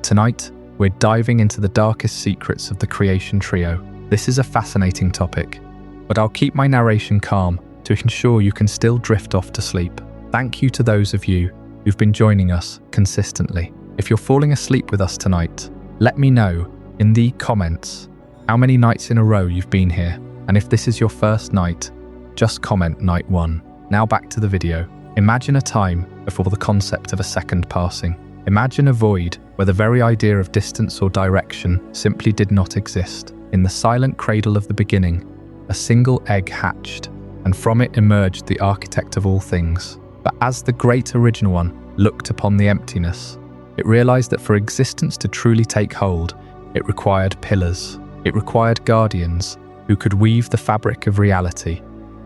Tonight, we're diving into the darkest secrets of the creation trio. This is a fascinating topic, but I'll keep my narration calm to ensure you can still drift off to sleep. Thank you to those of you who've been joining us consistently. If you're falling asleep with us tonight, let me know in the comments how many nights in a row you've been here. And if this is your first night, just comment night 1. Now back to the video. Imagine a time before the concept of a second passing. Imagine a void where the very idea of distance or direction simply did not exist. In the silent cradle of the beginning, a single egg hatched, and from it emerged the architect of all things. But as the great original one looked upon the emptiness, it realized that for existence to truly take hold, it required pillars. It required guardians who could weave the fabric of reality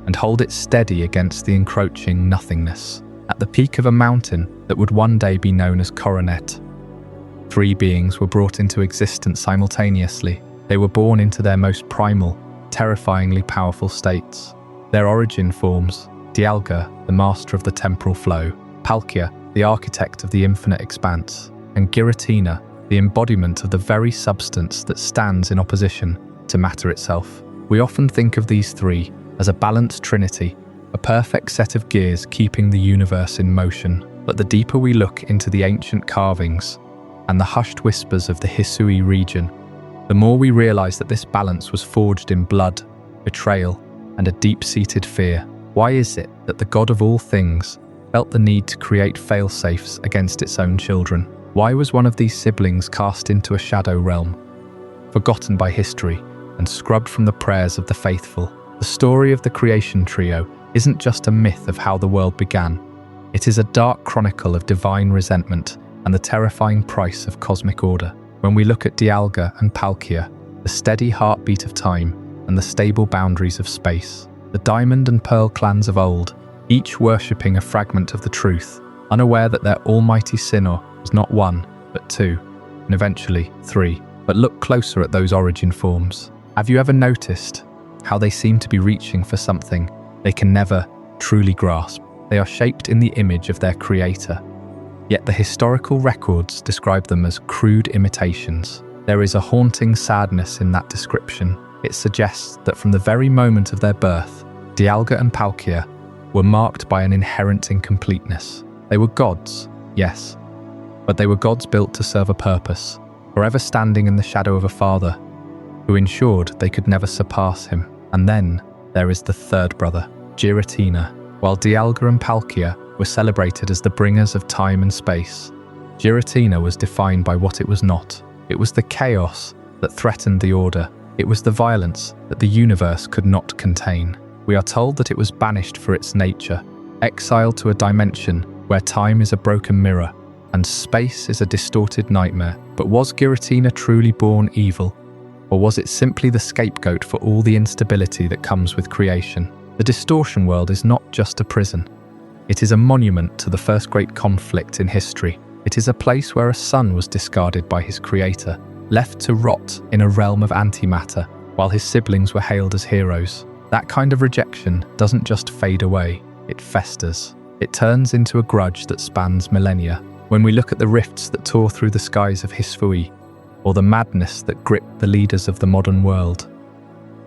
and hold it steady against the encroaching nothingness. At the peak of a mountain that would one day be known as Coronet, 3 beings were brought into existence simultaneously. They were born into their most primal, terrifyingly powerful states. Their origin forms: Dialga, the master of the temporal flow; Palkia, the architect of the infinite expanse; and Giratina, the embodiment of the very substance that stands in opposition to matter itself. We often think of these 3 as a balanced trinity, a perfect set of gears keeping the universe in motion. But the deeper we look into the ancient carvings and the hushed whispers of the Hisui region, the more we realize that this balance was forged in blood, betrayal, and a deep-seated fear. Why is it that the God of all things felt the need to create fail-safes against its own children? Why was one of these siblings cast into a shadow realm, forgotten by history and scrubbed from the prayers of the faithful? The story of the creation trio isn't just a myth of how the world began. It is a dark chronicle of divine resentment and the terrifying price of cosmic order. When we look at Dialga and Palkia, the steady heartbeat of time and the stable boundaries of space, the Diamond and Pearl clans of old, each worshipping a fragment of the truth, unaware that their almighty Sinnoh was not 1, but 2, and eventually 3. But look closer at those origin forms. Have you ever noticed how they seem to be reaching for something they can never truly grasp? They are shaped in the image of their creator, yet the historical records describe them as crude imitations. There is a haunting sadness in that description. It suggests that from the very moment of their birth, Dialga and Palkia were marked by an inherent incompleteness. They were gods, yes, but they were gods built to serve a purpose, forever standing in the shadow of a father who ensured they could never surpass him. And then there is the third brother, Giratina. While Dialga and Palkia were celebrated as the bringers of time and space, Giratina was defined by what it was not. It was the chaos that threatened the order. It was the violence that the universe could not contain. We are told that it was banished for its nature, exiled to a dimension where time is a broken mirror and space is a distorted nightmare. But was Giratina truly born evil? Or was it simply the scapegoat for all the instability that comes with creation? The Distortion world is not just a prison. It is a monument to the first great conflict in history. It is a place where a son was discarded by his creator, left to rot in a realm of antimatter, while his siblings were hailed as heroes. That kind of rejection doesn't just fade away, it festers. It turns into a grudge that spans millennia. When we look at the rifts that tore through the skies of Hisui, or the madness that gripped the leaders of the modern world,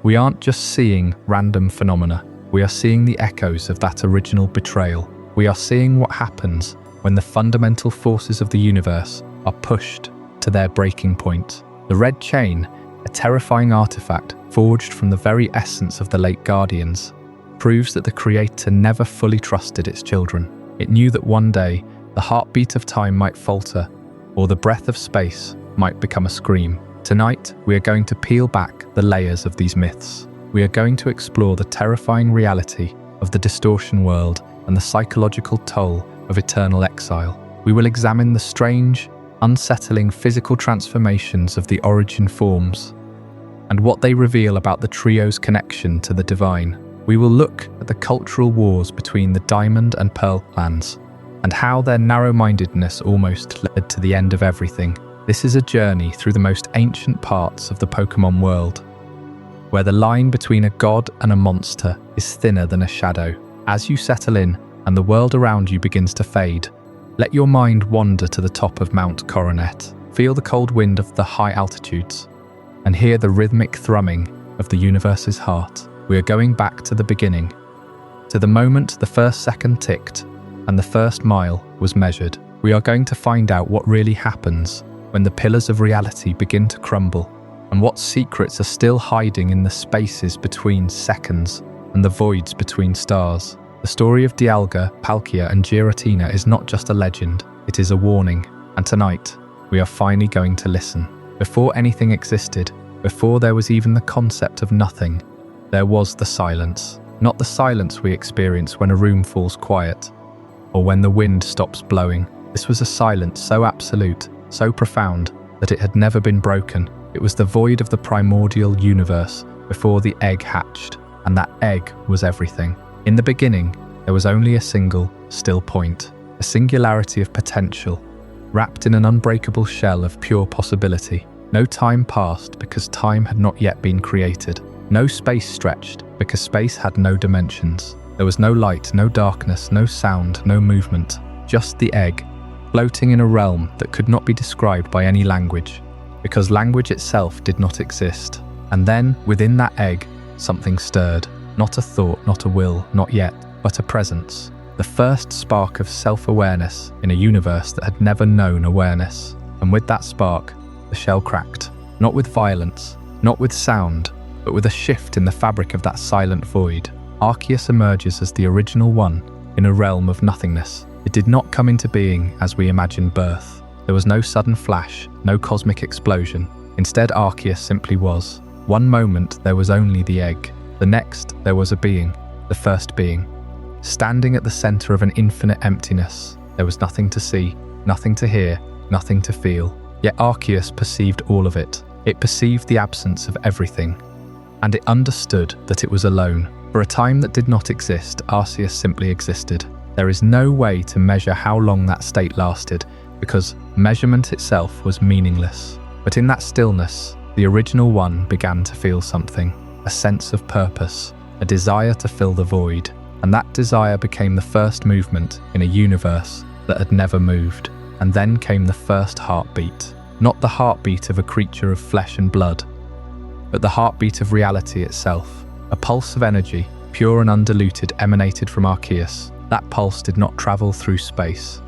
we aren't just seeing random phenomena. We are seeing the echoes of that original betrayal. We are seeing what happens when the fundamental forces of the universe are pushed to their breaking point. The Red Chain, a terrifying artifact forged from the very essence of the late Guardians, proves that the Creator never fully trusted its children. It knew that one day the heartbeat of time might falter, or the breath of space might become a scream. Tonight, we are going to peel back the layers of these myths. We are going to explore the terrifying reality of the Distortion world and the psychological toll of eternal exile. We will examine the strange, unsettling physical transformations of the origin forms and what they reveal about the trio's connection to the divine. We will look at the cultural wars between the Diamond and Pearl clans and how their narrow-mindedness almost led to the end of everything. This is a journey through the most ancient parts of the Pokémon world, where the line between a god and a monster is thinner than a shadow. As you settle in and the world around you begins to fade, let your mind wander to the top of Mount Coronet. feel the cold wind of the high altitudes, and hear the rhythmic thrumming of the universe's heart. We are going back to the beginning, to the moment the first second ticked and the first mile was measured. We are going to find out what really happens when the pillars of reality begin to crumble, and what secrets are still hiding in the spaces between seconds and the voids between stars. The story of Dialga, Palkia and Giratina is not just a legend, it is a warning. And tonight, we are finally going to listen. Before anything existed, before there was even the concept of nothing, there was the silence. Not the silence we experience when a room falls quiet, or when the wind stops blowing. This was a silence so absolute, so profound, that it had never been broken. It was the void of the primordial universe before the egg hatched, and that egg was everything. In the beginning, there was only a single, still point, a singularity of potential, wrapped in an unbreakable shell of pure possibility. No time passed because time had not yet been created. No space stretched because space had no dimensions. There was no light, no darkness, no sound, no movement. Just the egg, floating in a realm that could not be described by any language, because language itself did not exist. And then, within that egg, something stirred. Not a thought, not a will, not yet, but a presence. The first spark of self-awareness in a universe that had never known awareness. And with that spark, the shell cracked. Not with violence, not with sound, but with a shift in the fabric of that silent void. Arceus emerges as the original one in a realm of nothingness. It did not come into being as we imagine birth. There was no sudden flash, no cosmic explosion. Instead, Arceus simply was. One moment there was only the egg. The next there was a being, the first being. Standing at the center of an infinite emptiness, there was nothing to see, nothing to hear, nothing to feel. Yet Arceus perceived all of it. It perceived the absence of everything. And it understood that it was alone. For a time that did not exist, Arceus simply existed. There is no way to measure how long that state lasted, because measurement itself was meaningless. But in that stillness, the original one began to feel something, a sense of purpose, a desire to fill the void. And that desire became the first movement in a universe that had never moved. And then came the first heartbeat. Not the heartbeat of a creature of flesh and blood, but the heartbeat of reality itself. A pulse of energy, pure and undiluted, emanated from Arceus. That pulse did not travel through space,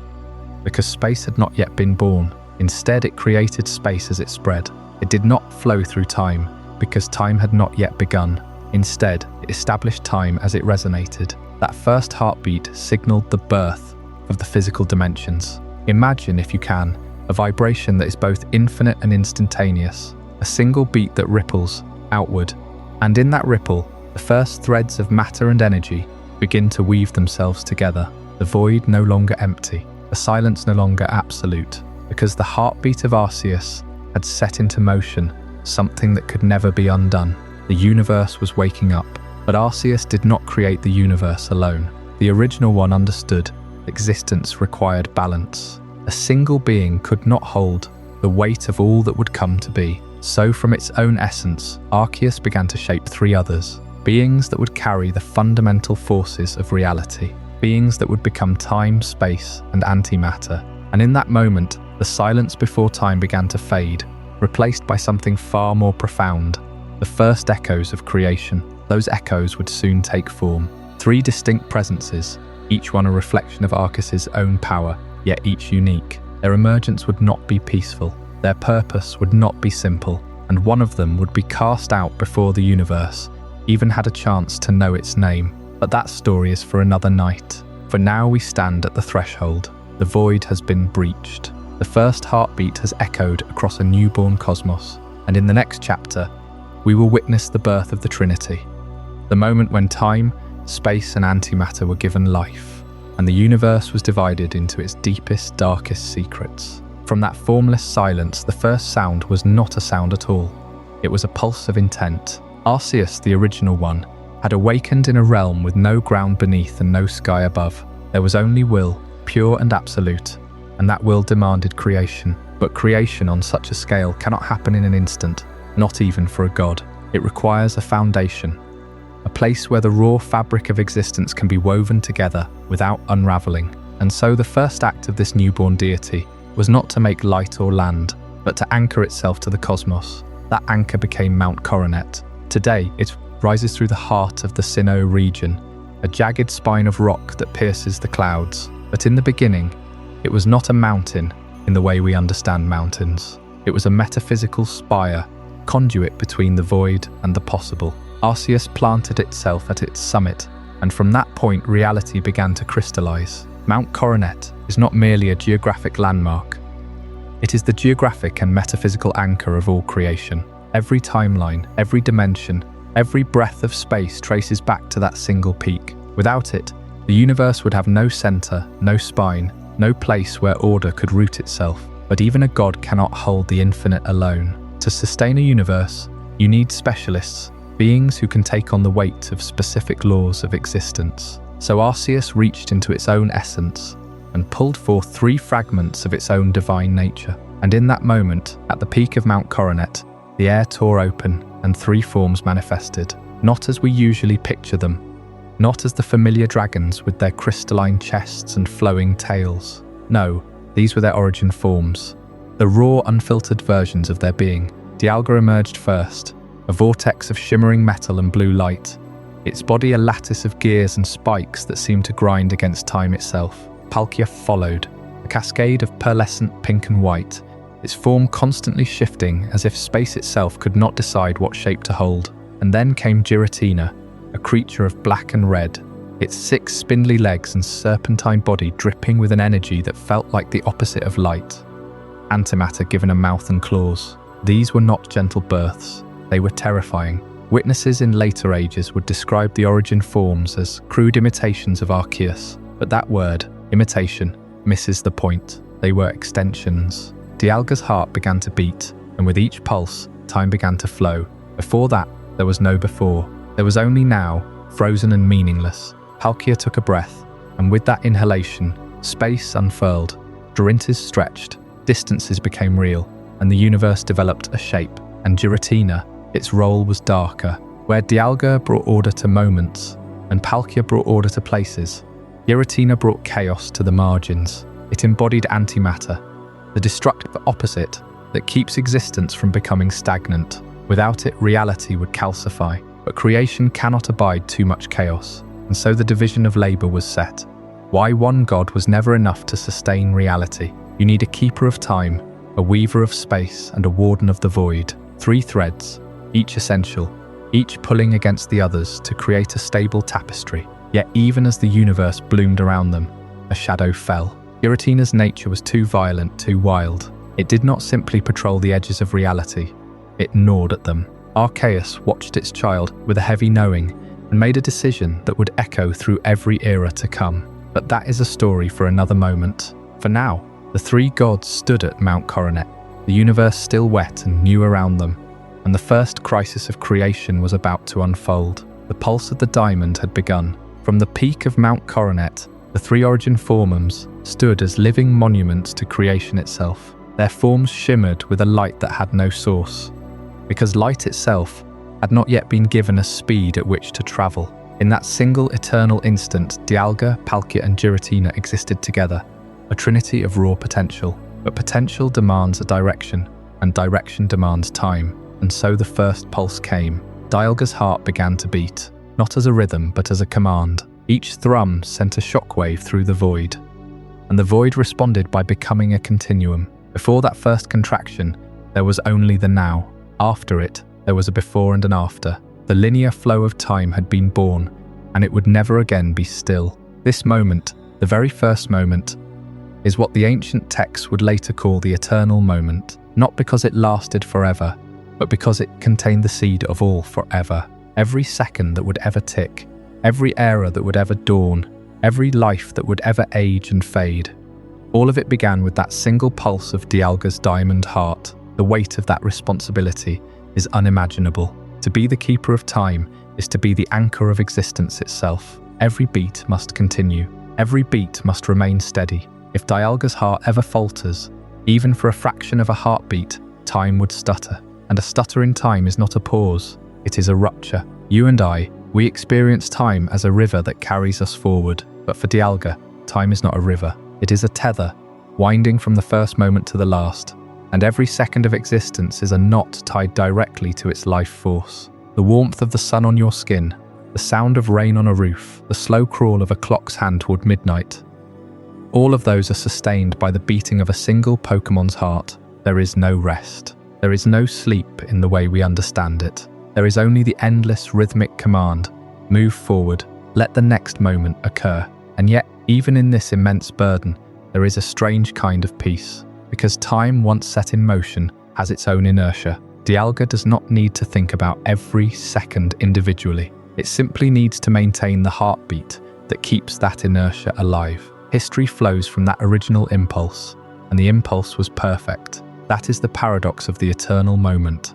because space had not yet been born. Instead, it created space as it spread. It did not flow through time, because time had not yet begun. Instead, it established time as it resonated. That first heartbeat signaled the birth of the physical dimensions. Imagine, if you can, a vibration that is both infinite and instantaneous, a single beat that ripples outward. And in that ripple, the first threads of matter and energy begin to weave themselves together. The void no longer empty, the silence no longer absolute, because the heartbeat of Arceus had set into motion something that could never be undone. The universe was waking up, but Arceus did not create the universe alone. The original one understood existence required balance. A single being could not hold the weight of all that would come to be. So from its own essence, Arceus began to shape three others, beings that would carry the fundamental forces of reality, beings that would become time, space, and antimatter. And in that moment, the silence before time began to fade, replaced by something far more profound, the first echoes of creation. Those echoes would soon take form. Three distinct presences, each one a reflection of Arceus's own power, yet each unique. Their emergence would not be peaceful. Their purpose would not be simple, and one of them would be cast out before the universe even had a chance to know its name. But that story is for another night. For now we stand at the threshold. The void has been breached. The first heartbeat has echoed across a newborn cosmos, and in the next chapter, we will witness the birth of the Trinity, the moment when time, space, and antimatter were given life, and the universe was divided into its deepest, darkest secrets. From that formless silence, the first sound was not a sound at all. It was a pulse of intent. Arceus, the original one, had awakened in a realm with no ground beneath and no sky above. There was only will, pure and absolute, and that will demanded creation. But creation on such a scale cannot happen in an instant, not even for a god. It requires a foundation, a place where the raw fabric of existence can be woven together without unraveling. And so the first act of this newborn deity was not to make light or land, but to anchor itself to the cosmos. That anchor became Mount Coronet. Today, it rises through the heart of the Sinnoh region, a jagged spine of rock that pierces the clouds. But in the beginning, it was not a mountain in the way we understand mountains. It was a metaphysical spire, conduit between the void and the possible. Arceus planted itself at its summit, and from that point reality began to crystallize. Mount Coronet is not merely a geographic landmark. It is the geographic and metaphysical anchor of all creation. Every timeline, every dimension, every breath of space traces back to that single peak. Without it, the universe would have no center, no spine, no place where order could root itself. But even a god cannot hold the infinite alone. To sustain a universe, you need specialists, beings who can take on the weight of specific laws of existence. So Arceus reached into its own essence and pulled forth 3 fragments of its own divine nature. And in that moment, at the peak of Mount Coronet, the air tore open and 3 forms manifested, not as we usually picture them, not as the familiar dragons with their crystalline chests and flowing tails. No, these were their origin forms, the raw, unfiltered versions of their being. Dialga emerged first, a vortex of shimmering metal and blue light, its body a lattice of gears and spikes that seemed to grind against time itself. Palkia followed, a cascade of pearlescent pink and white, its form constantly shifting as if space itself could not decide what shape to hold. And then came Giratina, a creature of black and red, its 6 spindly legs and serpentine body dripping with an energy that felt like the opposite of light. Antimatter given a mouth and claws. These were not gentle births, they were terrifying. Witnesses in later ages would describe the origin forms as crude imitations of Arceus, but that word, imitation, misses the point. They were extensions. Dialga's heart began to beat, and with each pulse, time began to flow. Before that, there was no before. There was only now, frozen and meaningless. Palkia took a breath, and with that inhalation, space unfurled, Giratintas stretched, distances became real, and the universe developed a shape. And Giratina, its role was darker. Where Dialga brought order to moments, and Palkia brought order to places, Giratina brought chaos to the margins. It embodied antimatter, the destructive opposite that keeps existence from becoming stagnant. Without it, reality would calcify. But creation cannot abide too much chaos, and so the division of labor was set. Why one god was never enough to sustain reality. You need a keeper of time, a weaver of space, and a warden of the void. 3 threads, each essential, each pulling against the others to create a stable tapestry. Yet even as the universe bloomed around them, a shadow fell. Giratina's nature was too violent, too wild. It did not simply patrol the edges of reality, it gnawed at them. Arceus watched its child with a heavy knowing and made a decision that would echo through every era to come. But that is a story for another moment. For now, the 3 gods stood at Mount Coronet, the universe still wet and new around them, and the first crisis of creation was about to unfold. The pulse of the diamond had begun. From the peak of Mount Coronet, the 3 origin formums stood as living monuments to creation itself. Their forms shimmered with a light that had no source, because light itself had not yet been given a speed at which to travel. In that single eternal instant, Dialga, Palkia and Giratina existed together, a trinity of raw potential. But potential demands a direction, and direction demands time. And so the first pulse came. Dialga's heart began to beat, not as a rhythm but as a command. Each thrum sent a shockwave through the void, and the void responded by becoming a continuum. Before that first contraction, there was only the now. After it, there was a before and an after. The linear flow of time had been born, and it would never again be still. This moment, the very first moment, is what the ancient texts would later call the eternal moment, not because it lasted forever, but because it contained the seed of all forever. Every second that would ever tick, every era that would ever dawn, every life that would ever age and fade. All of it began with that single pulse of Dialga's diamond heart. The weight of that responsibility is unimaginable. To be the keeper of time is to be the anchor of existence itself. Every beat must continue. Every beat must remain steady. If Dialga's heart ever falters, even for a fraction of a heartbeat, time would stutter. And a stutter in time is not a pause, it is a rupture. You and I, we experience time as a river that carries us forward. But for Dialga, time is not a river. It is a tether, winding from the first moment to the last. and every second of existence is a knot tied directly to its life force. The warmth of the sun on your skin, the sound of rain on a roof, the slow crawl of a clock's hand toward midnight. All of those are sustained by the beating of a single Pokémon's heart. There is no rest. There is no sleep in the way we understand it. There is only the endless rhythmic command: move forward, let the next moment occur. And yet, even in this immense burden, there is a strange kind of peace. Because time, once set in motion, has its own inertia. Dialga does not need to think about every second individually. It simply needs to maintain the heartbeat that keeps that inertia alive. History flows from that original impulse, and the impulse was perfect. That is the paradox of the eternal moment.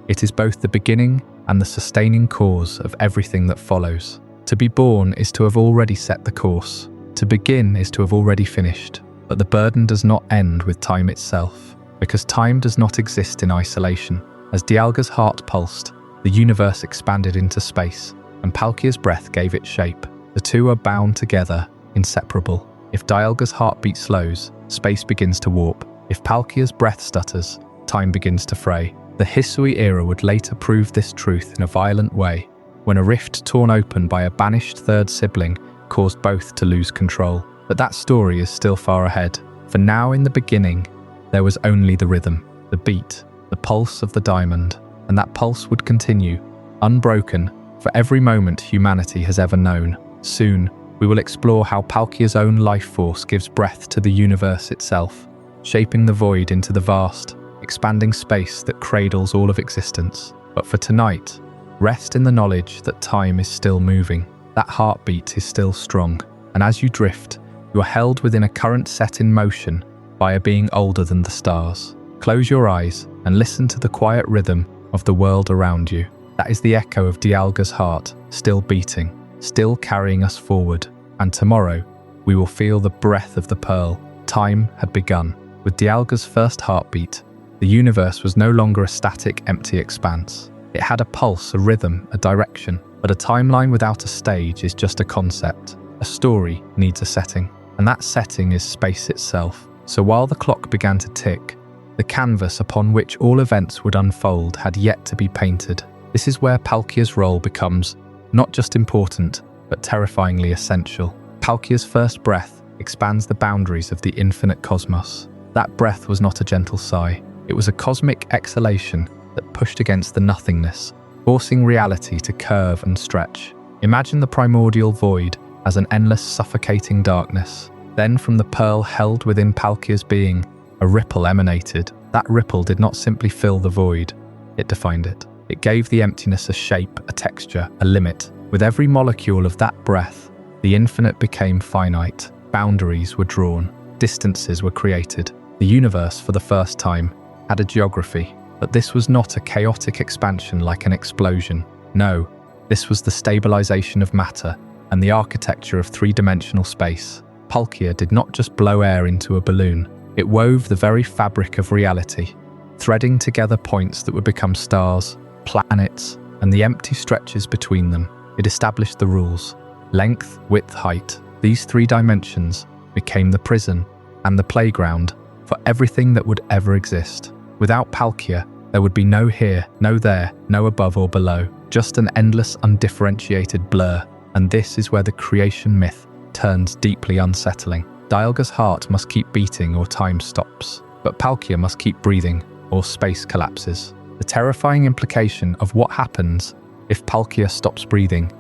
It is both the beginning and the sustaining cause of everything that follows. To be born is to have already set the course. To begin is to have already finished. But the burden does not end with time itself, because time does not exist in isolation. As Dialga's heart pulsed, the universe expanded into space, and Palkia's breath gave it shape. The two are bound together, inseparable. If Dialga's heartbeat slows, space begins to warp. If Palkia's breath stutters, time begins to fray. The Hisui era would later prove this truth in a violent way, when a rift torn open by a banished third sibling caused both to lose control. But that story is still far ahead, for now in the beginning, there was only the rhythm, the beat, the pulse of the diamond, and that pulse would continue, unbroken, for every moment humanity has ever known. Soon, we will explore how Palkia's own life force gives breath to the universe itself, shaping the void into the vast, expanding space that cradles all of existence. But for tonight, rest in the knowledge that time is still moving, that heartbeat is still strong, and as you drift, you are held within a current set in motion by a being older than the stars. Close your eyes and listen to the quiet rhythm of the world around you. That is the echo of Dialga's heart, still beating, still carrying us forward. And tomorrow, we will feel the breath of the pearl. Time had begun. With Dialga's first heartbeat, the universe was no longer a static, empty expanse. It had a pulse, a rhythm, a direction. But a timeline without a stage is just a concept. A story needs a setting. And that setting is space itself. So while the clock began to tick, the canvas upon which all events would unfold had yet to be painted. This is where Palkia's role becomes not just important, but terrifyingly essential. Palkia's first breath expands the boundaries of the infinite cosmos. That breath was not a gentle sigh. It was a cosmic exhalation that pushed against the nothingness, forcing reality to curve and stretch. Imagine the primordial void as an endless, suffocating darkness. Then from the pearl held within Palkia's being, a ripple emanated. That ripple did not simply fill the void, it defined it. It gave the emptiness a shape, a texture, a limit. With every molecule of that breath, the infinite became finite. Boundaries were drawn, distances were created. The universe, for the first time, had a geography. But this was not a chaotic expansion like an explosion. No, this was the stabilization of matter and the architecture of three-dimensional space. Palkia did not just blow air into a balloon. It wove the very fabric of reality, threading together points that would become stars, planets, and the empty stretches between them. It established the rules. Length, width, height. These three dimensions became the prison and the playground for everything that would ever exist. Without Palkia, there would be no here, no there, no above or below, just an endless, undifferentiated blur. And this is where the creation myth turns deeply unsettling. Dialga's heart must keep beating or time stops, but Palkia must keep breathing or space collapses. The terrifying implication of what happens if Palkia stops breathing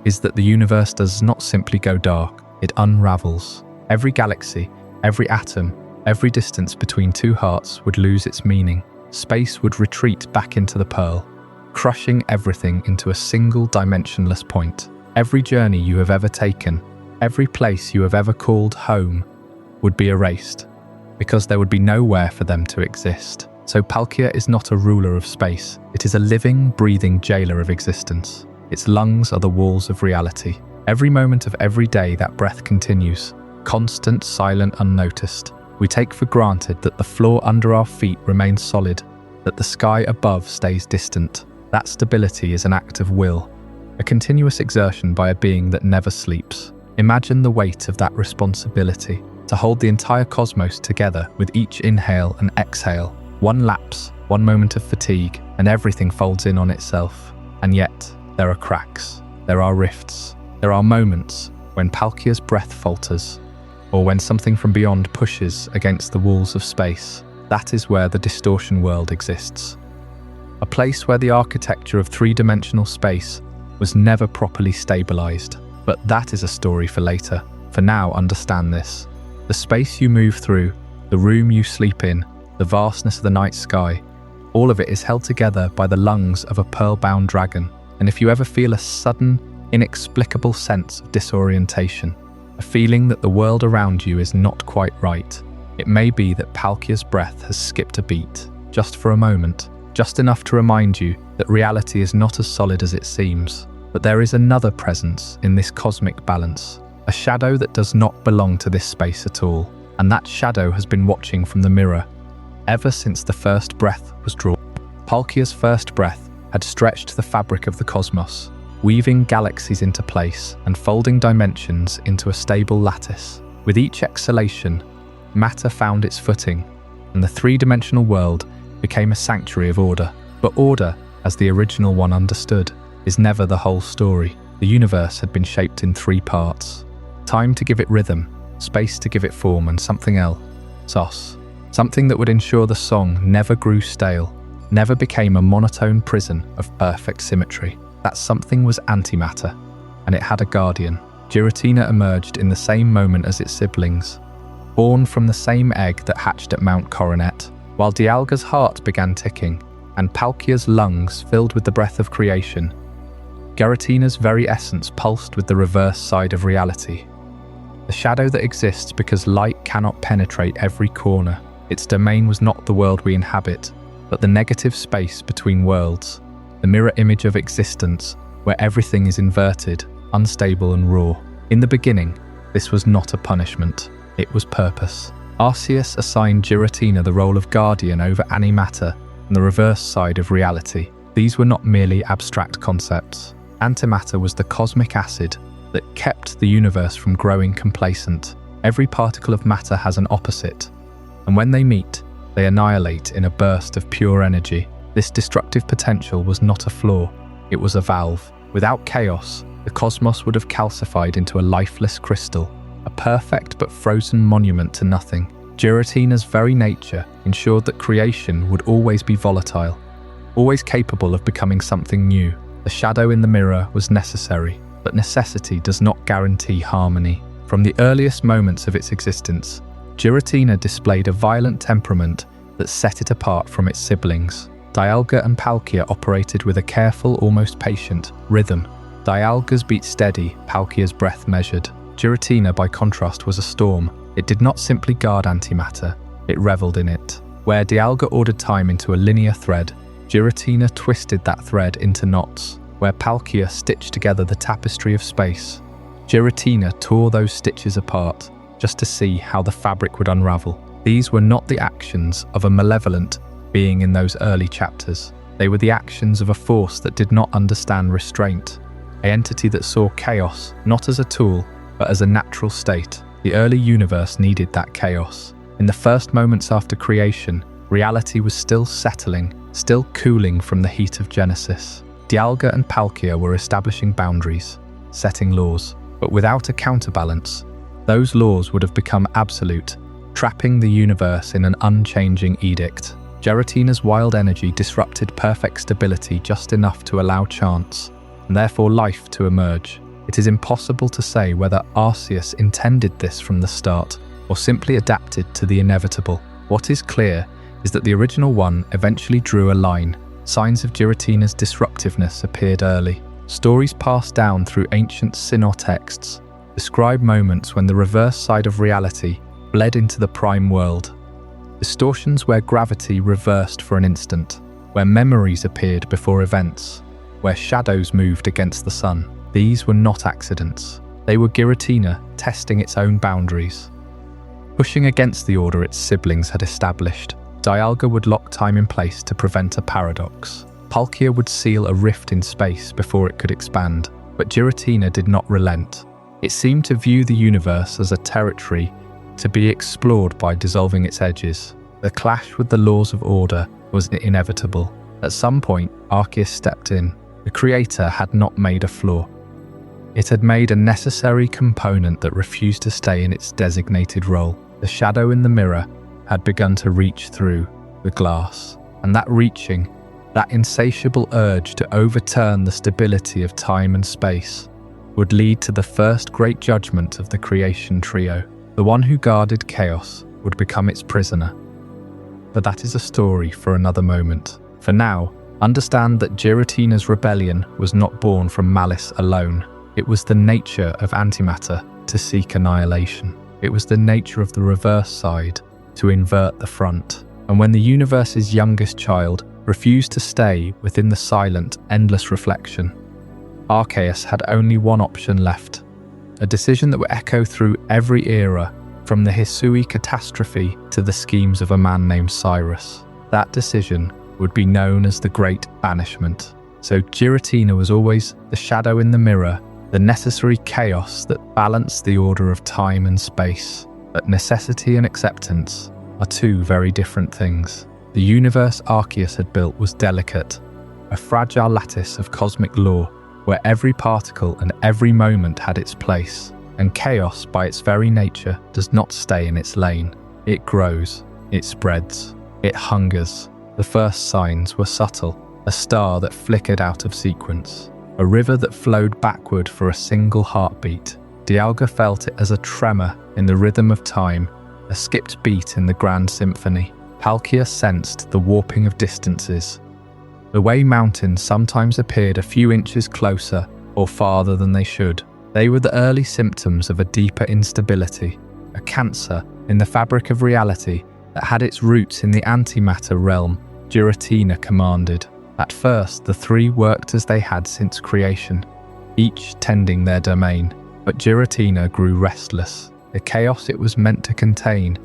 is that the universe does not simply go dark, it unravels. Every galaxy, every atom, every distance between two hearts would lose its meaning. Space would retreat back into the pearl, crushing everything into a single dimensionless point. Every journey you have ever taken, every place you have ever called home would be erased, because there would be nowhere for them to exist. So Palkia is not a ruler of space, it is a living, breathing jailer of existence. Its lungs are the walls of reality. Every moment of every day that breath continues, constant, silent, unnoticed. We take for granted that the floor under our feet remains solid, that the sky above stays distant. That stability is an act of will, a continuous exertion by a being that never sleeps. Imagine the weight of that responsibility, to hold the entire cosmos together with each inhale and exhale. One lapse, one moment of fatigue, and everything folds in on itself. And yet, there are cracks, there are rifts, there are moments when Palkia's breath falters, or when something from beyond pushes against the walls of space. That is where the Distortion world exists. A place where the architecture of three-dimensional space was never properly stabilized. But that is a story for later. For now, understand this. The space you move through, the room you sleep in, the vastness of the night sky, all of it is held together by the lungs of a pearl-bound dragon. And if you ever feel a sudden, inexplicable sense of disorientation, a feeling that the world around you is not quite right, it may be that Palkia's breath has skipped a beat, just for a moment, just enough to remind you that reality is not as solid as it seems. But there is another presence in this cosmic balance, a shadow that does not belong to this space at all. And that shadow has been watching from the mirror ever since the first breath was drawn. Palkia's first breath had stretched the fabric of the cosmos, weaving galaxies into place and folding dimensions into a stable lattice. With each exhalation, matter found its footing, and the three-dimensional world became a sanctuary of order. But order, as the original one understood, is never the whole story. The universe had been shaped in three parts: time to give it rhythm, space to give it form, and something else, sauce. Something that would ensure the song never grew stale, never became a monotone prison of perfect symmetry. That something was antimatter, and it had a guardian. Giratina emerged in the same moment as its siblings, born from the same egg that hatched at Mount Coronet, while Dialga's heart began ticking, and Palkia's lungs filled with the breath of creation. Giratina's very essence pulsed with the reverse side of reality. The shadow that exists because light cannot penetrate every corner. Its domain was not the world we inhabit, but the negative space between worlds, the mirror image of existence where everything is inverted, unstable and raw. In the beginning, this was not a punishment, it was purpose. Arceus assigned Giratina the role of guardian over antimatter and the reverse side of reality. These were not merely abstract concepts. Antimatter was the cosmic acid that kept the universe from growing complacent. Every particle of matter has an opposite, and when they meet, they annihilate in a burst of pure energy. This destructive potential was not a flaw, it was a valve. Without chaos, the cosmos would have calcified into a lifeless crystal, a perfect but frozen monument to nothing. Giratina's very nature ensured that creation would always be volatile, always capable of becoming something new. The shadow in the mirror was necessary, but necessity does not guarantee harmony. From the earliest moments of its existence, Giratina displayed a violent temperament that set it apart from its siblings. Dialga and Palkia operated with a careful, almost patient, rhythm. Dialga's beat steady, Palkia's breath measured. Giratina, by contrast, was a storm. It did not simply guard antimatter, it reveled in it. Where Dialga ordered time into a linear thread, Giratina twisted that thread into knots. Where Palkia stitched together the tapestry of space, Giratina tore those stitches apart, just to see how the fabric would unravel. These were not the actions of a malevolent being in those early chapters. They were the actions of a force that did not understand restraint, an entity that saw chaos not as a tool, but as a natural state. The early universe needed that chaos. In the first moments after creation, reality was still settling, still cooling from the heat of Genesis. Dialga and Palkia were establishing boundaries, setting laws, but without a counterbalance, those laws would have become absolute, trapping the universe in an unchanging edict. Giratina's wild energy disrupted perfect stability just enough to allow chance, and therefore life to emerge. It is impossible to say whether Arceus intended this from the start, or simply adapted to the inevitable. What is clear is that the original one eventually drew a line. Signs of Giratina's disruptiveness appeared early. Stories passed down through ancient Sinnoh texts describe moments when the reverse side of reality bled into the prime world. Distortions where gravity reversed for an instant, where memories appeared before events, where shadows moved against the sun. These were not accidents. They were Giratina testing its own boundaries, pushing against the order its siblings had established. Dialga would lock time in place to prevent a paradox. Palkia would seal a rift in space before it could expand, but Giratina did not relent. It seemed to view the universe as a territory to be explored by dissolving its edges. The clash with the laws of order was inevitable. At some point, Arceus stepped in. The creator had not made a flaw. It had made a necessary component that refused to stay in its designated role. The shadow in the mirror had begun to reach through the glass, and that reaching, that insatiable urge to overturn the stability of time and space, would lead to the first great judgment of the creation trio. The one who guarded chaos would become its prisoner. But that is a story for another moment. For now, understand that Giratina's rebellion was not born from malice alone. It was the nature of antimatter to seek annihilation. It was the nature of the reverse side to invert the front. And when the universe's youngest child refused to stay within the silent, endless reflection, Arceus had only one option left. A decision that would echo through every era, from the Hisui catastrophe to the schemes of a man named Cyrus. That decision would be known as the Great Banishment. So Giratina was always the shadow in the mirror, the necessary chaos that balanced the order of time and space. But necessity and acceptance are two very different things. The universe Arceus had built was delicate, a fragile lattice of cosmic law where every particle and every moment had its place. And chaos, by its very nature, does not stay in its lane. It grows, it spreads, it hungers. The first signs were subtle, a star that flickered out of sequence, a river that flowed backward for a single heartbeat. Dialga felt it as a tremor in the rhythm of time, a skipped beat in the grand symphony. Palkia sensed the warping of distances, the way mountains sometimes appeared a few inches closer or farther than they should. They were the early symptoms of a deeper instability, a cancer in the fabric of reality that had its roots in the antimatter realm Giratina commanded. At first, the three worked as they had since creation, each tending their domain. But Giratina grew restless. The chaos it was meant to contain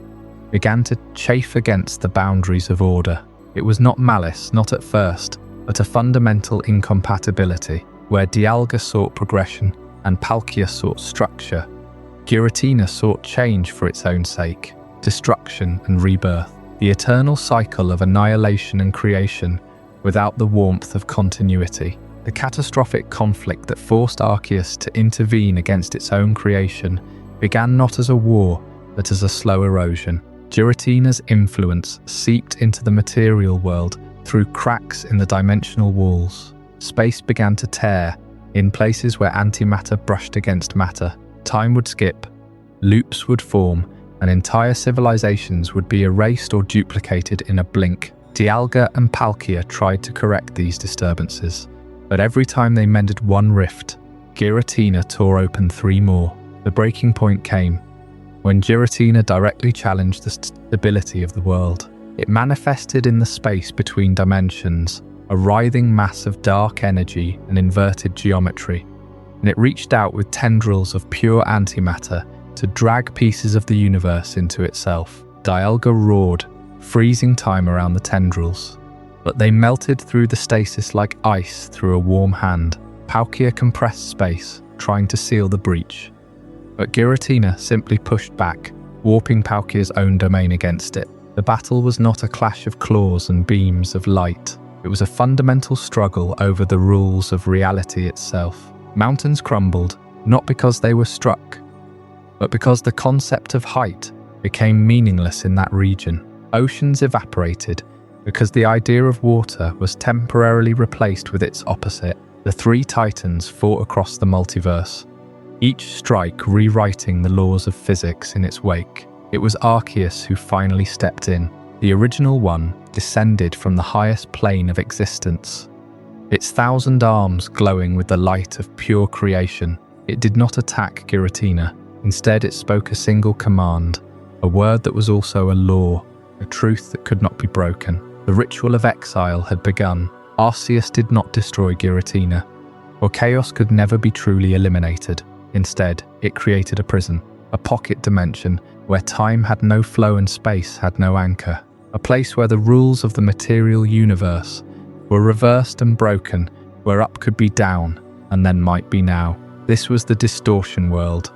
began to chafe against the boundaries of order. It was not malice, not at first, but a fundamental incompatibility, where Dialga sought progression and Palkia sought structure. Giratina sought change for its own sake, destruction and rebirth, the eternal cycle of annihilation and creation without the warmth of continuity. The catastrophic conflict that forced Arceus to intervene against its own creation began not as a war, but as a slow erosion. Giratina's influence seeped into the material world through cracks in the dimensional walls. Space began to tear in places where antimatter brushed against matter. Time would skip, loops would form, and entire civilizations would be erased or duplicated in a blink. Dialga and Palkia tried to correct these disturbances, but every time they mended one rift, Giratina tore open three more. The breaking point came when Giratina directly challenged the stability of the world. It manifested in the space between dimensions, a writhing mass of dark energy and inverted geometry, and it reached out with tendrils of pure antimatter to drag pieces of the universe into itself. Dialga roared, freezing time around the tendrils, but they melted through the stasis like ice through a warm hand. Palkia compressed space, trying to seal the breach, but Giratina simply pushed back, warping Palkia's own domain against it. The battle was not a clash of claws and beams of light. It was a fundamental struggle over the rules of reality itself. Mountains crumbled, not because they were struck, but because the concept of height became meaningless in that region. Oceans evaporated because the idea of water was temporarily replaced with its opposite. The three titans fought across the multiverse, each strike rewriting the laws of physics in its wake. It was Arceus who finally stepped in. The original one descended from the highest plane of existence, its 1,000 arms glowing with the light of pure creation. It did not attack Giratina. Instead, it spoke a single command, a word that was also a law, a truth that could not be broken. The ritual of exile had begun. Arceus did not destroy Giratina, for chaos could never be truly eliminated. Instead, it created a prison, a pocket dimension where time had no flow and space had no anchor, a place where the rules of the material universe were reversed and broken, where up could be down and then might be now. This was the Distortion world,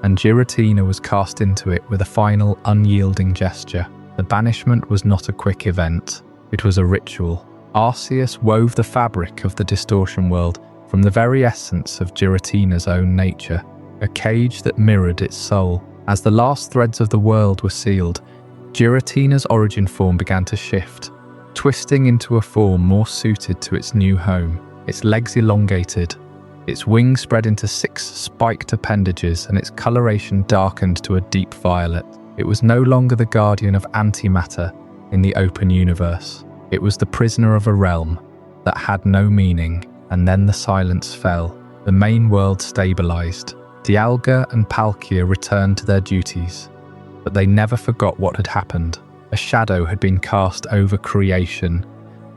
and Giratina was cast into it with a final unyielding gesture. The banishment was not a quick event, it was a ritual. Arceus wove the fabric of the Distortion world from the very essence of Giratina's own nature, a cage that mirrored its soul. As the last threads of the world were sealed, Giratina's origin form began to shift, twisting into a form more suited to its new home. Its legs elongated, its wings spread into 6 spiked appendages, and its coloration darkened to a deep violet. It was no longer the guardian of antimatter in the open universe. It was the prisoner of a realm that had no meaning. And then the silence fell. The main world stabilized. Dialga and Palkia returned to their duties, but they never forgot what had happened. A shadow had been cast over creation,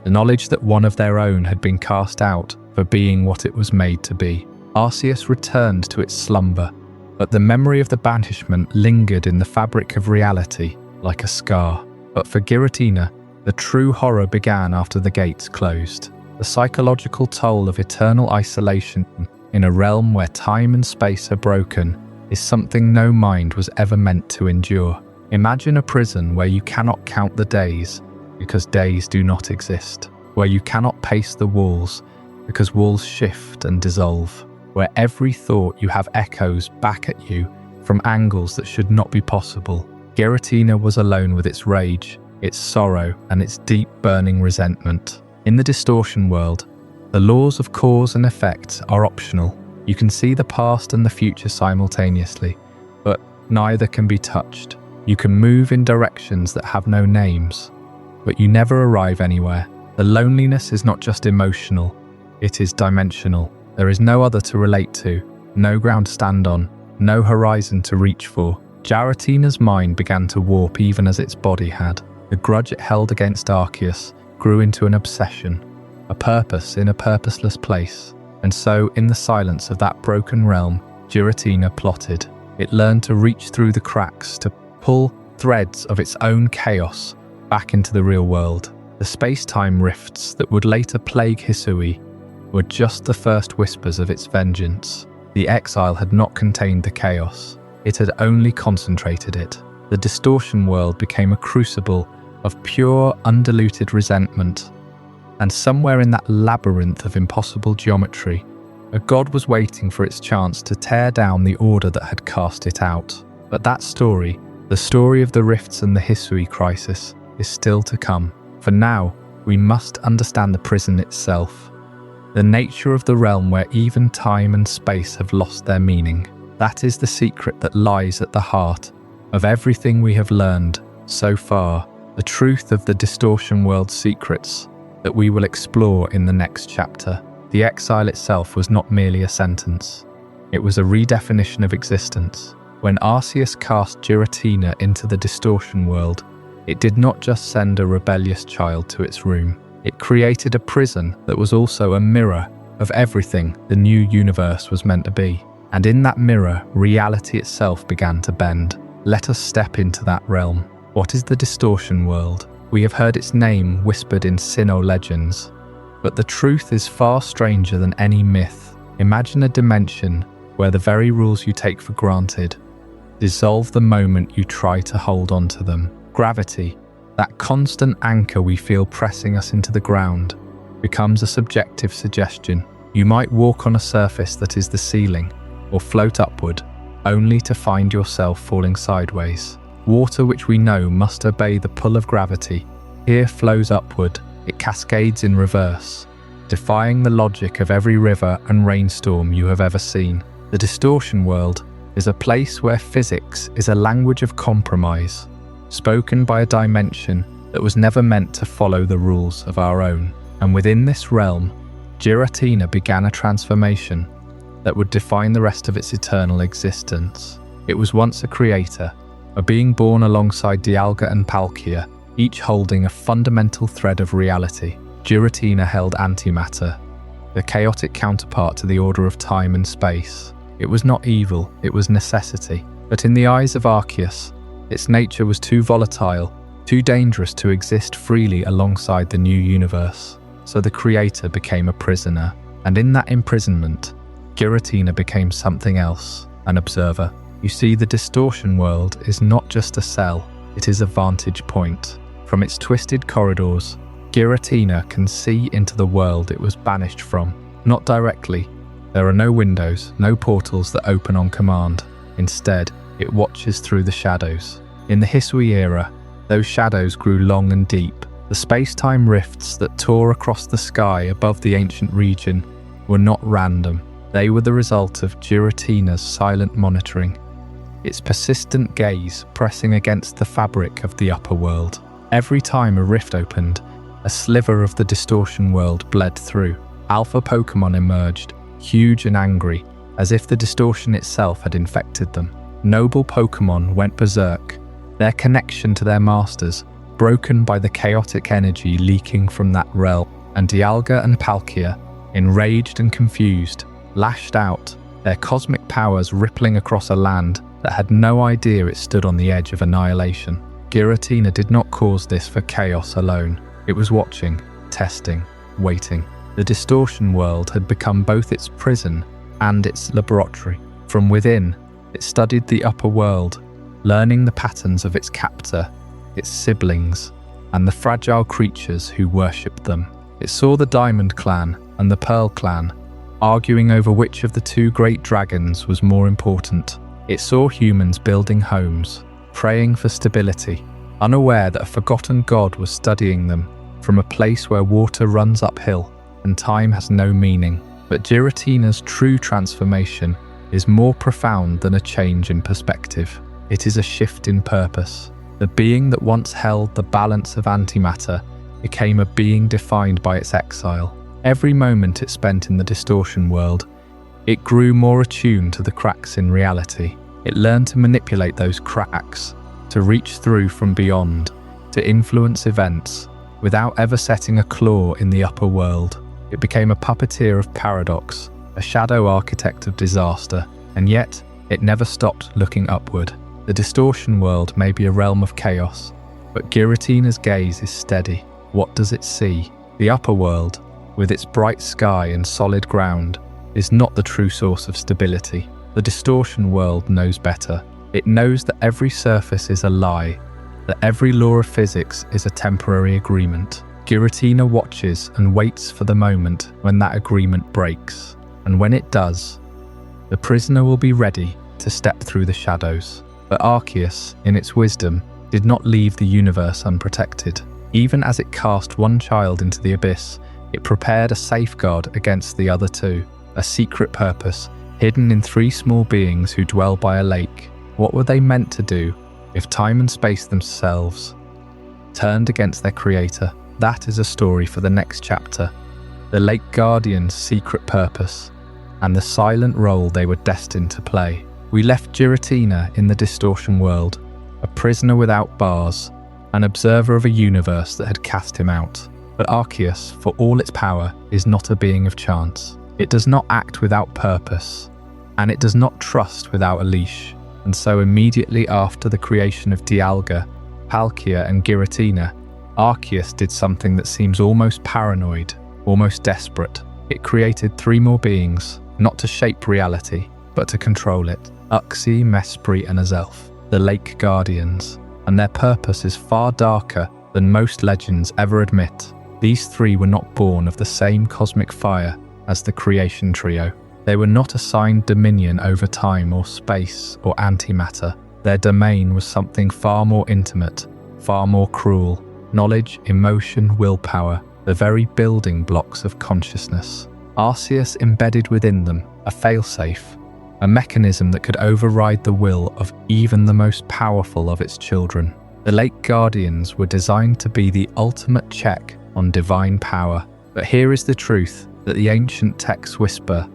the knowledge that one of their own had been cast out for being what it was made to be. Arceus returned to its slumber, but the memory of the banishment lingered in the fabric of reality like a scar. But for Giratina, the true horror began after the gates closed. The psychological toll of eternal isolation in a realm where time and space are broken is something no mind was ever meant to endure. Imagine a prison where you cannot count the days because days do not exist, where you cannot pace the walls because walls shift and dissolve, where every thought you have echoes back at you from angles that should not be possible. Giratina was alone with its rage, its sorrow, and its deep burning resentment. In the Distortion world, the laws of cause and effect are optional. You can see the past and the future simultaneously, but neither can be touched. You can move in directions that have no names, but you never arrive anywhere. The loneliness is not just emotional, it is dimensional. There is no other to relate to, no ground to stand on, no horizon to reach for. Giratina's mind began to warp even as its body had. The grudge it held against Arceus grew into an obsession, a purpose in a purposeless place. And so, in the silence of that broken realm, Giratina plotted. It learned to reach through the cracks, to pull threads of its own chaos back into the real world. The space-time rifts that would later plague Hisui were just the first whispers of its vengeance. The exile had not contained the chaos, it had only concentrated it. The Distortion world became a crucible of pure, undiluted resentment. And somewhere in that labyrinth of impossible geometry, a god was waiting for its chance to tear down the order that had cast it out. But that story, the story of the rifts and the Hisui crisis, is still to come. For now, we must understand the prison itself, the nature of the realm where even time and space have lost their meaning. That is the secret that lies at the heart of everything we have learned so far, the truth of the Distortion world's secrets that we will explore in the next chapter. The exile itself was not merely a sentence, it was a redefinition of existence. When Arceus cast Giratina into the Distortion world, it did not just send a rebellious child to its room, it created a prison that was also a mirror of everything the new universe was meant to be. And in that mirror, reality itself began to bend. Let us step into that realm. What is the Distortion world? We have heard its name whispered in Sinnoh legends, but the truth is far stranger than any myth. Imagine a dimension where the very rules you take for granted dissolve the moment you try to hold on to them. Gravity, that constant anchor we feel pressing us into the ground, becomes a subjective suggestion. You might walk on a surface that is the ceiling, or float upward, only to find yourself falling sideways. Water, which we know must obey the pull of gravity, here flows upward. It cascades in reverse, defying the logic of every river and rainstorm you have ever seen. The Distortion world is a place where physics is a language of compromise, spoken by a dimension that was never meant to follow the rules of our own. And within this realm, Giratina began a transformation that would define the rest of its eternal existence. It was once a creator, a being born alongside Dialga and Palkia, each holding a fundamental thread of reality. Giratina held antimatter, the chaotic counterpart to the order of time and space. It was not evil, it was necessity. But in the eyes of Arceus, its nature was too volatile, too dangerous to exist freely alongside the new universe. So the creator became a prisoner, and in that imprisonment, Giratina became something else, an observer. You see, the Distortion world is not just a cell, it is a vantage point. From its twisted corridors, Giratina can see into the world it was banished from. Not directly. There are no windows, no portals that open on command. Instead, it watches through the shadows. In the Hisui era, those shadows grew long and deep. The space-time rifts that tore across the sky above the ancient region were not random. They were the result of Giratina's silent monitoring, its persistent gaze pressing against the fabric of the upper world. Every time a rift opened, a sliver of the Distortion world bled through. Alpha Pokémon emerged, huge and angry, as if the Distortion itself had infected them. Noble Pokémon went berserk, their connection to their masters broken by the chaotic energy leaking from that realm. And Dialga and Palkia, enraged and confused, lashed out, their cosmic powers rippling across a land that had no idea it stood on the edge of annihilation. Giratina did not cause this for chaos alone. It was watching, testing, waiting. The Distortion world had become both its prison and its laboratory. From within, it studied the upper world, learning the patterns of its captor, its siblings, and the fragile creatures who worshipped them. It saw the Diamond Clan and the Pearl Clan arguing over which of the two great dragons was more important. It saw humans building homes, praying for stability, unaware that a forgotten god was studying them from a place where water runs uphill and time has no meaning. But Giratina's true transformation is more profound than a change in perspective. It is a shift in purpose. The being that once held the balance of antimatter became a being defined by its exile. Every moment it spent in the Distortion world, it grew more attuned to the cracks in reality. It learned to manipulate those cracks, to reach through from beyond, to influence events, without ever setting a claw in the upper world. It became a puppeteer of paradox, a shadow architect of disaster, and yet it never stopped looking upward. The Distortion world may be a realm of chaos, but Giratina's gaze is steady. What does it see? The upper world, with its bright sky and solid ground, is not the true source of stability. The Distortion world knows better. It knows that every surface is a lie, that every law of physics is a temporary agreement. Giratina watches and waits for the moment when that agreement breaks. And when it does, the prisoner will be ready to step through the shadows. But Arceus, in its wisdom, did not leave the universe unprotected. Even as it cast one child into the abyss, it prepared a safeguard against the other two, a secret purpose, hidden in three small beings who dwell by a lake. What were they meant to do if time and space themselves turned against their creator? That is a story for the next chapter. The Lake Guardian's secret purpose, and the silent role they were destined to play. We left Giratina in the Distortion world, a prisoner without bars, an observer of a universe that had cast him out. But Arceus, for all its power, is not a being of chance. It does not act without purpose, and it does not trust without a leash. And so immediately after the creation of Dialga, Palkia and Giratina, Arceus did something that seems almost paranoid, almost desperate. It created three more beings, not to shape reality, but to control it. Uxie, Mesprit and Azelf, the Lake Guardians, and their purpose is far darker than most legends ever admit. These three were not born of the same cosmic fire as the creation trio. They were not assigned dominion over time or space or antimatter. Their domain was something far more intimate, far more cruel. Knowledge, emotion, willpower, the very building blocks of consciousness. Arceus embedded within them a failsafe, a mechanism that could override the will of even the most powerful of its children. The Lake Guardians were designed to be the ultimate check on divine power. But here is the truth that the ancient texts whisper,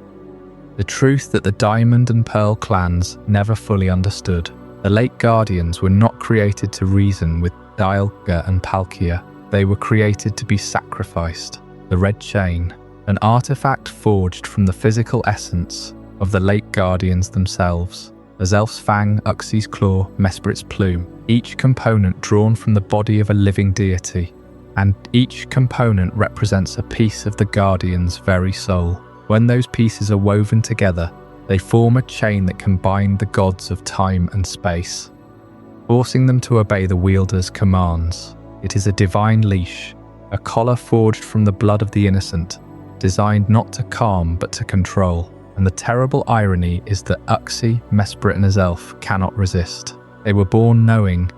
the truth that the Diamond and Pearl clans never fully understood. The Lake Guardians were not created to reason with Dialga and Palkia. They were created to be sacrificed. The Red Chain, an artifact forged from the physical essence of the Lake Guardians themselves. Azelf's fang, Uxie's claw, Mesprit's plume, each component drawn from the body of a living deity, and each component represents a piece of the Guardian's very soul. When those pieces are woven together, they form a chain that can bind the gods of time and space. forcing them to obey the wielder's commands. It is a divine leash, a collar forged from the blood of the innocent, designed not to calm but to control. And the terrible irony is that Uxie, Mesprit and Azelf cannot resist. They were born knowing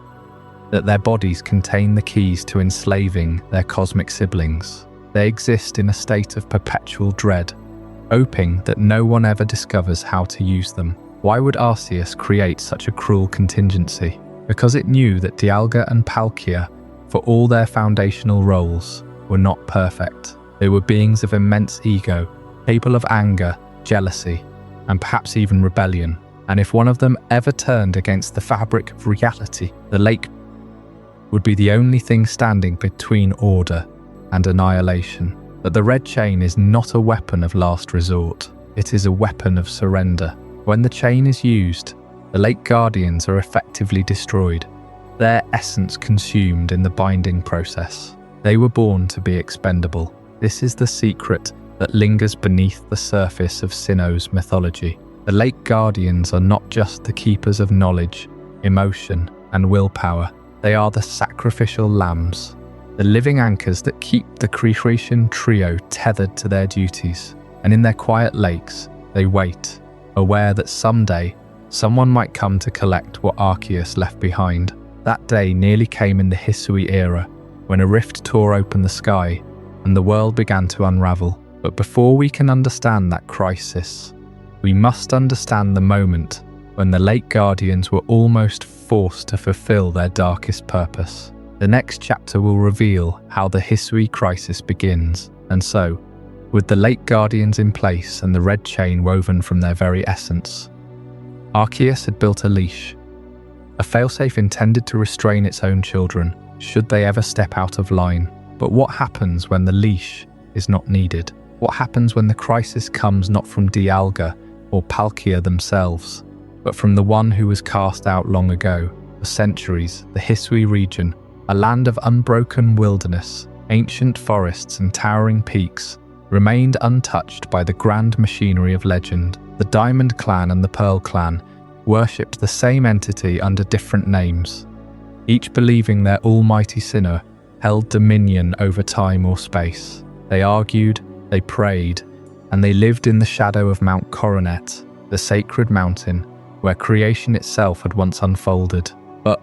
that their bodies contain the keys to enslaving their cosmic siblings. They exist in a state of perpetual dread, hoping that no one ever discovers how to use them. Why would Arceus create such a cruel contingency? Because it knew that Dialga and Palkia, for all their foundational roles, were not perfect. They were beings of immense ego, capable of anger, jealousy, and perhaps even rebellion. And if one of them ever turned against the fabric of reality, the lake would be the only thing standing between order and annihilation. But the red chain is not a weapon of last resort. It is a weapon of surrender. When the chain is used, the Lake Guardians are effectively destroyed, their essence consumed in the binding process. They were born to be expendable. This is the secret that lingers beneath the surface of Sinnoh's mythology. The Lake Guardians are not just the keepers of knowledge, emotion, and willpower. They are the sacrificial lambs, the living anchors that keep the Creation trio tethered to their duties. And in their quiet lakes, they wait, aware that someday, someone might come to collect what Arceus left behind. That day nearly came in the Hisui era, when a rift tore open the sky, and the world began to unravel. But before we can understand that crisis, we must understand the moment when the Lake Guardians were almost forced to fulfill their darkest purpose. The next chapter will reveal how the Hisui crisis begins, and so, with the Lake Guardians in place and the red chain woven from their very essence, Arceus had built a leash, a failsafe intended to restrain its own children, should they ever step out of line. But what happens when the leash is not needed? What happens when the crisis comes not from Dialga or Palkia themselves, but from the one who was cast out long ago? For centuries, the Hisui region, a land of unbroken wilderness, ancient forests and towering peaks, remained untouched by the grand machinery of legend. The Diamond Clan and the Pearl Clan worshipped the same entity under different names, each believing their almighty Sinnoh held dominion over time or space. They argued, they prayed, and they lived in the shadow of Mount Coronet, the sacred mountain where creation itself had once unfolded. But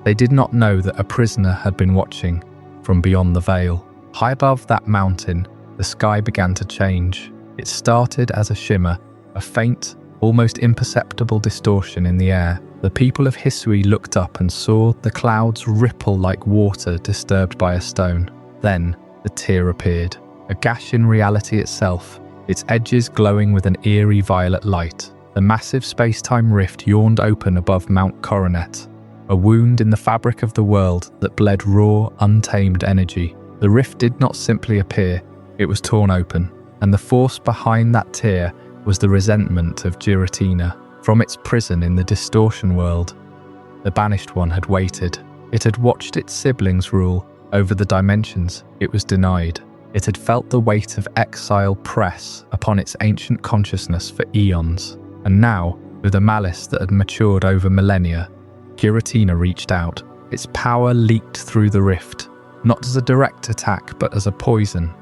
they did not know that a prisoner had been watching from beyond the veil. High above that mountain, the sky began to change. It started as a shimmer, a faint, almost imperceptible distortion in the air. The people of Hisui looked up and saw the clouds ripple like water disturbed by a stone. Then the tear appeared, a gash in reality itself, its edges glowing with an eerie violet light. The massive space-time rift yawned open above Mount Coronet, a wound in the fabric of the world that bled raw, untamed energy. The rift did not simply appear, it was torn open, and the force behind that tear was the resentment of Giratina. From its prison in the Distortion world, the Banished One had waited. It had watched its siblings rule over the dimensions it was denied. It had felt the weight of exile press upon its ancient consciousness for eons. And now, with a malice that had matured over millennia, Giratina reached out. Its power leaked through the rift, not as a direct attack but as a poison,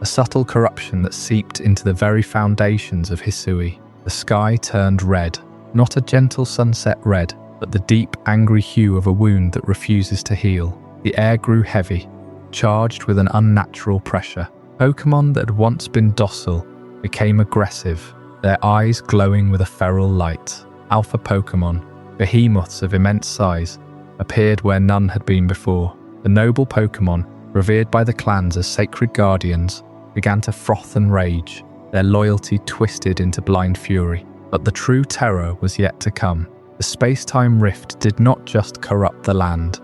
a subtle corruption that seeped into the very foundations of Hisui. The sky turned red, not a gentle sunset red, but the deep, angry hue of a wound that refuses to heal. The air grew heavy, charged with an unnatural pressure. Pokémon that had once been docile became aggressive, their eyes glowing with a feral light. Alpha Pokémon, behemoths of immense size, appeared where none had been before. The noble Pokémon, revered by the clans as sacred guardians, began to froth and rage, their loyalty twisted into blind fury. But the true terror was yet to come. The space-time rift did not just corrupt the land.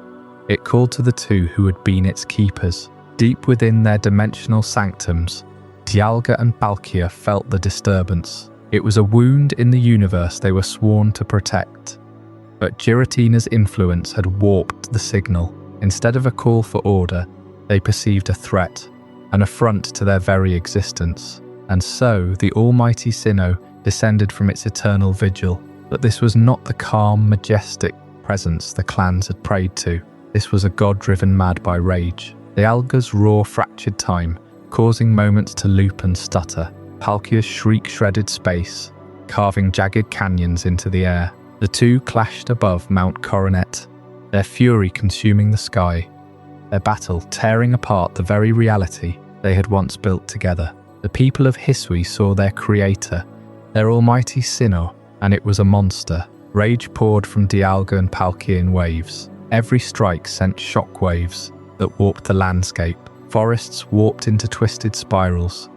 It called to the two who had been its keepers. Deep within their dimensional sanctums, Dialga and Palkia felt the disturbance. It was a wound in the universe they were sworn to protect. But Giratina's influence had warped the signal. Instead of a call for order, they perceived a threat, an affront to their very existence. And so the almighty Sinnoh descended from its eternal vigil. But this was not the calm, majestic presence the clans had prayed to. This was a god driven mad by rage. Dialga's roar fractured time, causing moments to loop and stutter. Palkia's shriek shredded space, carving jagged canyons into the air. The two clashed above Mount Coronet, their fury consuming the sky, their battle tearing apart the very reality they had once built together. The people of Hisui saw their creator, their almighty Sinnoh, and it was a monster. Rage poured from Dialga and Palkia in waves. Every strike sent shock waves that warped the landscape. Forests warped into twisted spirals.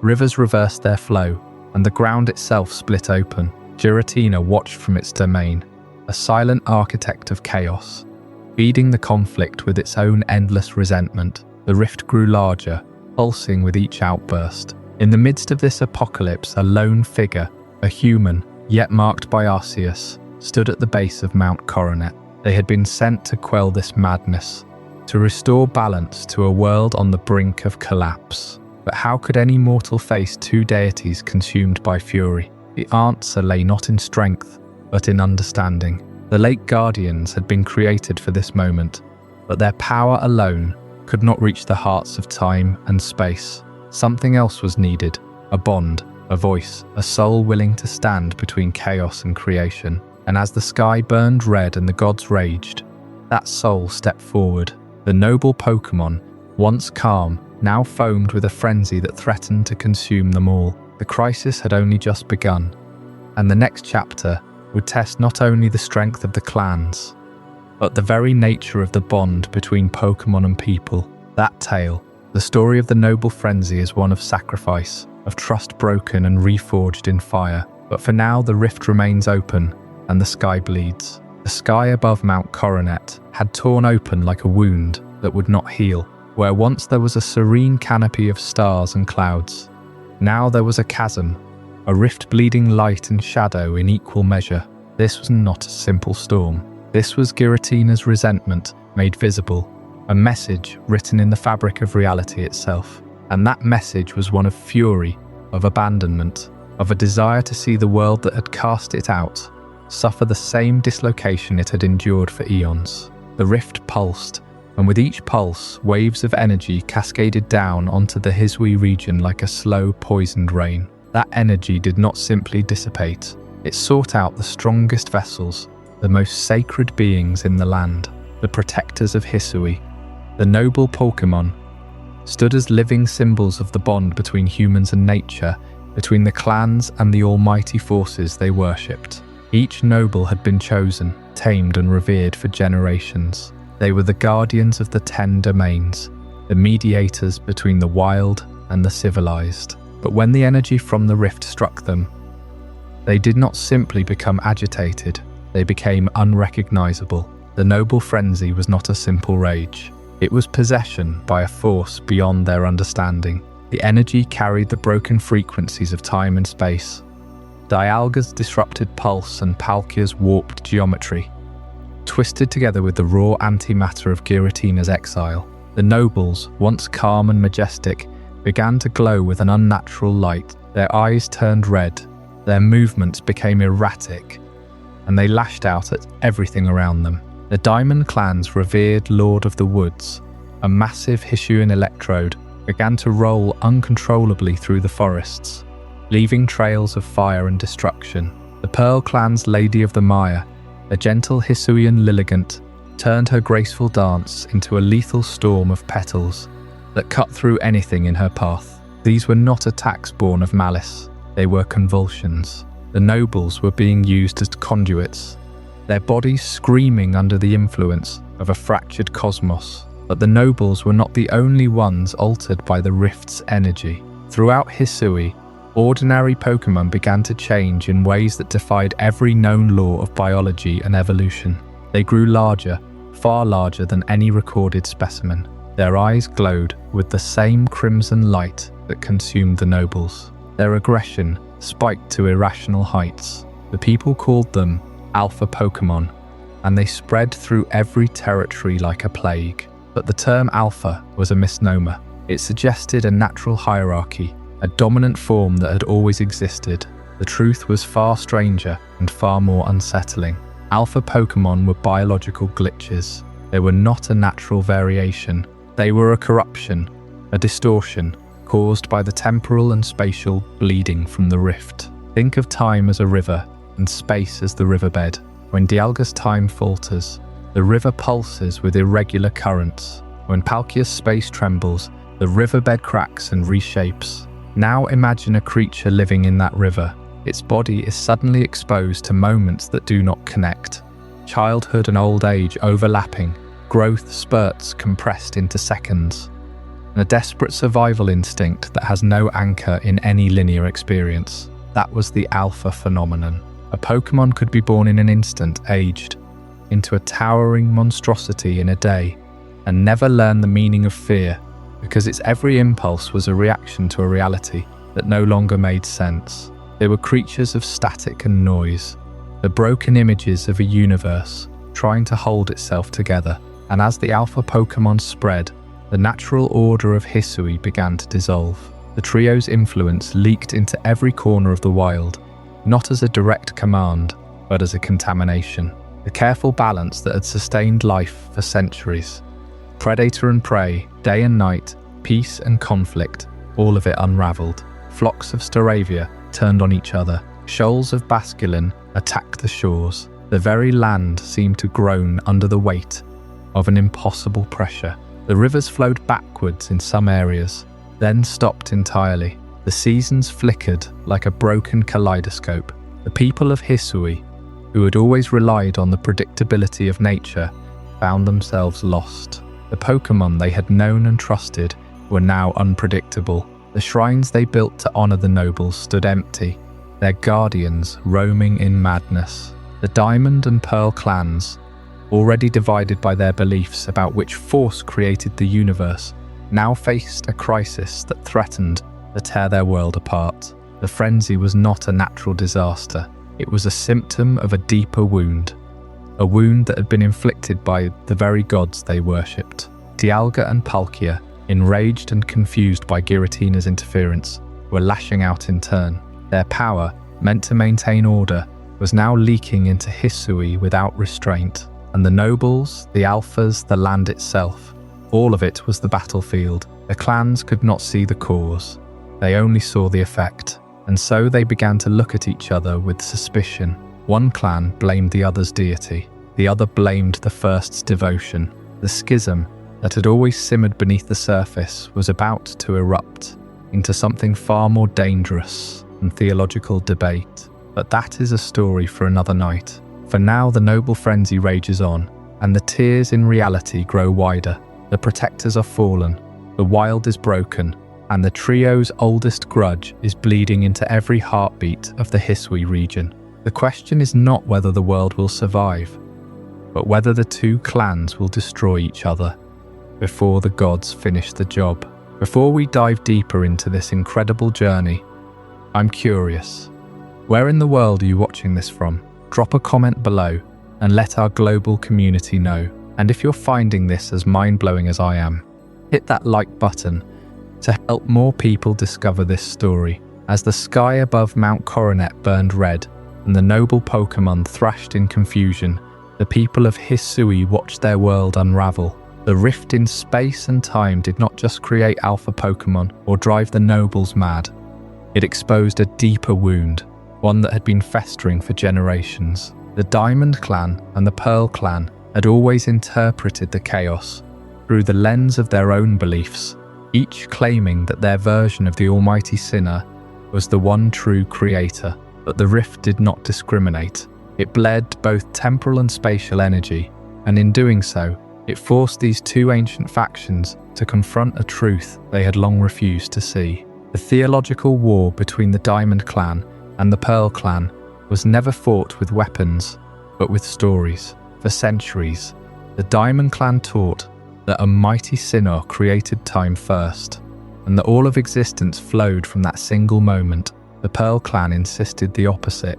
Rivers reversed their flow, and the ground itself split open. Giratina watched from its domain, a silent architect of chaos, feeding the conflict with its own endless resentment. The rift grew larger, pulsing with each outburst. In the midst of this apocalypse, a lone figure, a human, yet marked by Arceus, stood at the base of Mount Coronet. They had been sent to quell this madness, to restore balance to a world on the brink of collapse. But how could any mortal face two deities consumed by fury? The answer lay not in strength, but in understanding. The late Guardians had been created for this moment, but their power alone could not reach the hearts of time and space. Something else was needed, a bond, a voice, a soul willing to stand between chaos and creation. And as the sky burned red and the gods raged, that soul stepped forward. The noble Pokémon, once calm, now foamed with a frenzy that threatened to consume them all. The crisis had only just begun, and the next chapter would test not only the strength of the clans, but the very nature of the bond between Pokémon and people. That tale, the story of the noble frenzy, is one of sacrifice, of trust broken and reforged in fire. But for now, the rift remains open, and the sky bleeds. The sky above Mount Coronet had torn open like a wound that would not heal. Where once there was a serene canopy of stars and clouds, now there was a chasm, a rift bleeding light and shadow in equal measure. This was not a simple storm. This was Giratina's resentment made visible, a message written in the fabric of reality itself. And that message was one of fury, of abandonment, of a desire to see the world that had cast it out suffer the same dislocation it had endured for eons. The rift pulsed, and with each pulse, waves of energy cascaded down onto the Hisui region like a slow, poisoned rain. That energy did not simply dissipate. It sought out the strongest vessels, the most sacred beings in the land, the protectors of Hisui. The noble Pokémon stood as living symbols of the bond between humans and nature, between the clans and the almighty forces they worshipped. Each noble had been chosen, tamed and revered for generations. They were the guardians of the 10 domains, the mediators between the wild and the civilized. But when the energy from the rift struck them, they did not simply become agitated, they became unrecognizable. The noble frenzy was not a simple rage. It was possession by a force beyond their understanding. The energy carried the broken frequencies of time and space. Dialga's disrupted pulse and Palkia's warped geometry, twisted together with the raw antimatter of Giratina's exile. The nobles, once calm and majestic, began to glow with an unnatural light. Their eyes turned red, their movements became erratic, and they lashed out at everything around them. The Diamond Clan's revered Lord of the Woods, a massive Hisuian electrode, began to roll uncontrollably through the forests, leaving trails of fire and destruction. The Pearl Clan's Lady of the Mire, a gentle Hisuian Lilligant, turned her graceful dance into a lethal storm of petals that cut through anything in her path. These were not attacks born of malice, they were convulsions. The nobles were being used as conduits, their bodies screaming under the influence of a fractured cosmos. But the nobles were not the only ones altered by the rift's energy. Throughout Hisui, ordinary Pokémon began to change in ways that defied every known law of biology and evolution. They grew larger, far larger than any recorded specimen. Their eyes glowed with the same crimson light that consumed the nobles. Their aggression spiked to irrational heights. The people called them Alpha Pokémon, and they spread through every territory like a plague. But the term Alpha was a misnomer. It suggested a natural hierarchy, a dominant form that had always existed. The truth was far stranger and far more unsettling. Alpha Pokémon were biological glitches. They were not a natural variation. They were a corruption, a distortion, caused by the temporal and spatial bleeding from the rift. Think of time as a river and space as the riverbed. When Dialga's time falters, the river pulses with irregular currents. When Palkia's space trembles, the riverbed cracks and reshapes. Now imagine a creature living in that river. Its body is suddenly exposed to moments that do not connect. Childhood and old age overlapping, growth spurts compressed into seconds. And a desperate survival instinct that has no anchor in any linear experience. That was the alpha phenomenon. A Pokémon could be born in an instant, aged into a towering monstrosity in a day, and never learn the meaning of fear, because its every impulse was a reaction to a reality that no longer made sense. They were creatures of static and noise, the broken images of a universe trying to hold itself together. And as the alpha Pokémon spread, the natural order of Hisui began to dissolve. The trio's influence leaked into every corner of the wild, not as a direct command, but as a contamination. The careful balance that had sustained life for centuries. Predator and prey, day and night, peace and conflict, all of it unraveled. Flocks of Staravia turned on each other. Shoals of Basculin attacked the shores. The very land seemed to groan under the weight of an impossible pressure. The rivers flowed backwards in some areas, then stopped entirely. The seasons flickered like a broken kaleidoscope. The people of Hisui, who had always relied on the predictability of nature, found themselves lost. The Pokémon they had known and trusted were now unpredictable. The shrines they built to honor the nobles stood empty, their guardians roaming in madness. The Diamond and Pearl clans, already divided by their beliefs about which force created the universe, now faced a crisis that threatened to tear their world apart. The frenzy was not a natural disaster. It was a symptom of a deeper wound. A wound that had been inflicted by the very gods they worshipped. Dialga and Palkia, enraged and confused by Giratina's interference, were lashing out in turn. Their power, meant to maintain order, was now leaking into Hisui without restraint. And the nobles, the alphas, the land itself, all of it was the battlefield. The clans could not see the cause. They only saw the effect. And so they began to look at each other with suspicion. One clan blamed the other's deity. The other blamed the first's devotion. The schism that had always simmered beneath the surface was about to erupt into something far more dangerous than theological debate. But that is a story for another night. For now, the noble frenzy rages on, and the tears in reality grow wider. The protectors are fallen, the wild is broken, and the trio's oldest grudge is bleeding into every heartbeat of the Hisui region. The question is not whether the world will survive, but whether the two clans will destroy each other before the gods finish the job. Before we dive deeper into this incredible journey, I'm curious. Where in the world are you watching this from? Drop a comment below and let our global community know. And if you're finding this as mind-blowing as I am, hit that like button to help more people discover this story. As the sky above Mount Coronet burned red and the noble Pokémon thrashed in confusion, the people of Hisui watched their world unravel. The rift in space and time did not just create alpha Pokémon or drive the nobles mad. It exposed a deeper wound, one that had been festering for generations. The Diamond Clan and the Pearl Clan had always interpreted the chaos through the lens of their own beliefs, each claiming that their version of the almighty sinner was the one true creator. But the rift did not discriminate. It bled both temporal and spatial energy, and in doing so, it forced these two ancient factions to confront a truth they had long refused to see. The theological war between the Diamond Clan and the Pearl Clan was never fought with weapons, but with stories. For centuries, the Diamond Clan taught that a mighty sinner created time first, and that all of existence flowed from that single moment. The Pearl Clan insisted the opposite,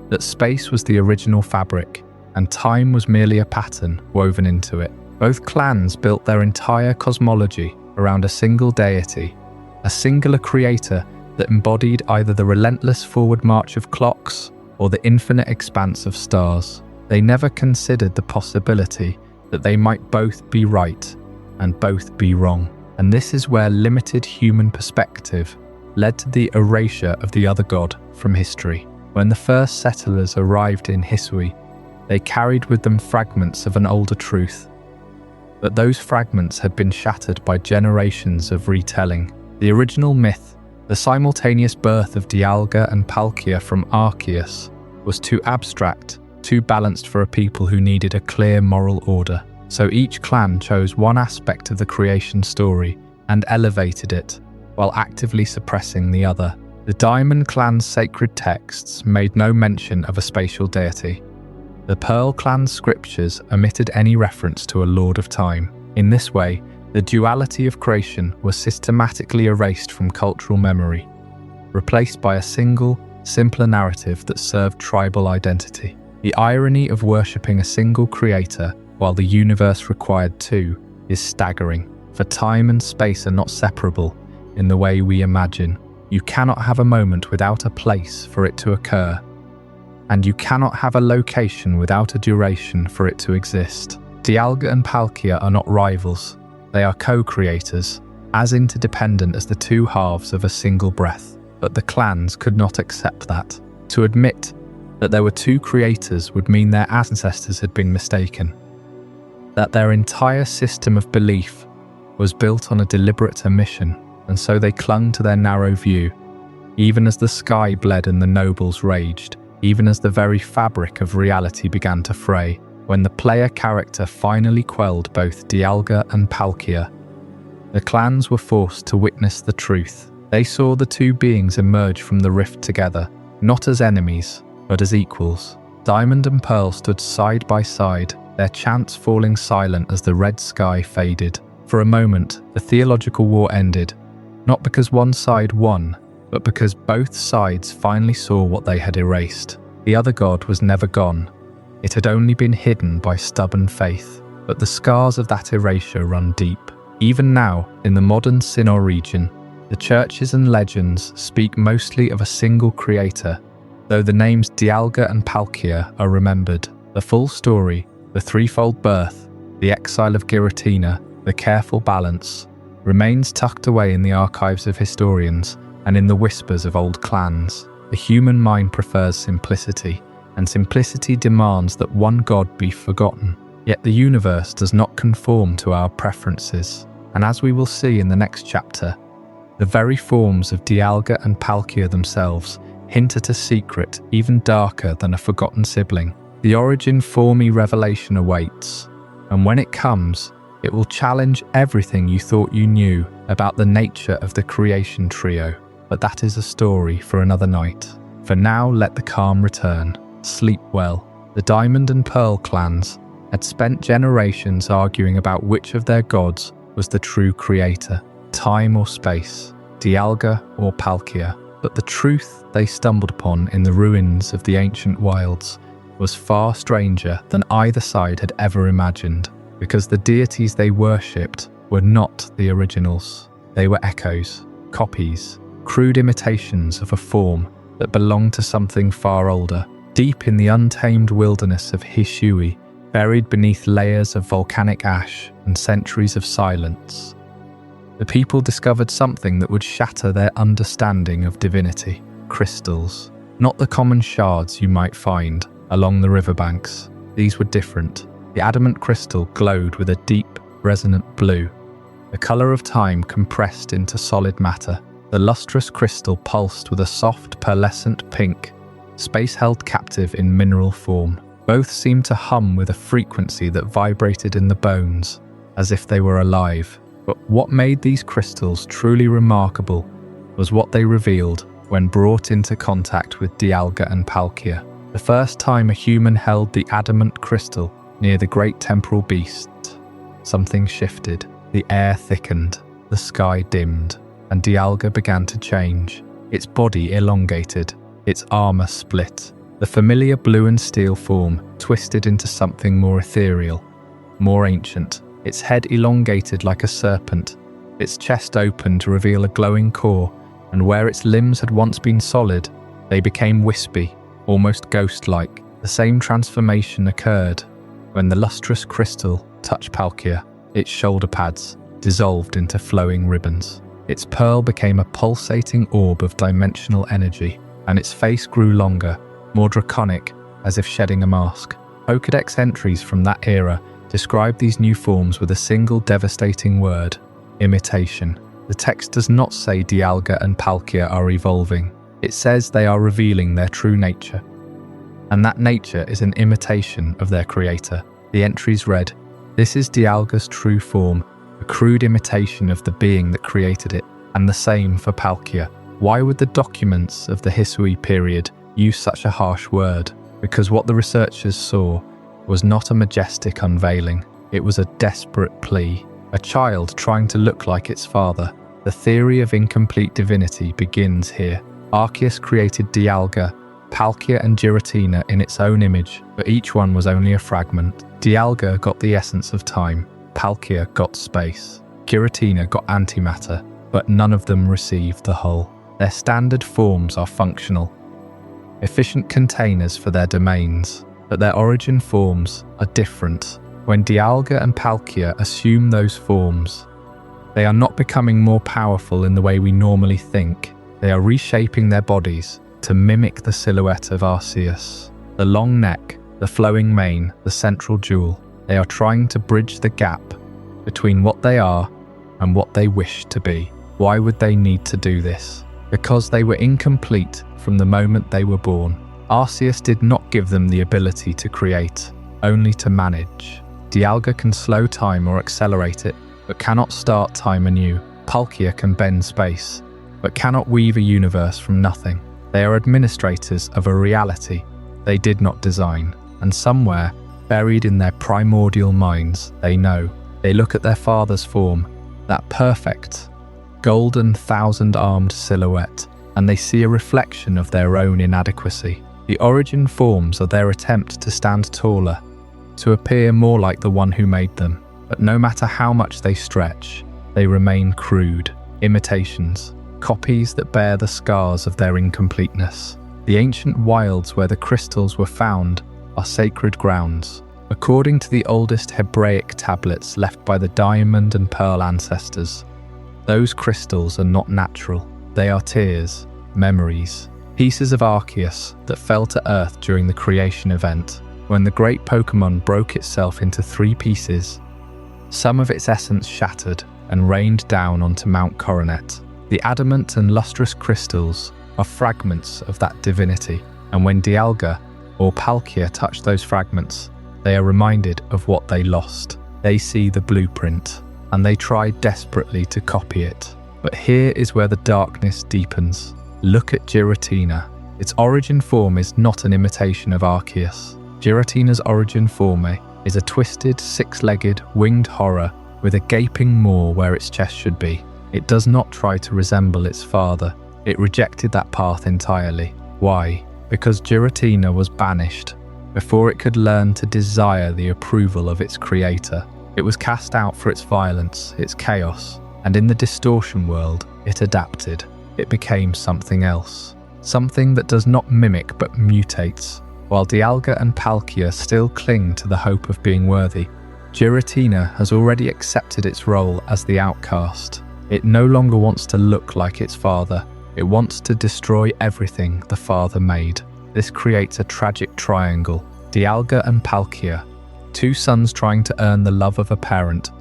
that space was the original fabric, and time was merely a pattern woven into it. Both clans built their entire cosmology around a single deity, a singular creator that embodied either the relentless forward march of clocks or the infinite expanse of stars. They never considered the possibility that they might both be right and both be wrong. And this is where limited human perspective led to the erasure of the other god from history. When the first settlers arrived in Hisui, they carried with them fragments of an older truth. But those fragments had been shattered by generations of retelling. The original myth, the simultaneous birth of Dialga and Palkia from Arceus, was too abstract, too balanced for a people who needed a clear moral order. So each clan chose one aspect of the creation story and elevated it, while actively suppressing the other. The Diamond Clan's sacred texts made no mention of a spatial deity. The Pearl Clan's scriptures omitted any reference to a Lord of Time. In this way, the duality of creation was systematically erased from cultural memory, replaced by a single, simpler narrative that served tribal identity. The irony of worshipping a single creator while the universe required two is staggering, for time and space are not separable in the way we imagine. You cannot have a moment without a place for it to occur, and you cannot have a location without a duration for it to exist. Dialga and Palkia are not rivals, they are co-creators, as interdependent as the two halves of a single breath. But the clans could not accept that. To admit that there were two creators would mean their ancestors had been mistaken, that their entire system of belief was built on a deliberate omission, and so they clung to their narrow view, even as the sky bled and the nobles raged, even as the very fabric of reality began to fray. When the player character finally quelled both Dialga and Palkia, the clans were forced to witness the truth. They saw the two beings emerge from the rift together, not as enemies, but as equals. Diamond and Pearl stood side by side, their chants falling silent as the red sky faded. For a moment, the theological war ended, not because one side won, but because both sides finally saw what they had erased. The other god was never gone. It had only been hidden by stubborn faith, but the scars of that erasure run deep. Even now, in the modern Sinnoh region, the churches and legends speak mostly of a single creator, though the names Dialga and Palkia are remembered. The full story, the threefold birth, the exile of Giratina, the careful balance, remains tucked away in the archives of historians and in the whispers of old clans. The human mind prefers simplicity, and simplicity demands that one god be forgotten. Yet the universe does not conform to our preferences, and as we will see in the next chapter, the very forms of Dialga and Palkia themselves hint at a secret even darker than a forgotten sibling. The origin for me revelation awaits, and when it comes, it will challenge everything you thought you knew about the nature of the creation trio. But that is a story for another night. For now, let the calm return. Sleep well. The Diamond and Pearl clans had spent generations arguing about which of their gods was the true creator, time or space, Dialga or Palkia. But the truth they stumbled upon in the ruins of the ancient wilds was far stranger than either side had ever imagined, because the deities they worshipped were not the originals. They were echoes, copies, crude imitations of a form that belonged to something far older. Deep in the untamed wilderness of Hisui, buried beneath layers of volcanic ash and centuries of silence, the people discovered something that would shatter their understanding of divinity. Crystals. Not the common shards you might find along the riverbanks. These were different. The adamant crystal glowed with a deep, resonant blue, the colour of time compressed into solid matter. The lustrous crystal pulsed with a soft, pearlescent pink, space held captive in mineral form. Both seemed to hum with a frequency that vibrated in the bones, as if they were alive. But what made these crystals truly remarkable was what they revealed when brought into contact with Dialga and Palkia. The first time a human held the adamant crystal near the great temporal beast, something shifted. The air thickened, the sky dimmed, and Dialga began to change. Its body elongated, its armour split. The familiar blue and steel form twisted into something more ethereal, more ancient. Its head elongated like a serpent, its chest opened to reveal a glowing core, and where its limbs had once been solid, they became wispy, almost ghost-like. The same transformation occurred when the lustrous crystal touched Palkia. Its shoulder pads dissolved into flowing ribbons. Its pearl became a pulsating orb of dimensional energy, and its face grew longer, more draconic, as if shedding a mask. Pokédex entries from that era describe these new forms with a single devastating word: imitation. The text does not say Dialga and Palkia are evolving. It says they are revealing their true nature. And that nature is an imitation of their creator. The entries read, "This is Dialga's true form, a crude imitation of the being that created it, and the same for Palkia." Why would the documents of the Hisui period use such a harsh word? Because what the researchers saw was not a majestic unveiling. It was a desperate plea. A child trying to look like its father. The theory of incomplete divinity begins here. Arceus created Dialga, Palkia and Giratina in its own image, but each one was only a fragment. Dialga got the essence of time, Palkia got space, Giratina got antimatter, but none of them received the whole. Their standard forms are functional, efficient containers for their domains, but their origin forms are different. When Dialga and Palkia assume those forms, they are not becoming more powerful in the way we normally think. They are reshaping their bodies to mimic the silhouette of Arceus. The long neck, the flowing mane, the central jewel. They are trying to bridge the gap between what they are and what they wish to be. Why would they need to do this? Because they were incomplete from the moment they were born. Arceus did not give them the ability to create, only to manage. Dialga can slow time or accelerate it, but cannot start time anew. Palkia can bend space, but cannot weave a universe from nothing. They are administrators of a reality they did not design, and somewhere, buried in their primordial minds, they know. They look at their father's form, that perfect, golden thousand-armed silhouette, and they see a reflection of their own inadequacy. The origin forms are their attempt to stand taller, to appear more like the one who made them. But no matter how much they stretch, they remain crude, imitations, copies that bear the scars of their incompleteness. The ancient wilds where the crystals were found are sacred grounds. According to the oldest Hebraic tablets left by the diamond and pearl ancestors, those crystals are not natural. They are tears, memories, pieces of Arceus that fell to earth during the creation event. When the great Pokémon broke itself into 3 pieces, some of its essence shattered and rained down onto Mount Coronet. The adamant and lustrous crystals are fragments of that divinity, and when Dialga or Palkia touch those fragments, they are reminded of what they lost. They see the blueprint, and they try desperately to copy it. But here is where the darkness deepens. Look at Giratina. Its origin form is not an imitation of Arceus. Giratina's origin form is a twisted, 6-legged, winged horror with a gaping maw where its chest should be. It does not try to resemble its father. It rejected that path entirely. Why? Because Giratina was banished before it could learn to desire the approval of its creator. It was cast out for its violence, its chaos, and in the Distortion world, it adapted. It became something else. Something that does not mimic but mutates. While Dialga and Palkia still cling to the hope of being worthy, Giratina has already accepted its role as the outcast. It no longer wants to look like its father. It wants to destroy everything the father made. This creates a tragic triangle. Dialga and Palkia, 2 sons trying to earn the love of a parent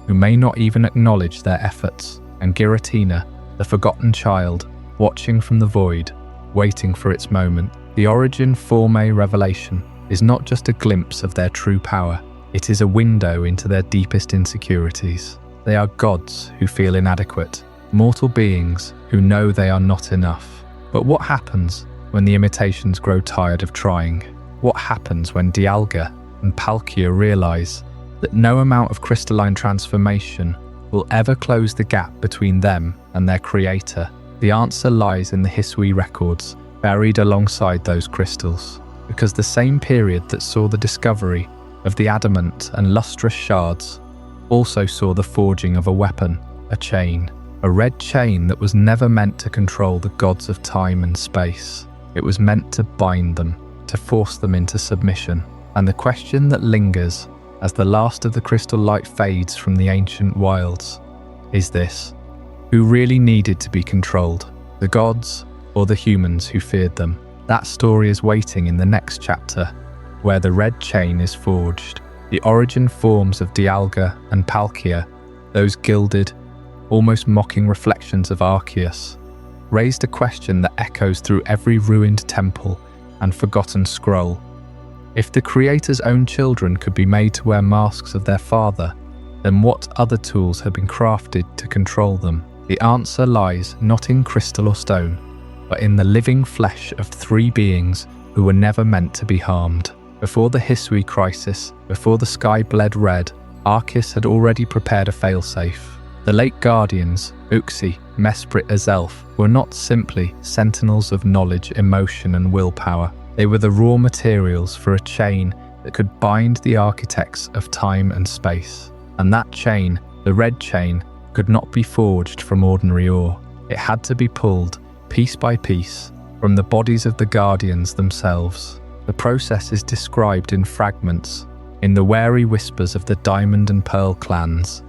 who may not even acknowledge their efforts, and Giratina, the forgotten child, watching from the void, waiting for its moment. The origin forme revelation is not just a glimpse of their true power, it is a window into their deepest insecurities. They are gods who feel inadequate, mortal beings who know they are not enough. But what happens when the imitations grow tired of trying? What happens when Dialga and Palkia realize that no amount of crystalline transformation will ever close the gap between them and their creator? The answer lies in the Hisui records, buried alongside those crystals, because the same period that saw the discovery of the adamant and lustrous shards also saw the forging of a weapon, a chain, a red chain that was never meant to control the gods of time and space. It was meant to bind them, to force them into submission. And the question that lingers as the last of the crystal light fades from the ancient wilds is this: who really needed to be controlled, the gods or the humans who feared them? That story is waiting in the next chapter, where the red chain is forged. The origin forms of Dialga and Palkia, those gilded, almost mocking reflections of Arceus, raised a question that echoes through every ruined temple and forgotten scroll. If the creator's own children could be made to wear masks of their father, then what other tools had been crafted to control them? The answer lies not in crystal or stone, but in the living flesh of three beings who were never meant to be harmed. Before the Hisui crisis, before the sky bled red, Arceus had already prepared a failsafe. The Lake Guardians, Uxie, Mesprit, Azelf, were not simply sentinels of knowledge, emotion and willpower. They were the raw materials for a chain that could bind the architects of time and space. And that chain, the red chain, could not be forged from ordinary ore. It had to be pulled, piece by piece, from the bodies of the Guardians themselves. The process is described in fragments, in the wary whispers of the Diamond and Pearl clans,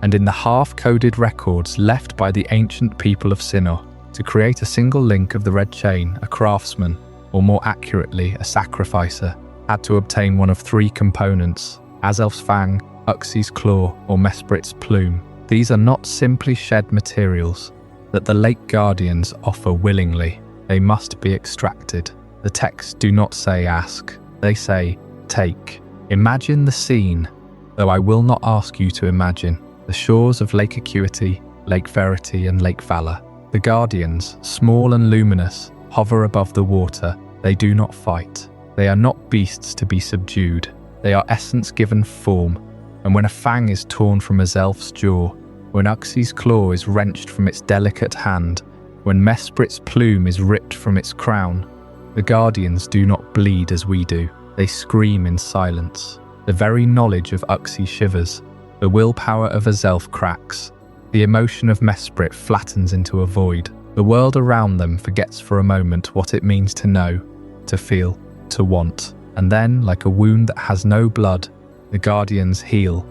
and in the half-coded records left by the ancient people of Sinnoh. To create a single link of the red chain, a craftsman, or more accurately, a sacrificer, had to obtain one of three components: Azelf's fang, Uxie's claw, or Mesprit's plume. These are not simply shed materials that the Lake Guardians offer willingly. They must be extracted. The texts do not say ask, they say take. Imagine the scene, though I will not ask you to imagine. The shores of Lake Acuity, Lake Verity and Lake Valor. The Guardians, small and luminous, hover above the water. They do not fight. They are not beasts to be subdued. They are essence given form. And when a fang is torn from Azelf's jaw, when Uxie's claw is wrenched from its delicate hand, when Mesprit's plume is ripped from its crown, the Guardians do not bleed as we do. They scream in silence. The very knowledge of Uxie shivers. The willpower of Azelf cracks. The emotion of Mesprit flattens into a void. The world around them forgets for a moment what it means to know, to feel, to want. And then, like a wound that has no blood, the Guardians heal,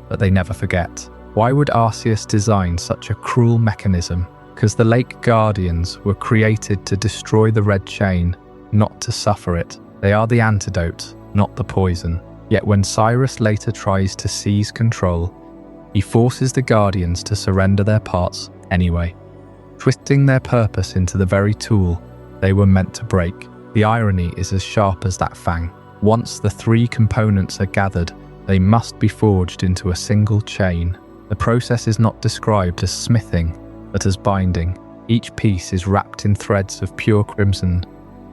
but they never forget. Why would Arceus design such a cruel mechanism? Because the Lake Guardians were created to destroy the red chain, not to suffer it. They are the antidote, not the poison. Yet when Cyrus later tries to seize control, he forces the Guardians to surrender their parts anyway, twisting their purpose into the very tool they were meant to break. The irony is as sharp as that fang. Once the three components are gathered, they must be forged into a single chain. The process is not described as smithing, but as binding. Each piece is wrapped in threads of pure crimson,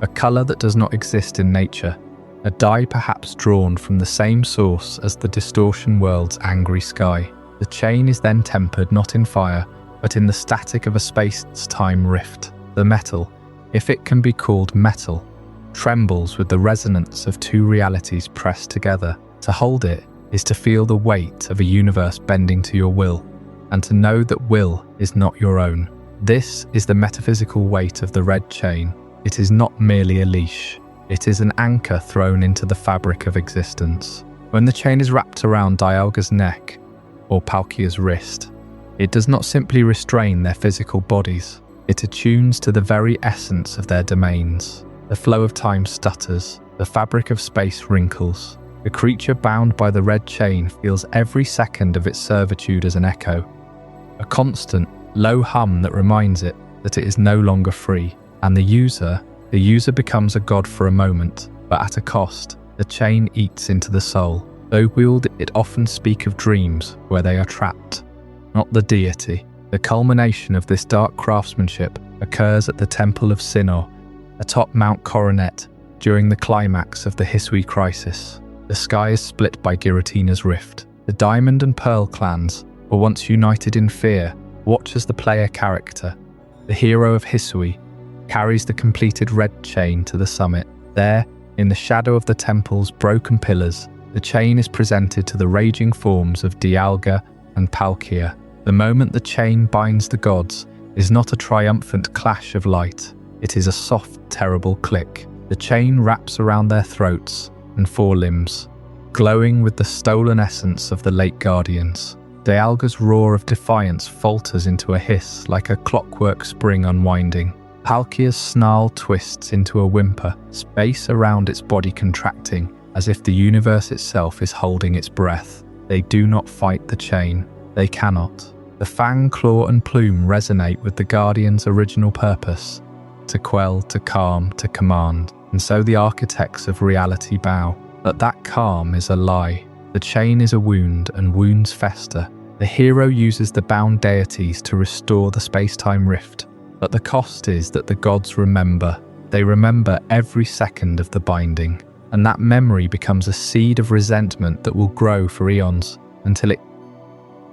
a colour that does not exist in nature, a dye perhaps drawn from the same source as the Distortion world's angry sky. The chain is then tempered not in fire, but in the static of a space-time rift. The metal, if it can be called metal, trembles with the resonance of two realities pressed together. To hold it is to feel the weight of a universe bending to your will, and to know that will is not your own. This is the metaphysical weight of the red chain. It is not merely a leash. It is an anchor thrown into the fabric of existence. When the chain is wrapped around Dialga's neck, or Palkia's wrist, it does not simply restrain their physical bodies. It attunes to the very essence of their domains. The flow of time stutters. The fabric of space wrinkles. The creature bound by the red chain feels every second of its servitude as an echo, a constant, low hum that reminds it that it is no longer free. And the user becomes a god for a moment, but at a cost. The chain eats into the soul. Though wielded, it often speaks of dreams where they are trapped, not the deity. The culmination of this dark craftsmanship occurs at the Temple of Sinnoh, atop Mount Coronet, during the climax of the Hisui crisis. The sky is split by Giratina's rift. The Diamond and Pearl clans were once united in fear. Watch as the player character, the hero of Hisui, carries the completed red chain to the summit. There, in the shadow of the temple's broken pillars, the chain is presented to the raging forms of Dialga and Palkia. The moment the chain binds the gods is not a triumphant clash of light. It is a soft, terrible click. The The chain wraps around their throats and forelimbs, glowing with the stolen essence of the late guardians. Dialga's roar of defiance falters into a hiss like a clockwork spring unwinding. Palkia's snarl twists into a whimper, space around its body contracting, as if the universe itself is holding its breath. They do not fight the chain. They cannot. The fang, claw and plume resonate with the Guardian's original purpose: to quell, to calm, to command. And so the architects of reality bow. But that calm is a lie. The chain is a wound, and wounds fester. The hero uses the bound deities to restore the space-time rift. But the cost is that the gods remember. They remember every second of the binding. And that memory becomes a seed of resentment that will grow for eons, until it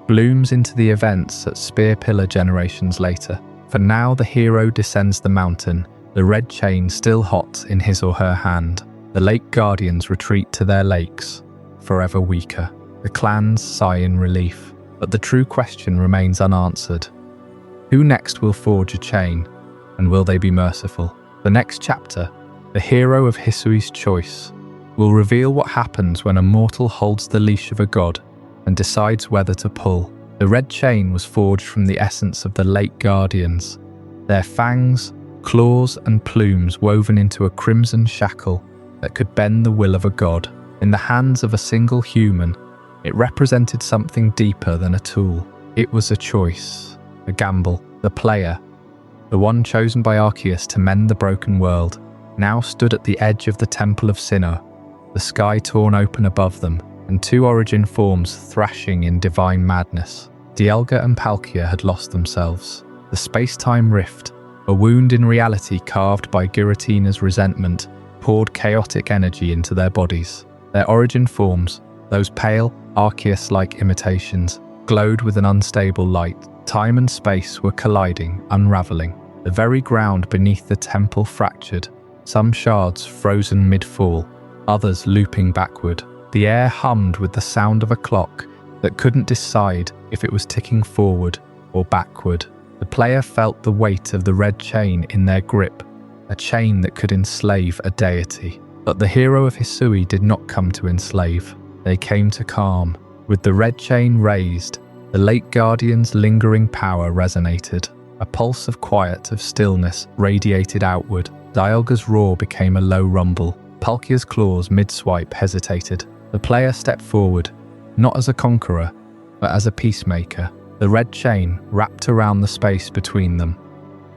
blooms into the events at Spear Pillar generations later. For now, the hero descends the mountain, the red chain still hot in his or her hand. The lake guardians retreat to their lakes, forever weaker. The clans sigh in relief, but the true question remains unanswered. Who next will forge a chain, and will they be merciful? The next chapter, the hero of Hisui's choice, will reveal what happens when a mortal holds the leash of a god and decides whether to pull. The red chain was forged from the essence of the late guardians, their fangs, claws and plumes woven into a crimson shackle that could bend the will of a god. In the hands of a single human, it represented something deeper than a tool. It was a choice, a gamble. The player, the one chosen by Arceus to mend the broken world, now stood at the edge of the Temple of Sinnoh, the sky torn open above them, and two origin forms thrashing in divine madness. Dialga and Palkia had lost themselves. The space-time rift, a wound in reality carved by Giratina's resentment, poured chaotic energy into their bodies. Their origin forms, those pale, Arceus-like imitations, glowed with an unstable light. Time and space were colliding, unraveling. The very ground beneath the temple fractured, some shards frozen mid-fall, others looping backward. The air hummed with the sound of a clock that couldn't decide if it was ticking forward or backward. The player felt the weight of the red chain in their grip, a chain that could enslave a deity. But the hero of Hisui did not come to enslave. They came to calm. With the red chain raised, the late guardian's lingering power resonated. A pulse of quiet, of stillness, radiated outward. Dialga's roar became a low rumble. Palkia's claws mid-swipe hesitated. The player stepped forward, not as a conqueror, but as a peacemaker. The red chain wrapped around the space between them,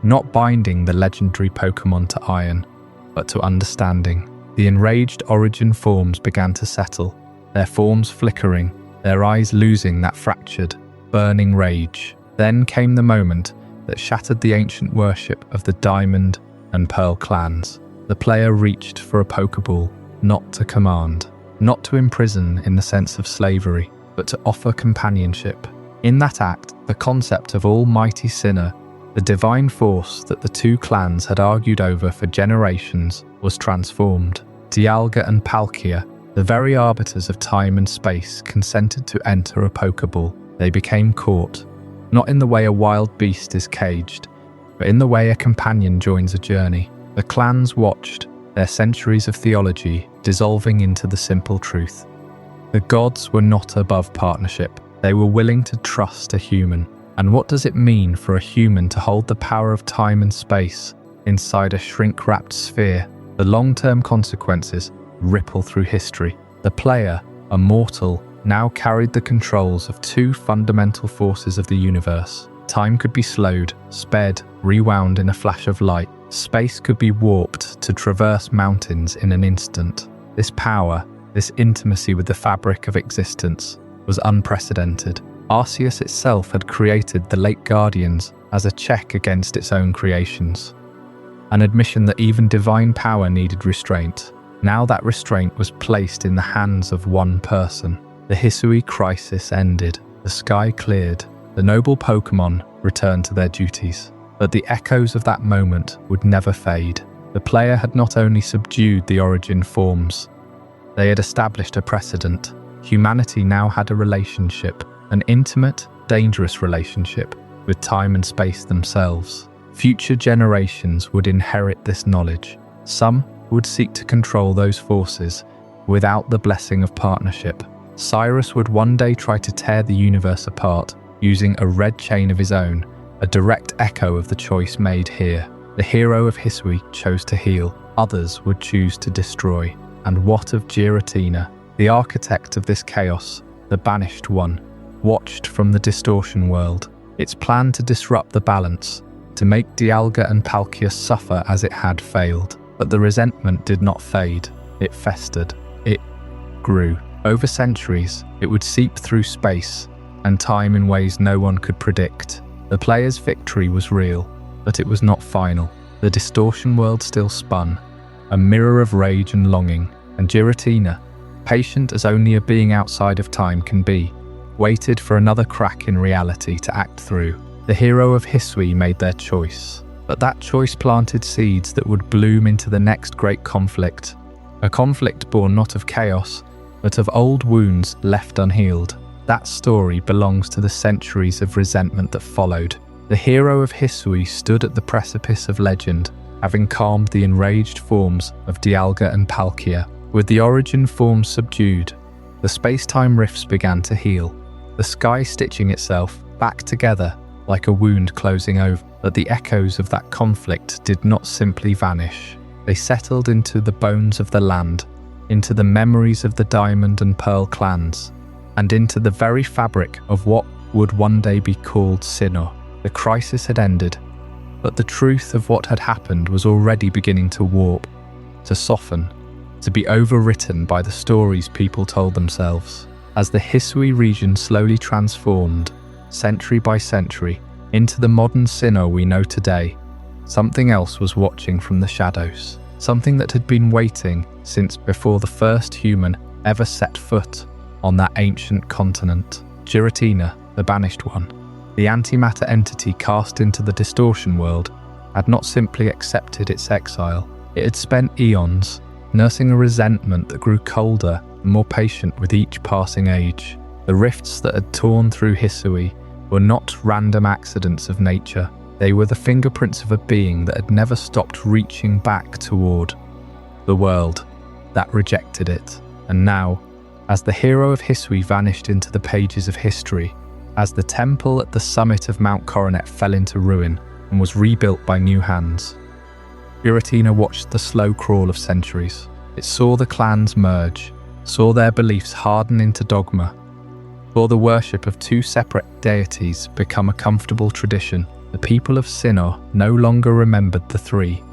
not binding the legendary Pokémon to iron, but to understanding. The enraged origin forms began to settle, their forms flickering, their eyes losing that fractured, burning rage. Then came the moment that shattered the ancient worship of the Diamond and Pearl clans. The player reached for a Pokeball, not to command, not to imprison in the sense of slavery, but to offer companionship. In that act, the concept of almighty Sinnoh, the divine force that the two clans had argued over for generations, was transformed. Dialga and Palkia, the very arbiters of time and space, consented to enter a Pokeball. They became caught, not in the way a wild beast is caged, but in the way a companion joins a journey. The clans watched, their centuries of theology dissolving into the simple truth. The gods were not above partnership. They were willing to trust a human. And what does it mean for a human to hold the power of time and space inside a shrink-wrapped sphere? The long-term consequences ripple through history. The player, a mortal, now carried the controls of two fundamental forces of the universe. Time could be slowed, sped, rewound in a flash of light. Space could be warped to traverse mountains in an instant. This power, this intimacy with the fabric of existence, was unprecedented. Arceus itself had created the late guardians as a check against its own creations, an admission that even divine power needed restraint. Now that restraint was placed in the hands of one person. The Hisui crisis ended, the sky cleared, the noble Pokémon returned to their duties. But the echoes of that moment would never fade. The player had not only subdued the origin forms, they had established a precedent. Humanity now had a relationship, an intimate, dangerous relationship, with time and space themselves. Future generations would inherit this knowledge. Some would seek to control those forces without the blessing of partnership. Cyrus would one day try to tear the universe apart using a red chain of his own, a direct echo of the choice made here. The hero of Hisui chose to heal, others would choose to destroy. And what of Giratina, the architect of this chaos, the banished one, watched from the Distortion world? Its plan to disrupt the balance, to make Dialga and Palkia suffer as it had failed. But the resentment did not fade. It festered. It grew. Over centuries, it would seep through space and time in ways no one could predict. The player's victory was real, but it was not final. The Distortion world still spun, a mirror of rage and longing, and Giratina, patient as only a being outside of time can be, waited for another crack in reality to act through. The hero of Hisui made their choice, but that choice planted seeds that would bloom into the next great conflict, a conflict born not of chaos, but of old wounds left unhealed. That story belongs to the centuries of resentment that followed. The hero of Hisui stood at the precipice of legend, having calmed the enraged forms of Dialga and Palkia. With the origin forms subdued, the space-time rifts began to heal, the sky stitching itself back together like a wound closing over. But the echoes of that conflict did not simply vanish. They settled into the bones of the land, into the memories of the Diamond and Pearl clans, and into the very fabric of what would one day be called Sinnoh. The crisis had ended, but the truth of what had happened was already beginning to warp, to soften, to be overwritten by the stories people told themselves. As the Hisui region slowly transformed, century by century, into the modern Sinnoh we know today, something else was watching from the shadows. Something that had been waiting since before the first human ever set foot on that ancient continent. Giratina, the banished one, the antimatter entity cast into the Distortion world, had not simply accepted its exile. It had spent eons nursing a resentment that grew colder and more patient with each passing age. The rifts that had torn through Hisui were not random accidents of nature. They were the fingerprints of a being that had never stopped reaching back toward the world that rejected it. And now, as the hero of Hisui vanished into the pages of history, as the temple at the summit of Mount Coronet fell into ruin and was rebuilt by new hands, Giratina watched the slow crawl of centuries. It saw the clans merge, saw their beliefs harden into dogma, saw the worship of two separate deities become a comfortable tradition. The people of Sinnoh no longer remembered the three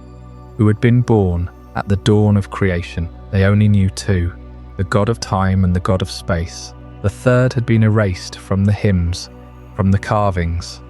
who had been born at the dawn of creation. They only knew two, the god of time and the god of space. The third had been erased from the hymns, from the carvings,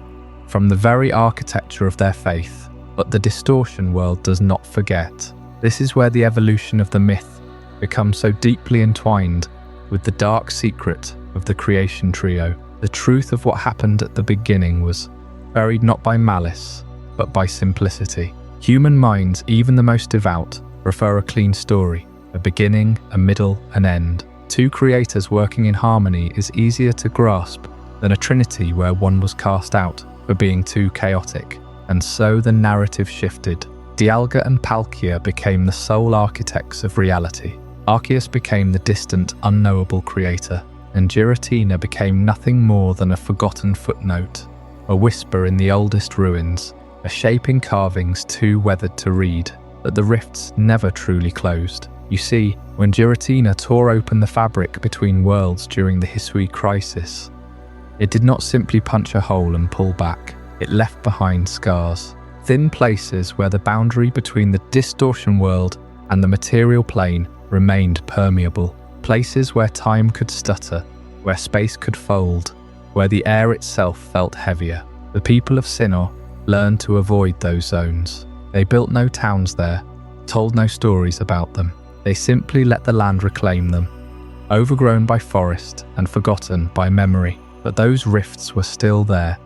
from the very architecture of their faith. But the Distortion world does not forget. This is where the evolution of the myth becomes so deeply entwined with the dark secret of the creation trio. The truth of what happened at the beginning was buried not by malice, but by simplicity. Human minds, even the most devout, prefer a clean story, a beginning, a middle, an end. Two creators working in harmony is easier to grasp than a trinity where one was cast out for being too chaotic. And so the narrative shifted. Dialga and Palkia became the sole architects of reality. Arceus became the distant, unknowable creator, and Giratina became nothing more than a forgotten footnote, a whisper in the oldest ruins, a shape in carvings too weathered to read. But the rifts never truly closed. You see, when Giratina tore open the fabric between worlds during the Hisui crisis, it did not simply punch a hole and pull back. It left behind scars, thin places where the boundary between the Distortion world and the material plane remained permeable, places where time could stutter, where space could fold, where the air itself felt heavier. The people of Sinnoh learned to avoid those zones. They built no towns there, told no stories about them. They simply let the land reclaim them, overgrown by forest and forgotten by memory. But those rifts were still there,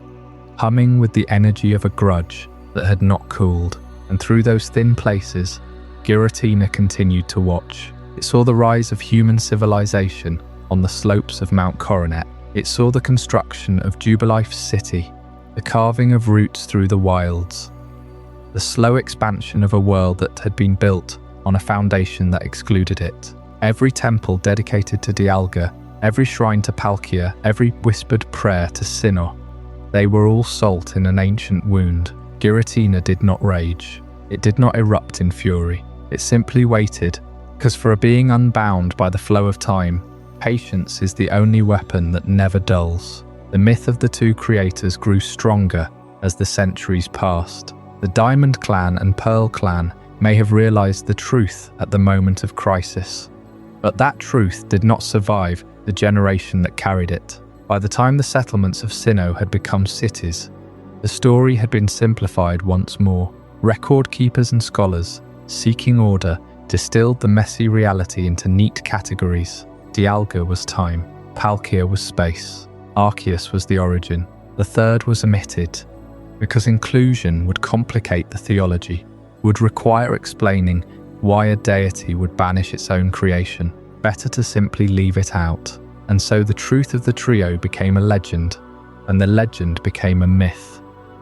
humming with the energy of a grudge that had not cooled. And through those thin places, Giratina continued to watch. It saw the rise of human civilization on the slopes of Mount Coronet. It saw the construction of Jubilife's city, the carving of routes through the wilds, the slow expansion of a world that had been built on a foundation that excluded it. Every temple dedicated to Dialga, every shrine to Palkia, every whispered prayer to Sinnoh, they were all salt in an ancient wound. Giratina did not rage. It did not erupt in fury. It simply waited, because for a being unbound by the flow of time, patience is the only weapon that never dulls. The myth of the two creators grew stronger as the centuries passed. The Diamond Clan and Pearl Clan may have realized the truth at the moment of crisis, but that truth did not survive the generation that carried it. By the time the settlements of Sinnoh had become cities, the story had been simplified once more. Record keepers and scholars, seeking order, distilled the messy reality into neat categories. Dialga was time, Palkia was space, Arceus was the origin. The third was omitted, because inclusion would complicate the theology, would require explaining why a deity would banish its own creation. Better to simply leave it out. And so the truth of the trio became a legend, and the legend became a myth,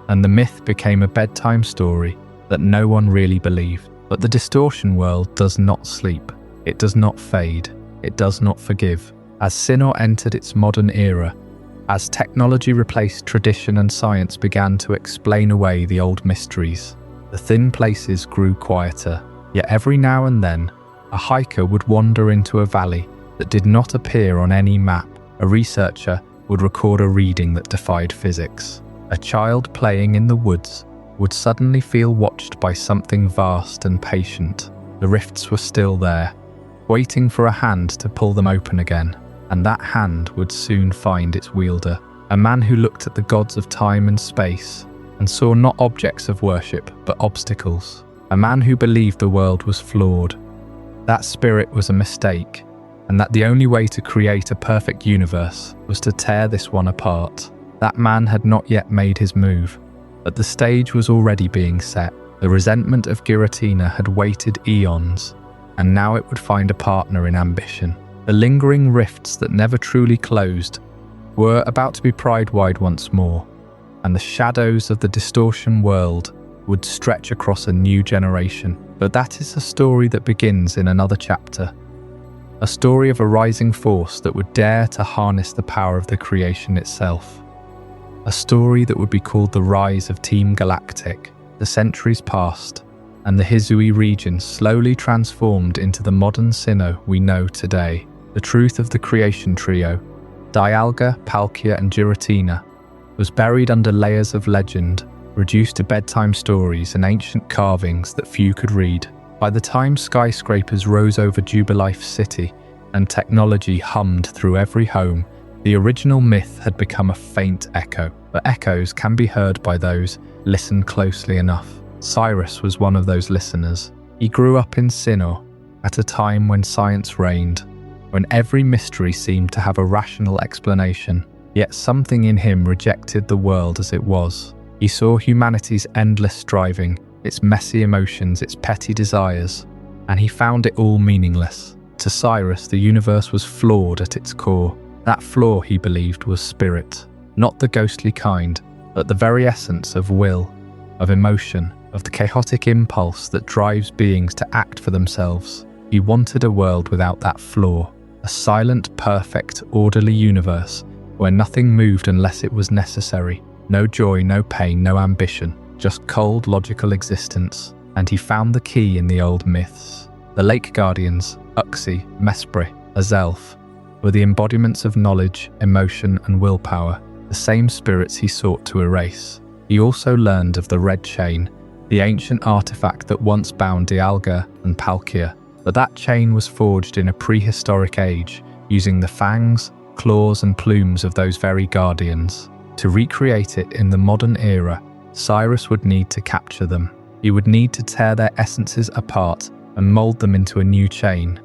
and the myth became a bedtime story that no one really believed. But the distortion world does not sleep. It does not fade. It does not forgive. As Sinnoh entered its modern era, as technology replaced tradition and science began to explain away the old mysteries, the thin places grew quieter. Yet every now and then, a hiker would wander into a valley that did not appear on any map. A researcher would record a reading that defied physics. A child playing in the woods would suddenly feel watched by something vast and patient. The rifts were still there, waiting for a hand to pull them open again, and that hand would soon find its wielder. A man who looked at the gods of time and space and saw not objects of worship, but obstacles. A man who believed the world was flawed, that spirit was a mistake, and that the only way to create a perfect universe was to tear this one apart. That man had not yet made his move, but the stage was already being set. The resentment of Giratina had waited eons, and now it would find a partner in ambition. The lingering rifts that never truly closed were about to be pried wide once more, and the shadows of the distortion world would stretch across a new generation. But that is a story that begins in another chapter. A story of a rising force that would dare to harness the power of the creation itself. A story that would be called the Rise of Team Galactic. The centuries passed, and the Hisui region slowly transformed into the modern Sinnoh we know today. The truth of the creation trio, Dialga, Palkia and Giratina, was buried under layers of legend, reduced to bedtime stories and ancient carvings that few could read. By the time skyscrapers rose over Jubilife City and technology hummed through every home, the original myth had become a faint echo. But echoes can be heard by those listen closely enough. Cyrus was one of those listeners. He grew up in Sinnoh at a time when science reigned, when every mystery seemed to have a rational explanation. Yet something in him rejected the world as it was. He saw humanity's endless striving, its messy emotions, its petty desires, and he found it all meaningless. To Cyrus, the universe was flawed at its core. That flaw, he believed, was spirit. Not the ghostly kind, but the very essence of will, of emotion, of the chaotic impulse that drives beings to act for themselves. He wanted a world without that flaw, a silent, perfect, orderly universe where nothing moved unless it was necessary. No joy, no pain, no ambition, just cold, logical existence. And he found the key in the old myths. The Lake Guardians, Uxie, Mesprit, Azelf, were the embodiments of knowledge, emotion and willpower, the same spirits he sought to erase. He also learned of the Red Chain, the ancient artifact that once bound Dialga and Palkia, but that chain was forged in a prehistoric age, using the fangs, claws and plumes of those very guardians. To recreate it in the modern era, Cyrus would need to capture them. He would need to tear their essences apart and mold them into a new chain,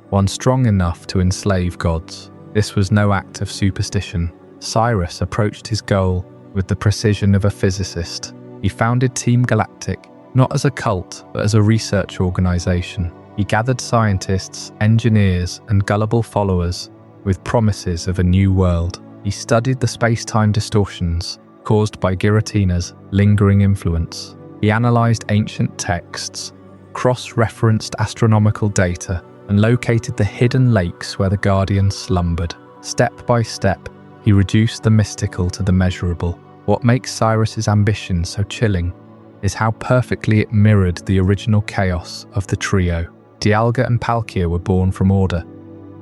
one strong enough to enslave gods. This was no act of superstition. Cyrus approached his goal with the precision of a physicist. He founded Team Galactic, not as a cult, but as a research organization. He gathered scientists, engineers, and gullible followers with promises of a new world. He studied the space-time distortions caused by Giratina's lingering influence. He analyzed ancient texts, cross-referenced astronomical data, and located the hidden lakes where the Guardians slumbered. Step by step, he reduced the mystical to the measurable. What makes Cyrus's ambition so chilling is how perfectly it mirrored the original chaos of the trio. Dialga and Palkia were born from order.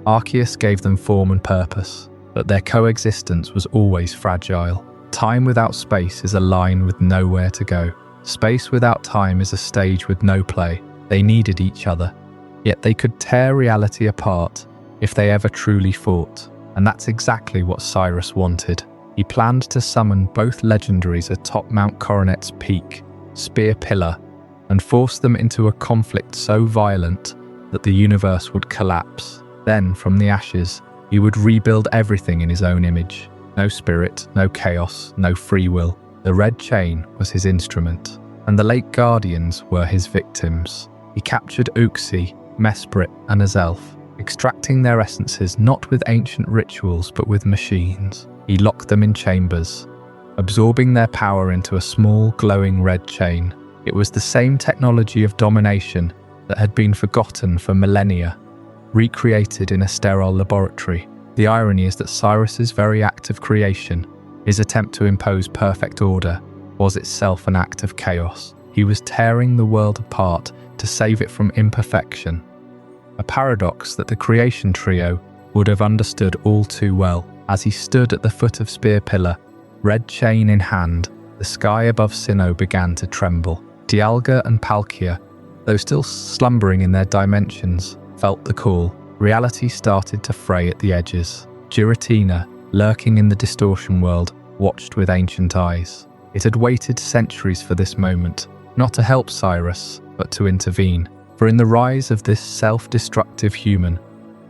Arceus gave them form and purpose, but their coexistence was always fragile. Time without space is a line with nowhere to go. Space without time is a stage with no play. They needed each other, yet they could tear reality apart if they ever truly fought. And that's exactly what Cyrus wanted. He planned to summon both legendaries atop Mount Coronet's peak, Spear Pillar, and force them into a conflict so violent that the universe would collapse. Then, from the ashes, he would rebuild everything in his own image. No spirit, no chaos, no free will. The red chain was his instrument, and the Lake Guardians were his victims. He captured Uxie, Mesprit, and Azelf, extracting their essences not with ancient rituals but with machines. He locked them in chambers, absorbing their power into a small, glowing red chain. It was the same technology of domination that had been forgotten for millennia, recreated in a sterile laboratory. The irony is that Cyrus's very act of creation, his attempt to impose perfect order, was itself an act of chaos. He was tearing the world apart to save it from imperfection, a paradox that the creation trio would have understood all too well. As he stood at the foot of Spear Pillar, red chain in hand, the sky above Sinnoh began to tremble. Dialga and Palkia, though still slumbering in their dimensions, felt the call. Reality started to fray at the edges. Giratina, lurking in the Distortion world, watched with ancient eyes. It had waited centuries for this moment, not to help Cyrus, but to intervene. For in the rise of this self-destructive human,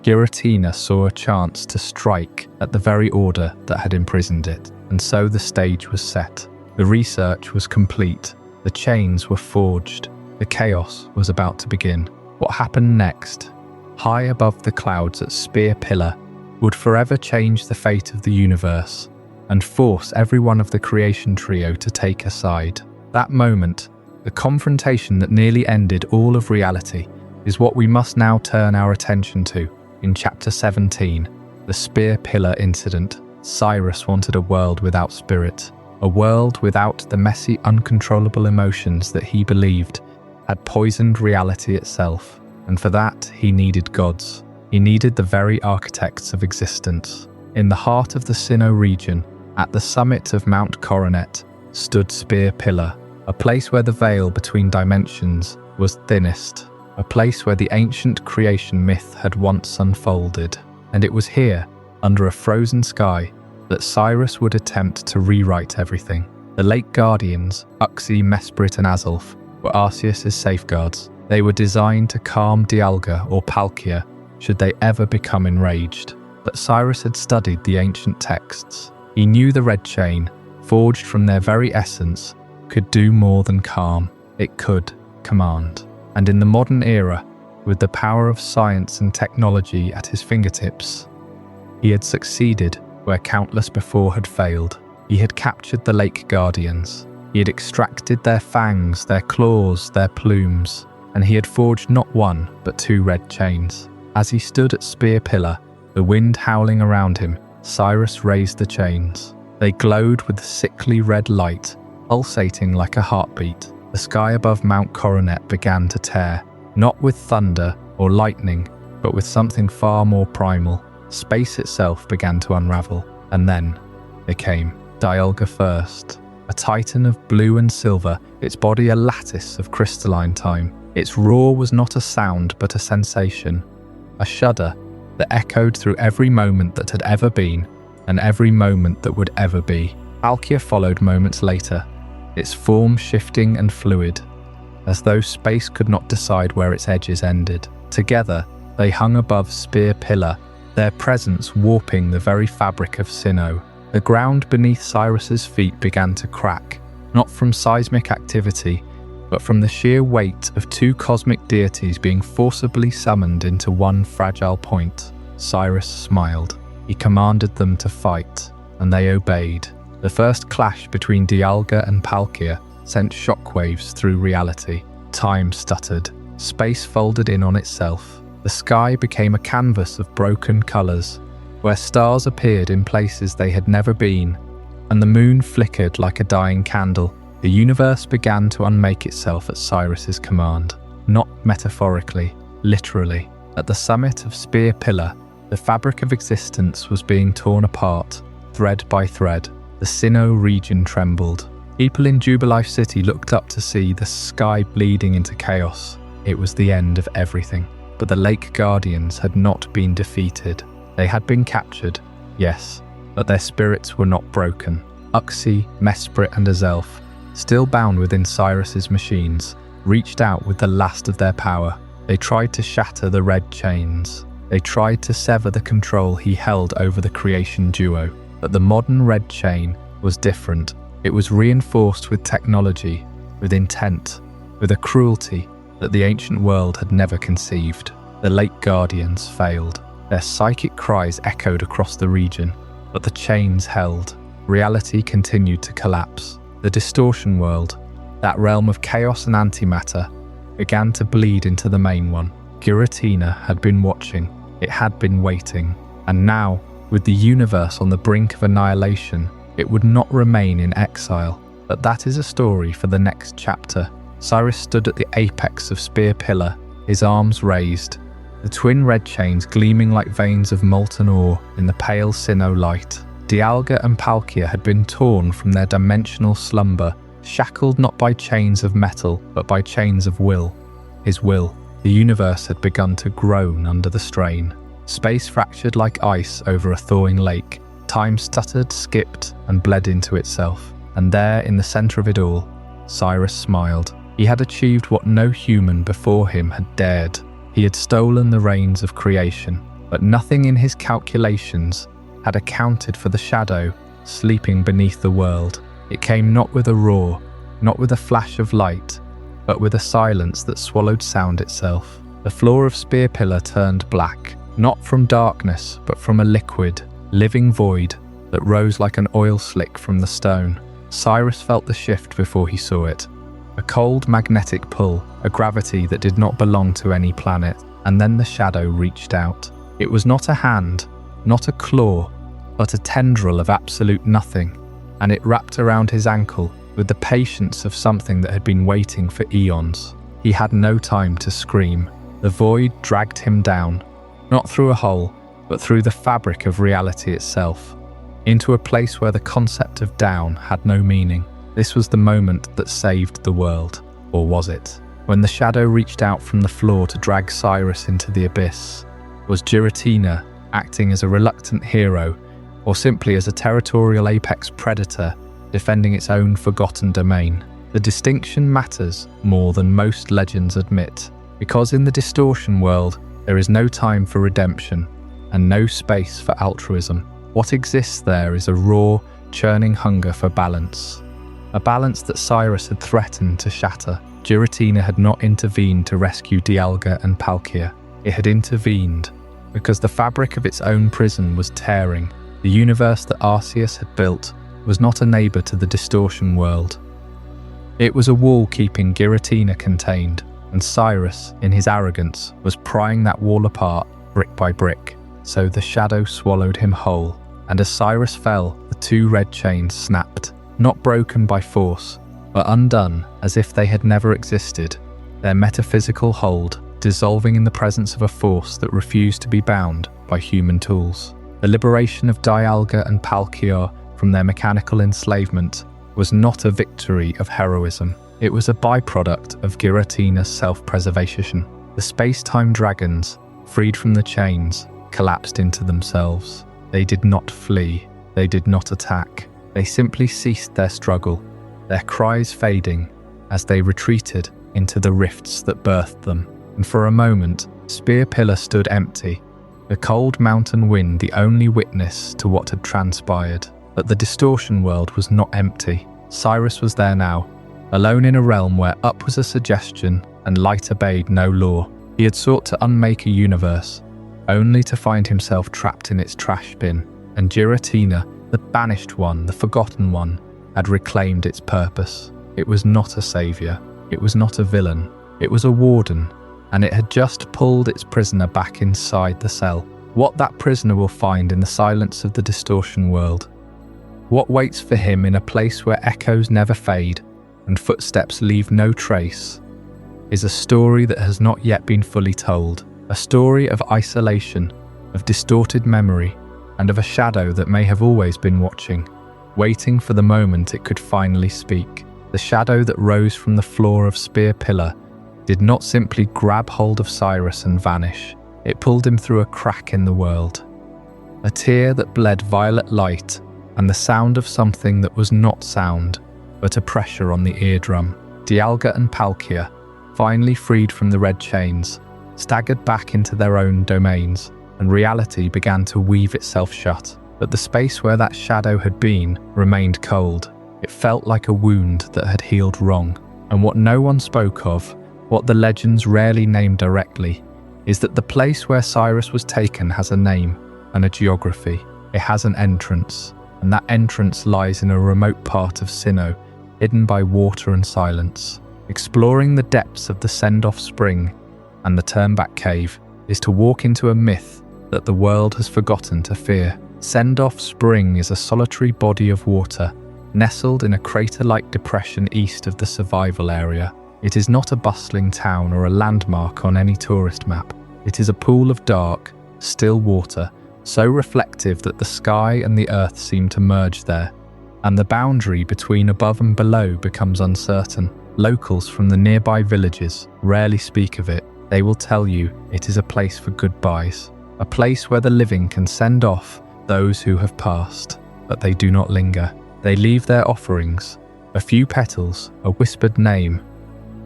Giratina saw a chance to strike at the very order that had imprisoned it. And so the stage was set. The research was complete. The chains were forged. The chaos was about to begin. What happened next, high above the clouds at Spear Pillar, would forever change the fate of the universe and force every one of the creation trio to take a side. That moment, the confrontation that nearly ended all of reality, is what we must now turn our attention to. In Chapter 17, the Spear Pillar incident, Cyrus wanted a world without spirit, a world without the messy, uncontrollable emotions that he believed had poisoned reality itself. And for that, he needed gods. He needed the very architects of existence. In the heart of the Sinnoh region, at the summit of Mount Coronet, stood Spear Pillar, a place where the veil between dimensions was thinnest, a place where the ancient creation myth had once unfolded. And it was here, under a frozen sky, that Cyrus would attempt to rewrite everything. The Lake Guardians, Uxie, Mesprit, and Azelf, were Arceus' safeguards. They were designed to calm Dialga or Palkia should they ever become enraged. But Cyrus had studied the ancient texts. He knew the red chain, forged from their very essence, could do more than calm. It could command. And in the modern era, with the power of science and technology at his fingertips, he had succeeded where countless before had failed. He had captured the Lake Guardians. He had extracted their fangs, their claws, their plumes, and he had forged not one, but two red chains. As he stood at Spear Pillar, the wind howling around him, Cyrus raised the chains. They glowed with sickly red light, pulsating like a heartbeat. The sky above Mount Coronet began to tear, not with thunder or lightning, but with something far more primal. Space itself began to unravel, and then it came. Dialga first, a titan of blue and silver, its body a lattice of crystalline time. Its roar was not a sound, but a sensation, a shudder that echoed through every moment that had ever been, and every moment that would ever be. Palkia followed moments later, its form shifting and fluid, as though space could not decide where its edges ended. Together, they hung above Spear Pillar, their presence warping the very fabric of Sinnoh. The ground beneath Cyrus's feet began to crack, not from seismic activity, but from the sheer weight of two cosmic deities being forcibly summoned into one fragile point. Cyrus smiled. He commanded them to fight, and they obeyed. The first clash between Dialga and Palkia sent shockwaves through reality. Time stuttered. Space folded in on itself. The sky became a canvas of broken colours, where stars appeared in places they had never been, and the moon flickered like a dying candle. The universe began to unmake itself at Cyrus's command, not metaphorically, literally. At the summit of Spear Pillar, the fabric of existence was being torn apart, thread by thread. The Sinnoh region trembled. People in Jubilife City looked up to see the sky bleeding into chaos. It was the end of everything. But the Lake Guardians had not been defeated. They had been captured, yes, but their spirits were not broken. Uxie, Mesprit and Azelf, still bound within Cyrus's machines, reached out with the last of their power. They tried to shatter the red chains. They tried to sever the control he held over the creation duo. But the modern red chain was different. It was reinforced with technology, with intent, with a cruelty that the ancient world had never conceived. The Lake Guardians failed. Their psychic cries echoed across the region, but the chains held. Reality continued to collapse. The Distortion world, that realm of chaos and antimatter, began to bleed into the main one. Giratina had been watching. It had been waiting. And now, with the universe on the brink of annihilation, it would not remain in exile. But that is a story for the next chapter. Cyrus stood at the apex of Spear Pillar, his arms raised, the twin red chains gleaming like veins of molten ore in the pale Sinnoh light. Dialga and Palkia had been torn from their dimensional slumber, shackled not by chains of metal, but by chains of will. His will. The universe had begun to groan under the strain. Space fractured like ice over a thawing lake. Time stuttered, skipped, and bled into itself. And there, in the center of it all, Cyrus smiled. He had achieved what no human before him had dared. He had stolen the reins of creation, but nothing in his calculations had accounted for the shadow sleeping beneath the world. It came not with a roar, not with a flash of light, but with a silence that swallowed sound itself. The floor of Spear Pillar turned black, not from darkness, but from a liquid, living void that rose like an oil slick from the stone. Cyrus felt the shift before he saw it. A cold magnetic pull, a gravity that did not belong to any planet, and then the shadow reached out. It was not a hand, not a claw, but a tendril of absolute nothing, and it wrapped around his ankle with the patience of something that had been waiting for eons. He had no time to scream. The void dragged him down, not through a hole, but through the fabric of reality itself, into a place where the concept of down had no meaning. This was the moment that saved the world, or was it? When the shadow reached out from the floor to drag Cyrus into the abyss, was Giratina acting as a reluctant hero, or simply as a territorial apex predator defending its own forgotten domain? The distinction matters more than most legends admit, because in the Distortion world there is no time for redemption and no space for altruism. What exists there is a raw, churning hunger for balance. A balance that Cyrus had threatened to shatter. Giratina had not intervened to rescue Dialga and Palkia. It had intervened because the fabric of its own prison was tearing. The universe that Arceus had built was not a neighbour to the Distortion world. It was a wall keeping Giratina contained, and Cyrus, in his arrogance, was prying that wall apart brick by brick. So the shadow swallowed him whole, and as Cyrus fell, the two red chains snapped, not broken by force, but undone as if they had never existed, their metaphysical hold dissolving in the presence of a force that refused to be bound by human tools. The liberation of Dialga and Palkia from their mechanical enslavement was not a victory of heroism. It was a byproduct of Giratina's self-preservation. The space-time dragons, freed from the chains, collapsed into themselves. They did not flee. They did not attack. They simply ceased their struggle, their cries fading as they retreated into the rifts that birthed them. And for a moment, Spear Pillar stood empty, the cold mountain wind the only witness to what had transpired. But the Distortion world was not empty. Cyrus was there now, alone in a realm where up was a suggestion and light obeyed no law. He had sought to unmake a universe, only to find himself trapped in its trash bin. And Giratina, the banished one, the forgotten one, had reclaimed its purpose. It was not a saviour. It was not a villain. It was a warden, and it had just pulled its prisoner back inside the cell. What that prisoner will find in the silence of the Distortion world. What waits for him in a place where echoes never fade and footsteps leave no trace is a story that has not yet been fully told. A story of isolation, of distorted memory, and of a shadow that may have always been watching, waiting for the moment it could finally speak. The shadow that rose from the floor of Spear Pillar did not simply grab hold of Cyrus and vanish. It pulled him through a crack in the world. A tear that bled violet light, and the sound of something that was not sound, but a pressure on the eardrum. Dialga and Palkia, finally freed from the red chains, staggered back into their own domains, and reality began to weave itself shut. But the space where that shadow had been remained cold. It felt like a wound that had healed wrong. And what no one spoke of, what the legends rarely name directly, is that the place where Cyrus was taken has a name and a geography. It has an entrance, and that entrance lies in a remote part of Sinnoh, hidden by water and silence. Exploring the depths of the Send-Off Spring and the Turnback Cave is to walk into a myth that the world has forgotten to fear. Send-Off Spring is a solitary body of water, nestled in a crater-like depression east of the survival area. It is not a bustling town or a landmark on any tourist map. It is a pool of dark, still water, so reflective that the sky and the earth seem to merge there, and the boundary between above and below becomes uncertain. Locals from the nearby villages rarely speak of it. They will tell you it is a place for goodbyes, a place where the living can send off those who have passed, but they do not linger. They leave their offerings, a few petals, a whispered name,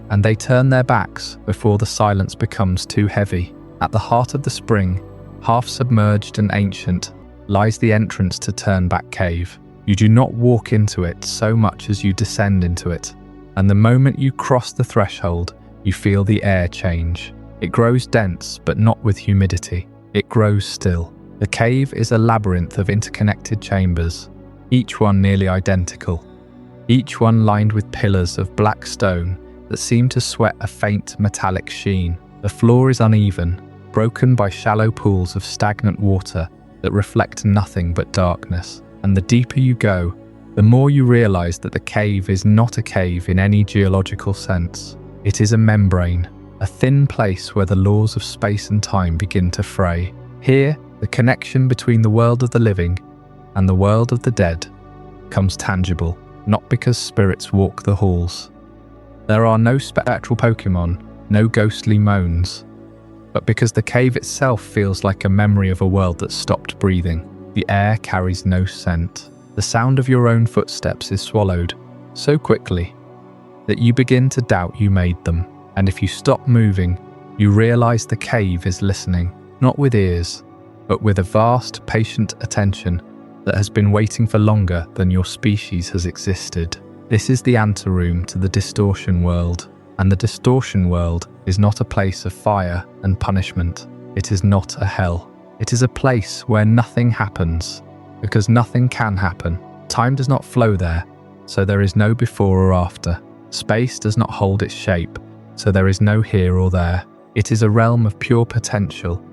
and they turn their backs before the silence becomes too heavy. At the heart of the spring, half submerged and ancient, lies the entrance to Turnback Cave. You do not walk into it so much as you descend into it, and the moment you cross the threshold, you feel the air change. It grows dense, but not with humidity. It grows still. The cave is a labyrinth of interconnected chambers, each one nearly identical, each one lined with pillars of black stone that seem to sweat a faint metallic sheen. The floor is uneven, broken by shallow pools of stagnant water that reflect nothing but darkness. And the deeper you go, the more you realize that the cave is not a cave in any geological sense. It is a membrane, a thin place where the laws of space and time begin to fray. Here, the connection between the world of the living and the world of the dead comes tangible, not because spirits walk the halls. There are no spectral Pokémon, no ghostly moans, but because the cave itself feels like a memory of a world that stopped breathing. The air carries no scent. The sound of your own footsteps is swallowed so quickly that you begin to doubt you made them. And if you stop moving, you realize the cave is listening, not with ears, but with a vast, patient attention that has been waiting for longer than your species has existed. This is the anteroom to the Distortion world, and the Distortion world is not a place of fire and punishment. It is not a hell. It is a place where nothing happens, because nothing can happen. Time does not flow there, so there is no before or after. Space does not hold its shape, so there is no here or there. It is a realm of pure potential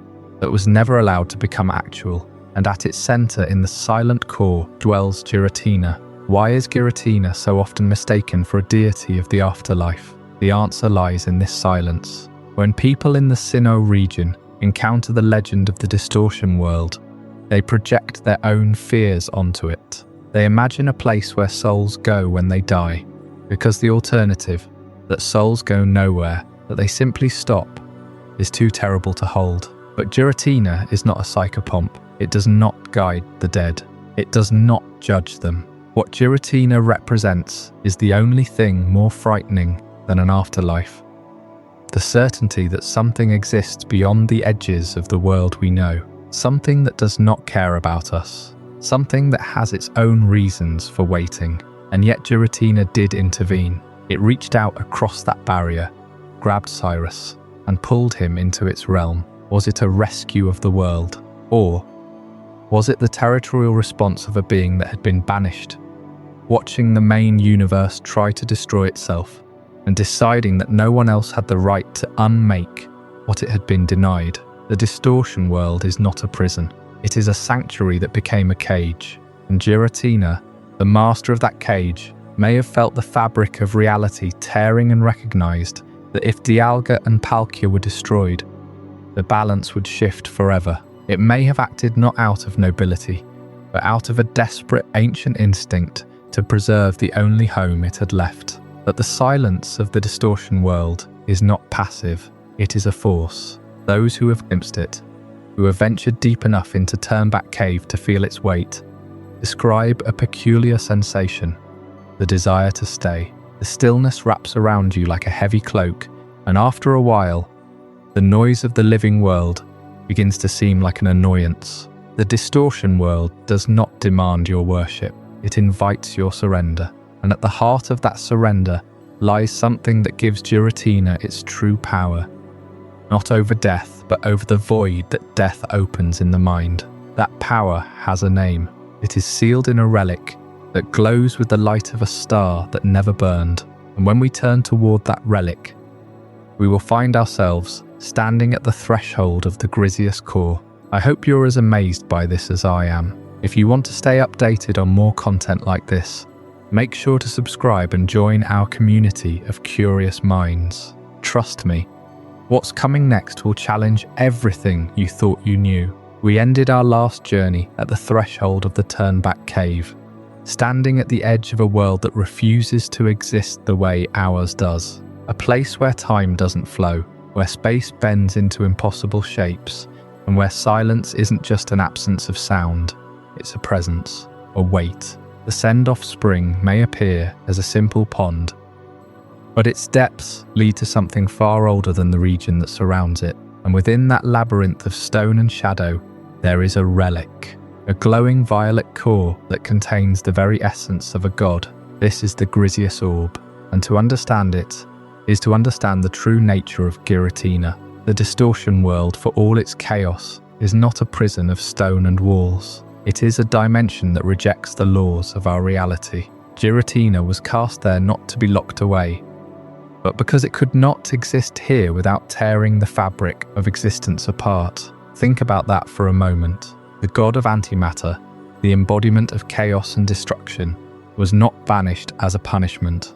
that was never allowed to become actual, and at its center in the silent core dwells Giratina. Why is Giratina so often mistaken for a deity of the afterlife? The answer lies in this silence. When people in the Sinnoh region encounter the legend of the Distortion world, they project their own fears onto it. They imagine a place where souls go when they die, because the alternative, that souls go nowhere, that they simply stop, is too terrible to hold. But Giratina is not a psychopomp. It does not guide the dead. It does not judge them. What Giratina represents is the only thing more frightening than an afterlife. The certainty that something exists beyond the edges of the world we know. Something that does not care about us. Something that has its own reasons for waiting. And yet Giratina did intervene. It reached out across that barrier, grabbed Cyrus, and pulled him into its realm. Was it a rescue of the world? Or was it the territorial response of a being that had been banished, watching the main universe try to destroy itself, and deciding that no one else had the right to unmake what it had been denied. The Distortion world is not a prison. It is a sanctuary that became a cage, and Giratina, the master of that cage, may have felt the fabric of reality tearing and recognized that if Dialga and Palkia were destroyed, the balance would shift forever. It may have acted not out of nobility, but out of a desperate ancient instinct to preserve the only home it had left. But the silence of the Distortion world is not passive, it is a force. Those who have glimpsed it, who have ventured deep enough into Turnback Cave to feel its weight, describe a peculiar sensation, the desire to stay. The stillness wraps around you like a heavy cloak, and after a while, the noise of the living world begins to seem like an annoyance. The Distortion world does not demand your worship, it invites your surrender. And at the heart of that surrender lies something that gives Giratina its true power. Not over death, but over the void that death opens in the mind. That power has a name. It is sealed in a relic that glows with the light of a star that never burned. And when we turn toward that relic, we will find ourselves standing at the threshold of the Griseous core. I hope you're as amazed by this as I am. If you want to stay updated on more content like this, make sure to subscribe and join our community of curious minds. Trust me, what's coming next will challenge everything you thought you knew. We ended our last journey at the threshold of the Turnback Cave, standing at the edge of a world that refuses to exist the way ours does. A place where time doesn't flow, where space bends into impossible shapes, and where silence isn't just an absence of sound, it's a presence, a weight. The send-off spring may appear as a simple pond, but its depths lead to something far older than the region that surrounds it, and within that labyrinth of stone and shadow, there is a relic, a glowing violet core that contains the very essence of a god. This is the Griseous Orb, and to understand it is to understand the true nature of Giratina. The Distortion world, for all its chaos, is not a prison of stone and walls. It is a dimension that rejects the laws of our reality. Giratina was cast there not to be locked away, but because it could not exist here without tearing the fabric of existence apart. Think about that for a moment. The god of antimatter, the embodiment of chaos and destruction, was not banished as a punishment.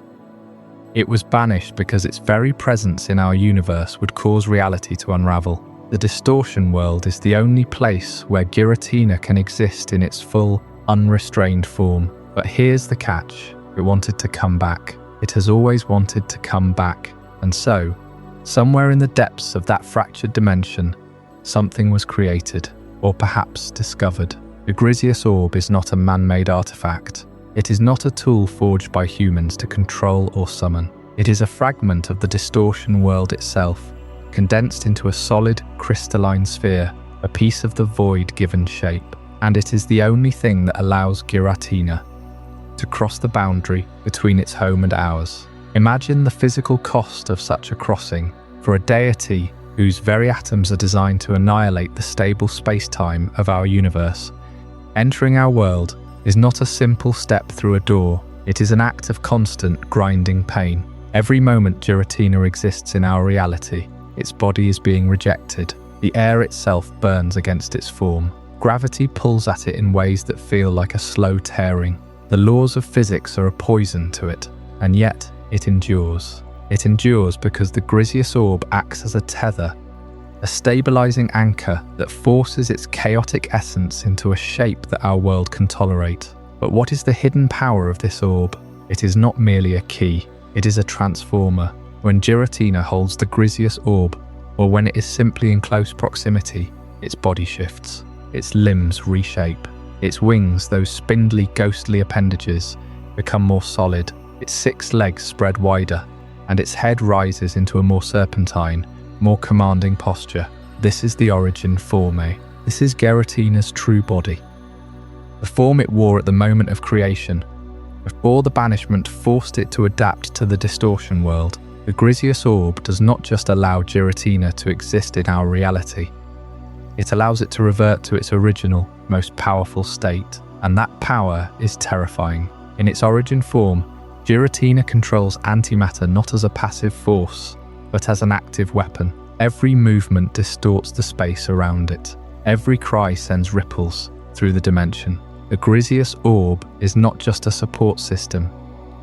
It was banished because its very presence in our universe would cause reality to unravel. The Distortion world is the only place where Giratina can exist in its full, unrestrained form. But here's the catch. It wanted to come back. It has always wanted to come back. And so, somewhere in the depths of that fractured dimension, something was created, or perhaps discovered. The Griseous Orb is not a man-made artifact. It is not a tool forged by humans to control or summon. It is a fragment of the Distortion world itself, condensed into a solid, crystalline sphere, a piece of the void given shape. And it is the only thing that allows Giratina to cross the boundary between its home and ours. Imagine the physical cost of such a crossing for a deity whose very atoms are designed to annihilate the stable space-time of our universe. Entering our world is not a simple step through a door. It is an act of constant, grinding pain. Every moment Giratina exists in our reality, its body is being rejected. The air itself burns against its form. Gravity pulls at it in ways that feel like a slow tearing. The laws of physics are a poison to it, and yet it endures. It endures because the Griseous Orb acts as a tether, a stabilizing anchor that forces its chaotic essence into a shape that our world can tolerate. But what is the hidden power of this orb? It is not merely a key, it is a transformer. When Giratina holds the Griseous Orb, or when it is simply in close proximity, its body shifts, its limbs reshape, its wings, those spindly, ghostly appendages, become more solid, its 6 legs spread wider, and its head rises into a more serpentine, more commanding posture. This is the origin forme. This is Giratina's true body. The form it wore at the moment of creation, before the banishment forced it to adapt to the Distortion world. The Griseous Orb does not just allow Giratina to exist in our reality, it allows it to revert to its original, most powerful state, and that power is terrifying. In its origin form, Giratina controls antimatter not as a passive force, but as an active weapon. Every movement distorts the space around it. Every cry sends ripples through the dimension. The Griseous Orb is not just a support system.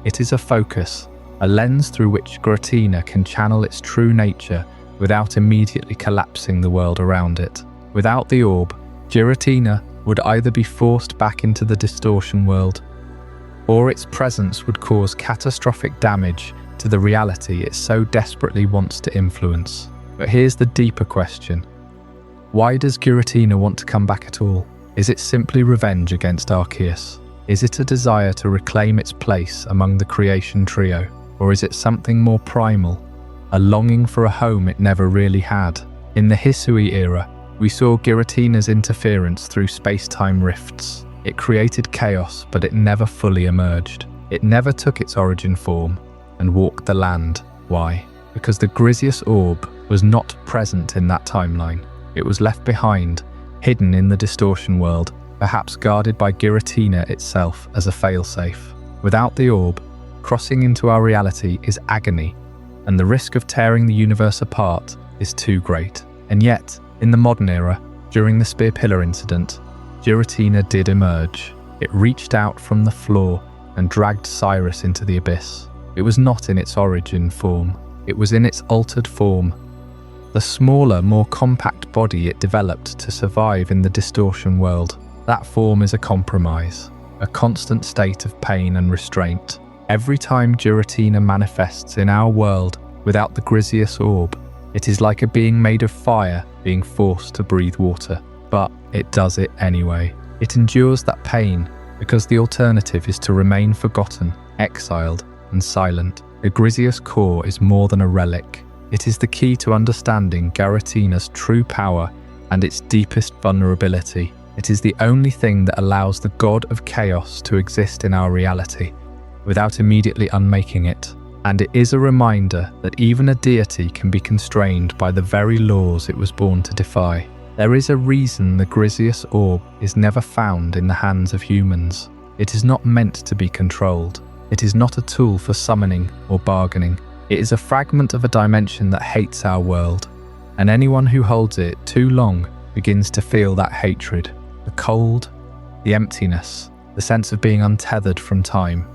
It is a focus, a lens through which Giratina can channel its true nature without immediately collapsing the world around it. Without the orb, Giratina would either be forced back into the Distortion world, or its presence would cause catastrophic damage to the reality it so desperately wants to influence. But here's the deeper question. Why does Giratina want to come back at all? Is it simply revenge against Arceus? Is it a desire to reclaim its place among the creation trio? Or is it something more primal, a longing for a home it never really had? In the Hisui era, we saw Giratina's interference through space-time rifts. It created chaos, but it never fully emerged. It never took its origin form and walked the land. Why? Because the Griseous Orb was not present in that timeline. It was left behind, hidden in the Distortion world, perhaps guarded by Giratina itself as a failsafe. Without the orb, crossing into our reality is agony, and the risk of tearing the universe apart is too great. And yet, in the modern era, during the Spear Pillar incident, Giratina did emerge. It reached out from the floor and dragged Cyrus into the abyss. It was not in its origin form. It was in its altered form. The smaller, more compact body it developed to survive in the Distortion world. That form is a compromise, a constant state of pain and restraint. Every time Giratina manifests in our world without the Griseous Orb, it is like a being made of fire being forced to breathe water. But it does it anyway. It endures that pain because the alternative is to remain forgotten, exiled, and silent. The Griseous core is more than a relic. It is the key to understanding Giratina's true power and its deepest vulnerability. It is the only thing that allows the god of chaos to exist in our reality without immediately unmaking it. And it is a reminder that even a deity can be constrained by the very laws it was born to defy. There is a reason the Griseous Orb is never found in the hands of humans. It is not meant to be controlled. It is not a tool for summoning or bargaining. It is a fragment of a dimension that hates our world, and anyone who holds it too long begins to feel that hatred. The cold, the emptiness, the sense of being untethered from time.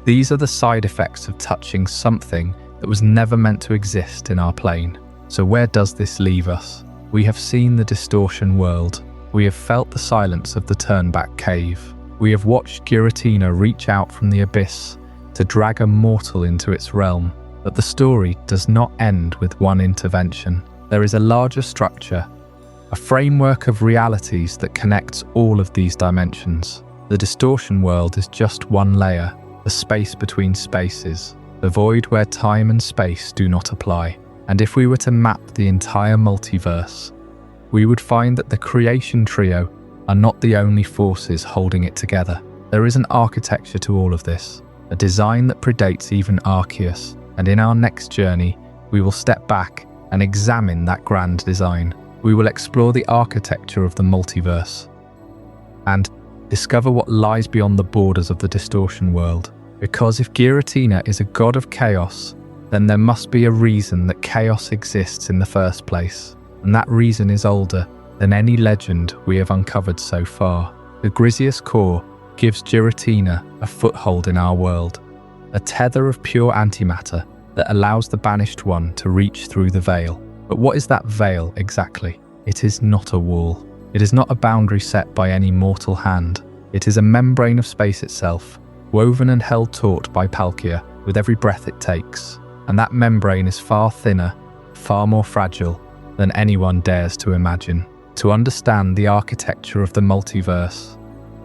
These are the side effects of touching something that was never meant to exist in our plane. So where does this leave us? We have seen the Distortion world. We have felt the silence of the Turnback Cave. We have watched Giratina reach out from the abyss to drag a mortal into its realm. But the story does not end with one intervention. There is a larger structure, a framework of realities that connects all of these dimensions. The Distortion world is just one layer, the space between spaces, the void where time and space do not apply. And if we were to map the entire multiverse, we would find that the creation trio are not the only forces holding it together. There is an architecture to all of this, a design that predates even Arceus, and in our next journey, we will step back and examine that grand design. We will explore the architecture of the multiverse and discover what lies beyond the borders of the Distortion world. Because if Giratina is a god of chaos, then there must be a reason that chaos exists in the first place, and that reason is older than any legend we have uncovered so far. The Griseous core gives Giratina a foothold in our world, a tether of pure antimatter that allows the Banished One to reach through the veil. But what is that veil exactly? It is not a wall. It is not a boundary set by any mortal hand. It is a membrane of space itself, woven and held taut by Palkia with every breath it takes. And that membrane is far thinner, far more fragile than anyone dares to imagine. To understand the architecture of the multiverse,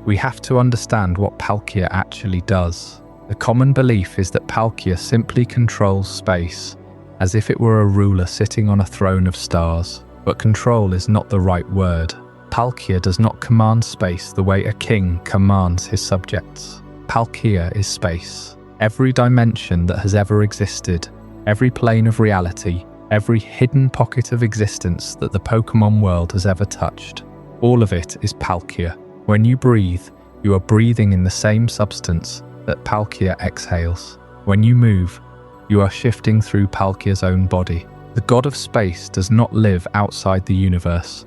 we have to understand what Palkia actually does. The common belief is that Palkia simply controls space, as if it were a ruler sitting on a throne of stars. But control is not the right word. Palkia does not command space the way a king commands his subjects. Palkia is space. Every dimension that has ever existed, every plane of reality, every hidden pocket of existence that the Pokémon world has ever touched, all of it is Palkia. When you breathe, you are breathing in the same substance that Palkia exhales. When you move, you are shifting through Palkia's own body. The god of space does not live outside the universe.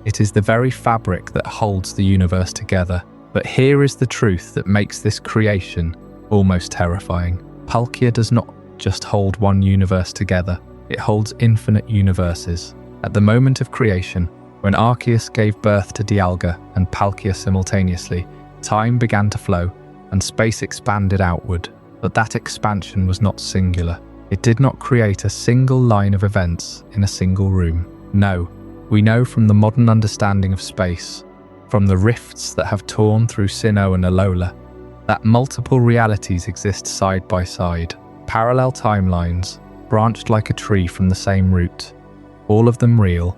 It is the very fabric that holds the universe together. But here is the truth that makes this creation almost terrifying. Palkia does not just hold one universe together, it holds infinite universes. At the moment of creation, when Arceus gave birth to Dialga and Palkia simultaneously, time began to flow and space expanded outward. But that expansion was not singular. It did not create a single line of events in a single room. No, we know from the modern understanding of space, from the rifts that have torn through Sinnoh and Alola, that multiple realities exist side by side. Parallel timelines, branched like a tree from the same root. All of them real,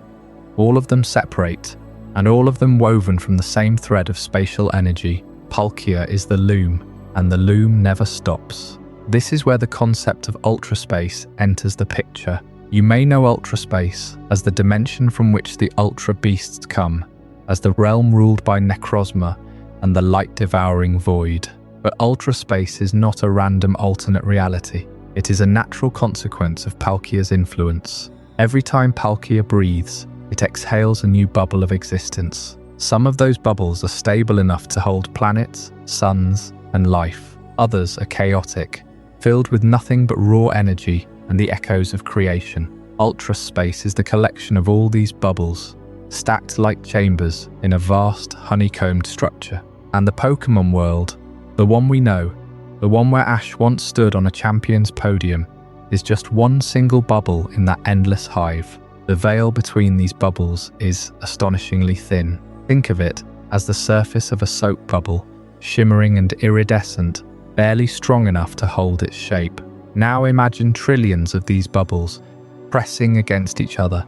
all of them separate, and all of them woven from the same thread of spatial energy. Palkia is the loom, and the loom never stops. This is where the concept of ultraspace enters the picture. You may know ultraspace as the dimension from which the ultra beasts come, as the realm ruled by Necrozma and the light-devouring void. But ultraspace is not a random alternate reality. It is a natural consequence of Palkia's influence. Every time Palkia breathes, it exhales a new bubble of existence. Some of those bubbles are stable enough to hold planets, suns, and life. Others are chaotic, filled with nothing but raw energy and the echoes of creation. Ultraspace is the collection of all these bubbles, stacked like chambers in a vast, honeycombed structure. And the Pokémon world, the one we know, the one where Ash once stood on a champion's podium, is just one single bubble in that endless hive. The veil between these bubbles is astonishingly thin. Think of it as the surface of a soap bubble, shimmering and iridescent, barely strong enough to hold its shape. Now imagine trillions of these bubbles, pressing against each other,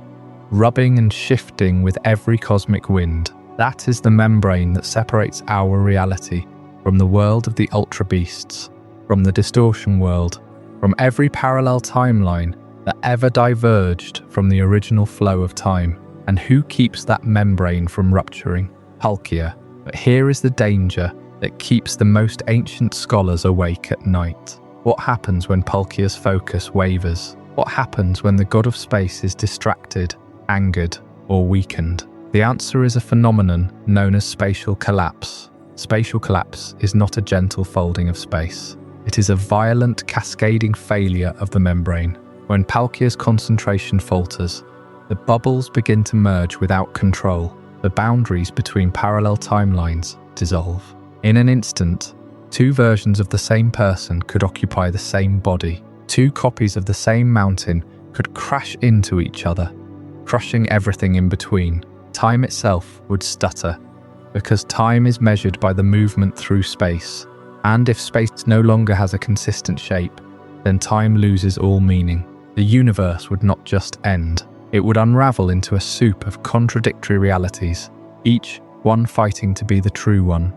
rubbing and shifting with every cosmic wind. That is the membrane that separates our reality from the world of the Ultra Beasts, from the Distortion world, from every parallel timeline that ever diverged from the original flow of time. And who keeps that membrane from rupturing? Palkia. But here is the danger that keeps the most ancient scholars awake at night. What happens when Palkia's focus wavers? What happens when the god of space is distracted, angered, or weakened? The answer is a phenomenon known as spatial collapse. Spatial collapse is not a gentle folding of space. It is a violent, cascading failure of the membrane. When Palkia's concentration falters, the bubbles begin to merge without control. The boundaries between parallel timelines dissolve. In an instant, two versions of the same person could occupy the same body. Two copies of the same mountain could crash into each other, crushing everything in between. Time itself would stutter, because time is measured by the movement through space. And if space no longer has a consistent shape, then time loses all meaning. The universe would not just end. It would unravel into a soup of contradictory realities, each one fighting to be the true one,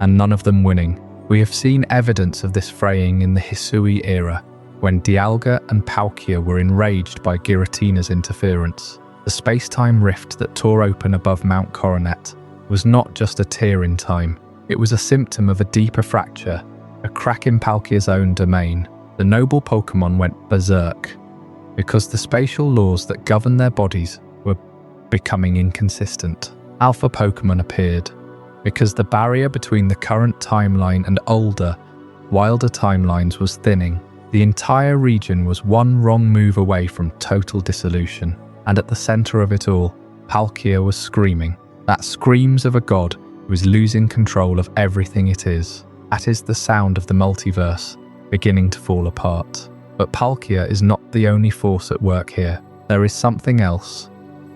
and none of them winning. We have seen evidence of this fraying in the Hisui era, when Dialga and Palkia were enraged by Giratina's interference. The space-time rift that tore open above Mount Coronet was not just a tear in time. It was a symptom of a deeper fracture, a crack in Palkia's own domain. The noble Pokémon went berserk, because the spatial laws that govern their bodies were becoming inconsistent. Alpha Pokémon appeared, because the barrier between the current timeline and older, wilder timelines was thinning. The entire region was one wrong move away from total dissolution. And at the center of it all, Palkia was screaming. That screams of a god who is losing control of everything it is. That is the sound of the multiverse beginning to fall apart. But Palkia is not the only force at work here. There is something else.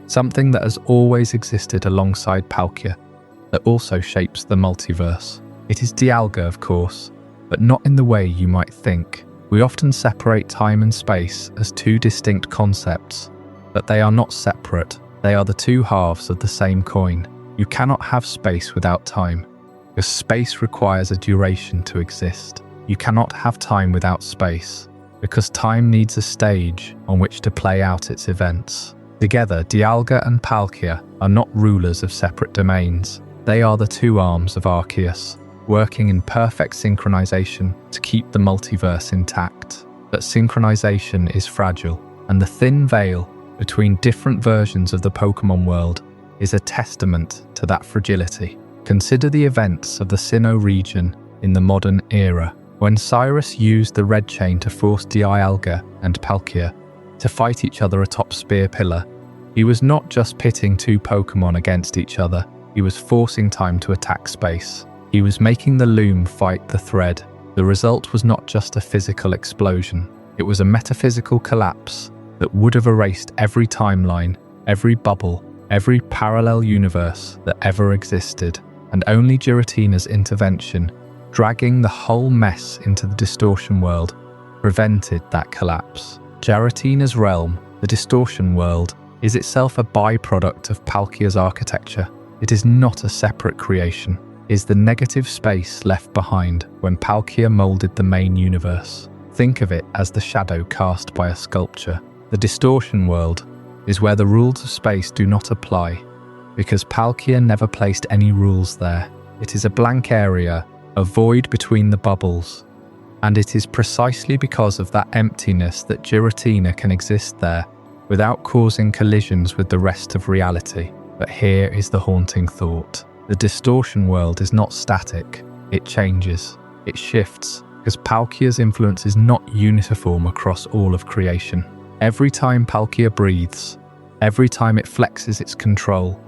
Something that has always existed alongside Palkia, that also shapes the multiverse. It is Dialga, of course, but not in the way you might think. We often separate time and space as two distinct concepts, but they are not separate. They are the two halves of the same coin. You cannot have space without time, because space requires a duration to exist. You cannot have time without space, because time needs a stage on which to play out its events. Together, Dialga and Palkia are not rulers of separate domains. They are the two arms of Arceus, working in perfect synchronization to keep the multiverse intact. But synchronization is fragile. and the thin veil between different versions of the Pokémon world is a testament to that fragility. Consider the events of the Sinnoh region in the modern era, when Cyrus used the Red Chain to force Dialga and Palkia to fight each other atop Spear Pillar. He was not just pitting two Pokémon against each other, he was forcing time to attack space. He was making the loom fight the thread. The result was not just a physical explosion, it was a metaphysical collapse that would have erased every timeline, every bubble, every parallel universe that ever existed, and only Giratina's intervention, dragging the whole mess into the Distortion world, prevented that collapse. Giratina's realm, the Distortion world, is itself a byproduct of Palkia's architecture. It is not a separate creation. It is the negative space left behind when Palkia molded the main universe. Think of it as the shadow cast by a sculpture. The Distortion world is where the rules of space do not apply, because Palkia never placed any rules there. It is a blank area, a void between the bubbles. And it is precisely because of that emptiness that Giratina can exist there, without causing collisions with the rest of reality. But here is the haunting thought. The Distortion world is not static. It changes. It shifts, because Palkia's influence is not uniform across all of creation. Every time Palkia breathes, every time it flexes its control,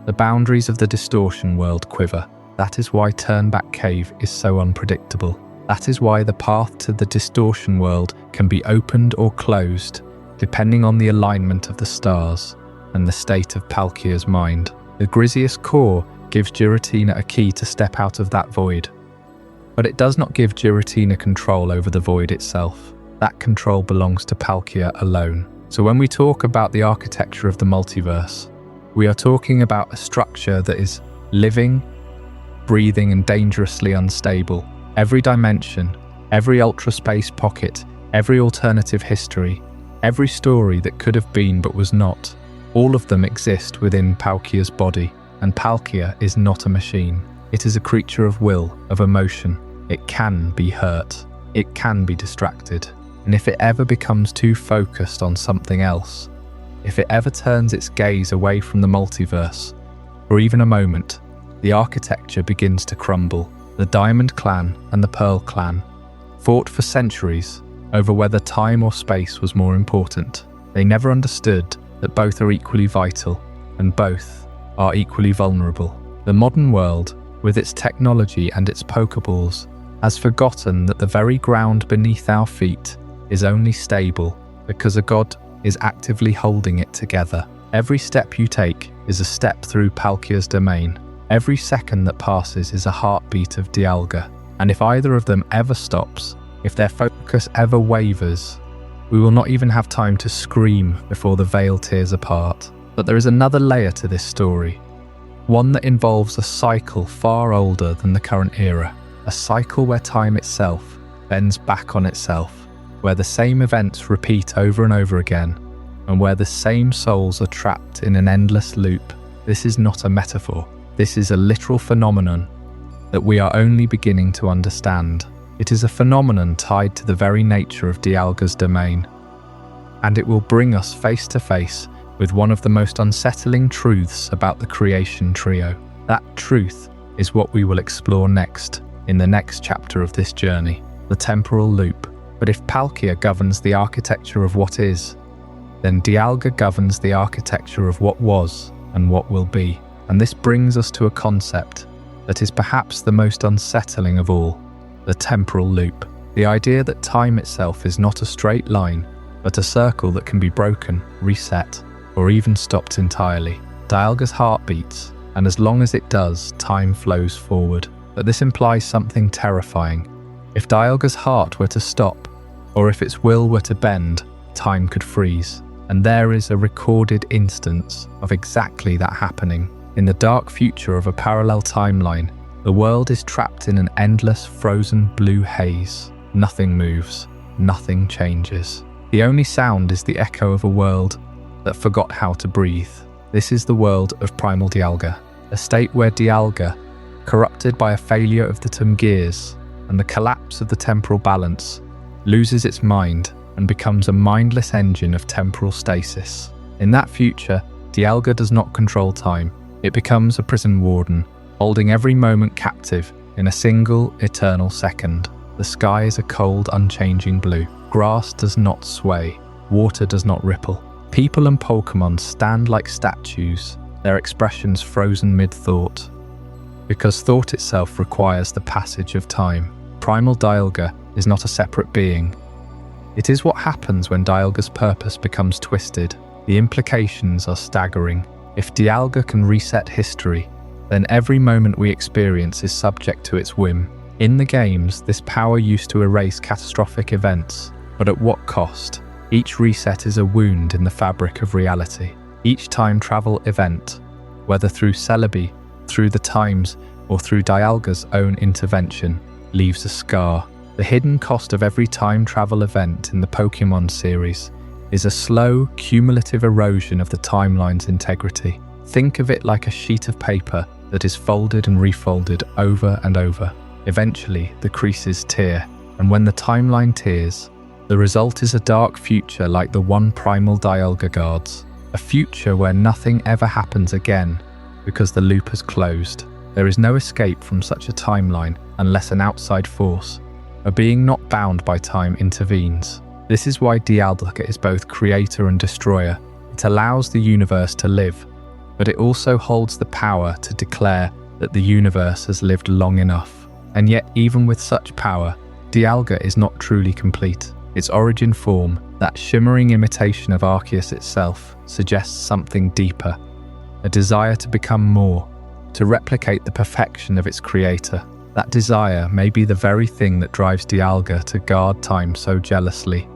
the boundaries of the Distortion world quiver. That is why Turnback Cave is so unpredictable. That is why the path to the Distortion world can be opened or closed, depending on the alignment of the stars and the state of Palkia's mind. The Griseous core gives Giratina a key to step out of that void. But it does not give Giratina control over the void itself. That control belongs to Palkia alone. So when we talk about the architecture of the multiverse, we are talking about a structure that is living, breathing, and dangerously unstable. Every dimension, every ultra-space pocket, every alternative history, every story that could have been but was not, all of them exist within Palkia's body, and Palkia is not a machine. It is a creature of will, of emotion. It can be hurt. It can be distracted. And if it ever becomes too focused on something else, if it ever turns its gaze away from the multiverse, for even a moment, the architecture begins to crumble. The Diamond Clan and the Pearl Clan fought for centuries over whether time or space was more important. They never understood that both are equally vital and both are equally vulnerable. The modern world, with its technology and its Pokeballs, has forgotten that the very ground beneath our feet is only stable because a god is actively holding it together. Every step you take is a step through Palkia's domain. Every second that passes is a heartbeat of Dialga. And if either of them ever stops, if their focus ever wavers, we will not even have time to scream before the veil tears apart. But there is another layer to this story, one that involves a cycle far older than the current era, a cycle where time itself bends back on itself, where the same events repeat over and over again, and where the same souls are trapped in an endless loop. This is not a metaphor. This is a literal phenomenon that we are only beginning to understand. It is a phenomenon tied to the very nature of Dialga's domain, and it will bring us face to face with one of the most unsettling truths about the creation trio. That truth is what we will explore next, in the next chapter of this journey, the temporal loop. But if Palkia governs the architecture of what is, then Dialga governs the architecture of what was and what will be. And this brings us to a concept that is perhaps the most unsettling of all, the temporal loop. The idea that time itself is not a straight line, but a circle that can be broken, reset, or even stopped entirely. Dialga's heart beats, and as long as it does, time flows forward. But this implies something terrifying. If Dialga's heart were to stop, or if its will were to bend, time could freeze. And there is a recorded instance of exactly that happening. In the dark future of a parallel timeline, the world is trapped in an endless frozen blue haze. Nothing moves, nothing changes. The only sound is the echo of a world that forgot how to breathe. This is the world of Primal Dialga, a state where Dialga, corrupted by a failure of the Tumgears and the collapse of the temporal balance, loses its mind and becomes a mindless engine of temporal stasis. In that future, Dialga does not control time. It becomes a prison warden, holding every moment captive in a single, eternal second. The sky is a cold, unchanging blue. Grass does not sway. Water does not ripple. People and Pokémon stand like statues, their expressions frozen mid-thought. Because thought itself requires the passage of time. Primal Dialga is not a separate being. It is what happens when Dialga's purpose becomes twisted. The implications are staggering. If Dialga can reset history, then every moment we experience is subject to its whim. In the games, this power used to erase catastrophic events, but at what cost? Each reset is a wound in the fabric of reality. Each time travel event, whether through Celebi, through the times, or through Dialga's own intervention, leaves a scar. The hidden cost of every time travel event in the Pokémon series is a slow, cumulative erosion of the timeline's integrity. Think of it like a sheet of paper that is folded and refolded over and over. Eventually, the creases tear, and when the timeline tears, the result is a dark future like the one Primal Dialga guards. A future where nothing ever happens again because the loop has closed. There is no escape from such a timeline unless an outside force, a being not bound by time, intervenes. This is why Dialga is both creator and destroyer. It allows the universe to live, but it also holds the power to declare that the universe has lived long enough. And yet, even with such power, Dialga is not truly complete. Its origin form, that shimmering imitation of Arceus itself, suggests something deeper, a desire to become more, to replicate the perfection of its creator. That desire may be the very thing that drives Dialga to guard time so jealously,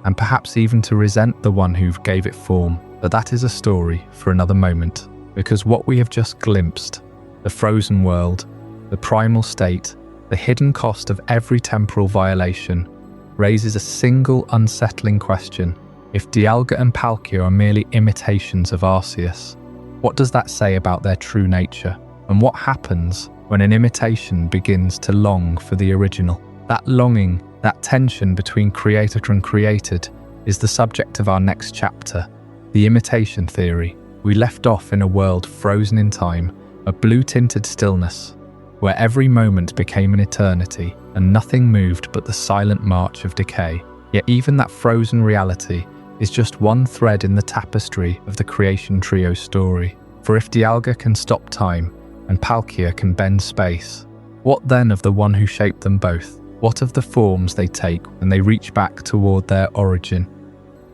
and perhaps even to resent the one who gave it form. But that is a story for another moment, because what we have just glimpsed, the frozen world, the primal state, the hidden cost of every temporal violation, raises a single unsettling question. If Dialga and Palkia are merely imitations of Arceus, what does that say about their true nature? And what happens when an imitation begins to long for the original? That longing, that tension between creator and created, is the subject of our next chapter, the imitation theory. We left off in a world frozen in time, a blue-tinted stillness, where every moment became an eternity and nothing moved but the silent march of decay. Yet even that frozen reality is just one thread in the tapestry of the creation trio story. For if Dialga can stop time and Palkia can bend space, what then of the one who shaped them both? What of the forms they take when they reach back toward their origin,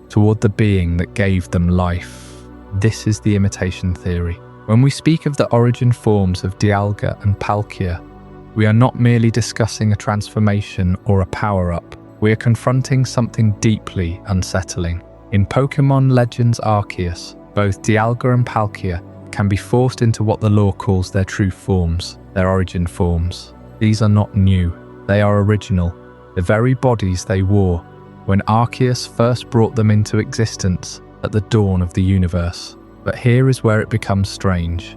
toward the being that gave them life? This is the imitation theory. When we speak of the origin forms of Dialga and Palkia, we are not merely discussing a transformation or a power-up. We are confronting something deeply unsettling. In Pokémon Legends Arceus, both Dialga and Palkia can be forced into what the lore calls their true forms, their origin forms. These are not new, they are original, the very bodies they wore when Arceus first brought them into existence at the dawn of the universe. But here is where it becomes strange.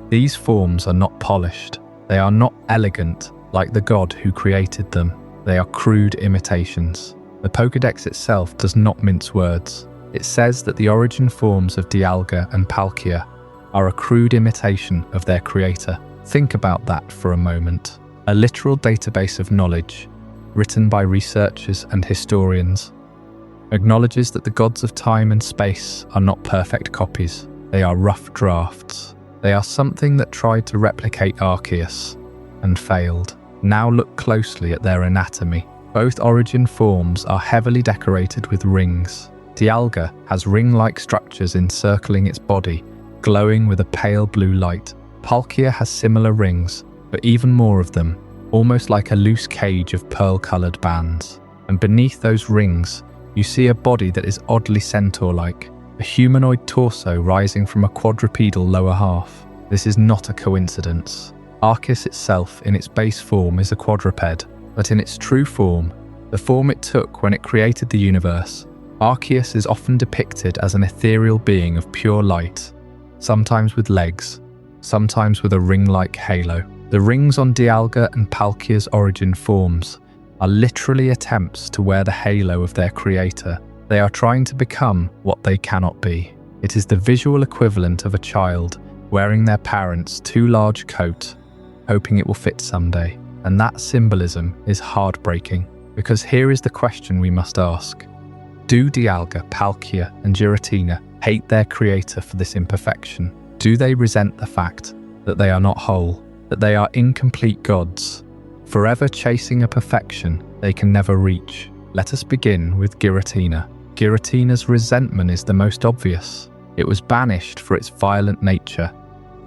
These forms are not polished, they are not elegant like the god who created them. They are crude imitations. The Pokédex itself does not mince words. It says that the origin forms of Dialga and Palkia are a crude imitation of their creator. Think about that for a moment. A literal database of knowledge, written by researchers and historians, acknowledges that the gods of time and space are not perfect copies. They are rough drafts. They are something that tried to replicate Arceus and failed. Now look closely at their anatomy. Both origin forms are heavily decorated with rings. Dialga has ring-like structures encircling its body, glowing with a pale blue light. Palkia has similar rings, but even more of them, almost like a loose cage of pearl-coloured bands. And beneath those rings, you see a body that is oddly centaur-like, a humanoid torso rising from a quadrupedal lower half. This is not a coincidence. Arceus itself, in its base form, is a quadruped, but in its true form, the form it took when it created the universe, Arceus is often depicted as an ethereal being of pure light, sometimes with legs, sometimes with a ring-like halo. The rings on Dialga and Palkia's origin forms are literally attempts to wear the halo of their creator. They are trying to become what they cannot be. It is the visual equivalent of a child wearing their parents' too large coat, hoping it will fit someday. And that symbolism is heartbreaking, because here is the question we must ask. Do Dialga, Palkia, and Giratina hate their creator for this imperfection? Do they resent the fact that they are not whole, that they are incomplete gods, forever chasing a perfection they can never reach? Let us begin with Giratina. Giratina's resentment is the most obvious. It was banished for its violent nature,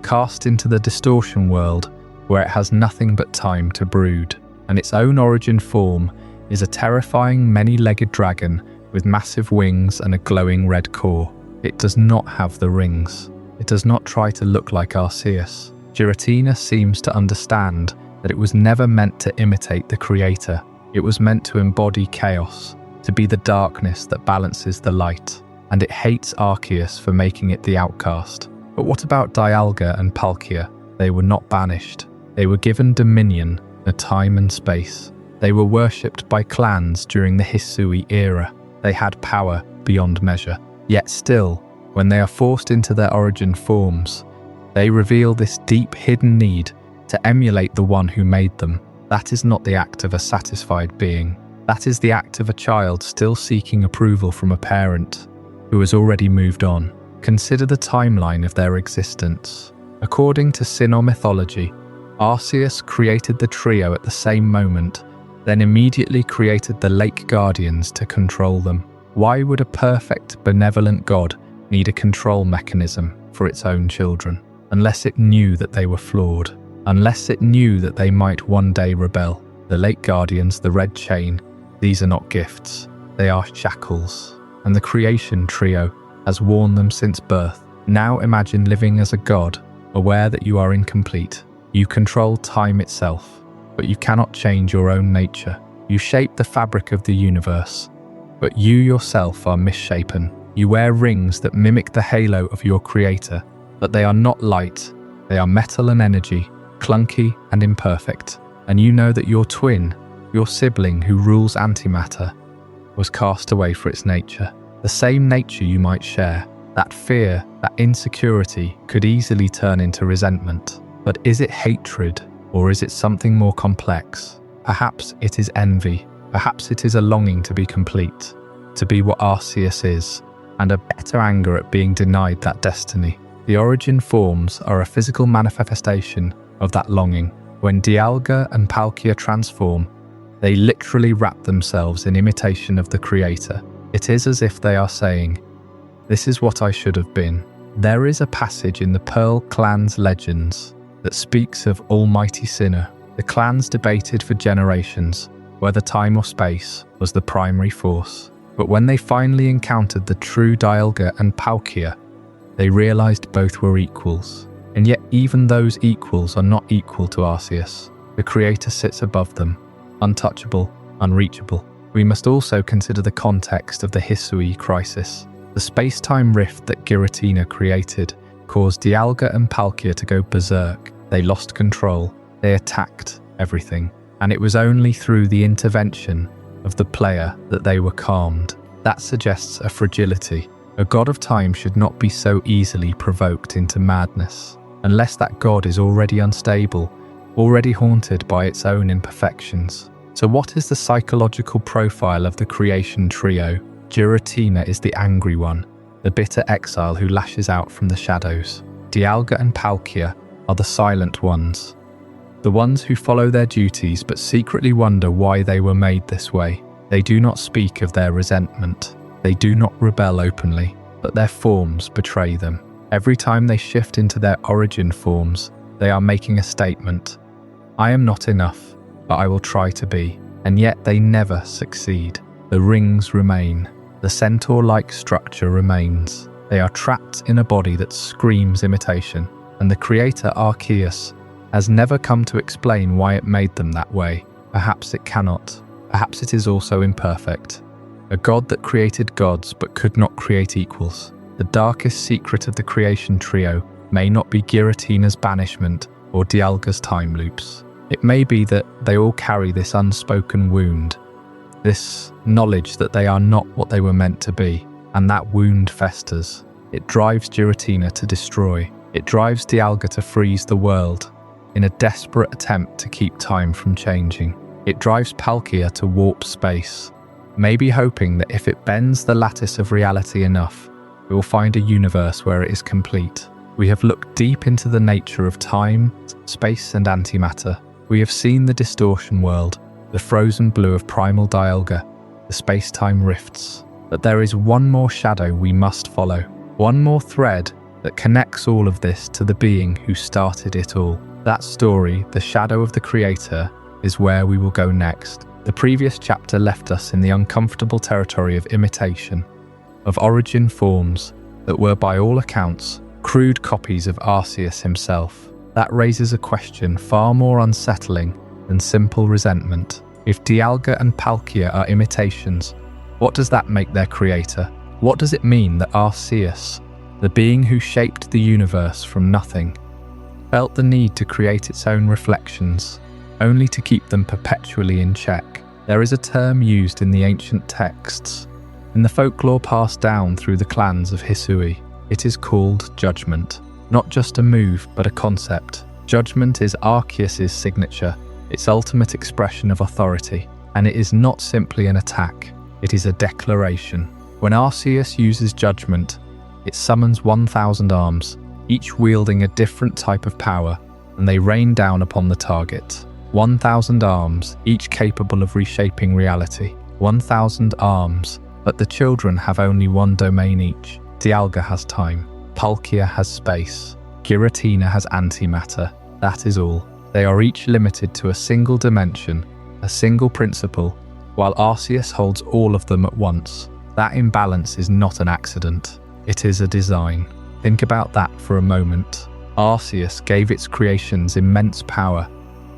cast into the Distortion world where it has nothing but time to brood, and its own origin form is a terrifying many-legged dragon with massive wings and a glowing red core. It does not have the rings. It does not try to look like Arceus. Giratina seems to understand that it was never meant to imitate the creator. It was meant to embody chaos, to be the darkness that balances the light, and it hates Arceus for making it the outcast. But what about Dialga and Palkia? They were not banished. They were given dominion, a time and space. They were worshipped by clans during the Hisui era. They had power beyond measure. Yet still, when they are forced into their origin forms, they reveal this deep hidden need to emulate the one who made them. That is not the act of a satisfied being. That is the act of a child still seeking approval from a parent who has already moved on. Consider the timeline of their existence. According to Sinnoh mythology, Arceus created the trio at the same moment, then immediately created the Lake Guardians to control them. Why would a perfect, benevolent god need a control mechanism for its own children? Unless it knew that they were flawed. Unless it knew that they might one day rebel. The Lake Guardians, the Red Chain, these are not gifts. They are shackles. And the creation trio has worn them since birth. Now imagine living as a god, aware that you are incomplete. You control time itself, but you cannot change your own nature. You shape the fabric of the universe, but you yourself are misshapen. You wear rings that mimic the halo of your creator, but they are not light. They are metal and energy, clunky and imperfect. And you know that your twin, your sibling who rules antimatter, was cast away for its nature. The same nature you might share. That fear, that insecurity could easily turn into resentment. But is it hatred, or is it something more complex? Perhaps it is envy. Perhaps it is a longing to be complete, to be what Arceus is, and a bitter anger at being denied that destiny. The origin forms are a physical manifestation of that longing. When Dialga and Palkia transform, they literally wrap themselves in imitation of the creator. It is as if they are saying, "This is what I should have been." There is a passage in the Pearl Clan's legends that speaks of Almighty Sinnoh. The clans debated for generations whether time or space was the primary force. But when they finally encountered the true Dialga and Palkia, they realized both were equals. And yet even those equals are not equal to Arceus. The creator sits above them, untouchable, unreachable. We must also consider the context of the Hisui crisis. The space-time rift that Giratina created caused Dialga and Palkia to go berserk. They lost control. They attacked everything. And it was only through the intervention of the player that they were calmed. That suggests a fragility. A god of time should not be so easily provoked into madness, unless that god is already unstable, already haunted by its own imperfections. So what is the psychological profile of the creation trio? Giratina is the angry one, the bitter exile who lashes out from the shadows. Dialga and Palkia are the silent ones, the ones who follow their duties but secretly wonder why they were made this way. They do not speak of their resentment. They do not rebel openly, but their forms betray them. Every time they shift into their origin forms, they are making a statement. I am not enough, but I will try to be. And yet they never succeed. The rings remain. The centaur-like structure remains. They are trapped in a body that screams imitation, and the creator Arceus has never come to explain why it made them that way. Perhaps it cannot. Perhaps it is also imperfect. A god that created gods but could not create equals. The darkest secret of the creation trio may not be Giratina's banishment or Dialga's time loops. It may be that they all carry this unspoken wound, this knowledge that they are not what they were meant to be, and that wound festers. It drives Giratina to destroy. It drives Dialga to freeze the world in a desperate attempt to keep time from changing. It drives Palkia to warp space, maybe hoping that if it bends the lattice of reality enough, we will find a universe where it is complete. We have looked deep into the nature of time, space, and antimatter. We have seen the distortion world, the frozen blue of primal Dialga, the space-time rifts. But there is one more shadow we must follow, one more thread that connects all of this to the being who started it all. That story, the shadow of the creator, is where we will go next. The previous chapter left us in the uncomfortable territory of imitation, of origin forms that were by all accounts crude copies of Arceus himself. That raises a question far more unsettling than simple resentment. If Dialga and Palkia are imitations, what does that make their creator? What does it mean that Arceus, the being who shaped the universe from nothing, felt the need to create its own reflections, only to keep them perpetually in check? There is a term used in the ancient texts, in the folklore passed down through the clans of Hisui. It is called judgment. Not just a move, but a concept. Judgment is Arceus' signature, its ultimate expression of authority, and it is not simply an attack, it is a declaration. When Arceus uses judgment, it summons 1,000 arms, each wielding a different type of power, and they rain down upon the target. 1,000 arms, each capable of reshaping reality. 1,000 arms, but the children have only one domain each. Dialga has time, Palkia has space, Giratina has antimatter. That is all. They are each limited to a single dimension, a single principle, while Arceus holds all of them at once. That imbalance is not an accident. It is a design. Think about that for a moment. Arceus gave its creations immense power,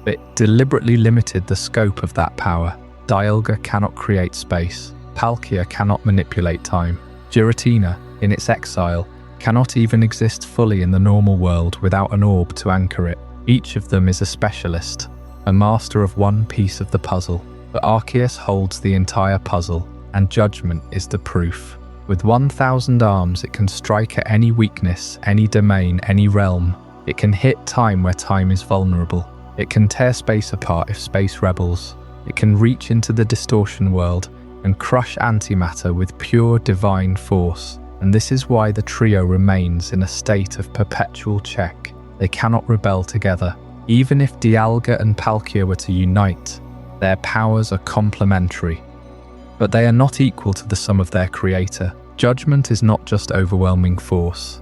but it deliberately limited the scope of that power. Dialga cannot create space. Palkia cannot manipulate time. Giratina, in its exile, cannot even exist fully in the normal world without an orb to anchor it. Each of them is a specialist, a master of one piece of the puzzle. But Arceus holds the entire puzzle, and judgment is the proof. With 1,000 arms, it can strike at any weakness, any domain, any realm. It can hit time where time is vulnerable. It can tear space apart if space rebels. It can reach into the distortion world and crush antimatter with pure divine force. And this is why the trio remains in a state of perpetual check. They cannot rebel together. Even if Dialga and Palkia were to unite, their powers are complementary. But they are not equal to the sum of their creator. Judgment is not just overwhelming force.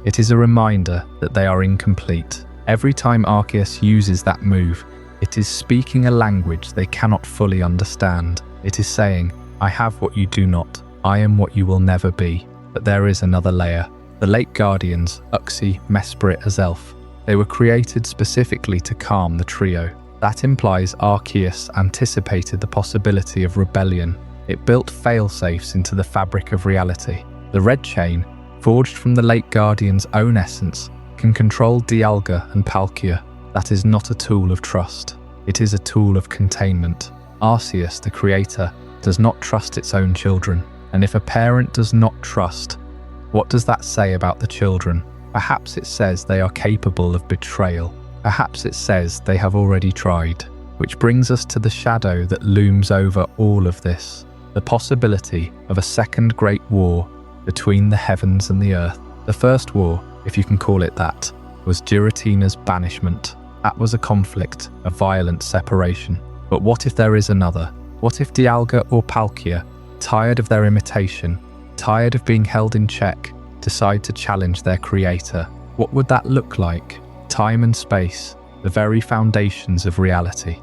It is a reminder that they are incomplete. Every time Arceus uses that move, it is speaking a language they cannot fully understand. It is saying, I have what you do not. I am what you will never be. But there is another layer. The late guardians, Uxie, Mesprit, Azelf. They were created specifically to calm the trio. That implies Arceus anticipated the possibility of rebellion. It built fail-safes into the fabric of reality. The red chain, forged from the late guardian's own essence, can control Dialga and Palkia. That is not a tool of trust. It is a tool of containment. Arceus, the creator, does not trust its own children. And if a parent does not trust, what does that say about the children? Perhaps it says they are capable of betrayal. Perhaps it says they have already tried. Which brings us to the shadow that looms over all of this. The possibility of a second great war between the heavens and the earth. The first war, if you can call it that, was Giratina's banishment. That was a conflict, a violent separation. But what if there is another? What if Dialga or Palkia, tired of their imitation, tired of being held in check, decide to challenge their creator? What would that look like? Time and space, the very foundations of reality,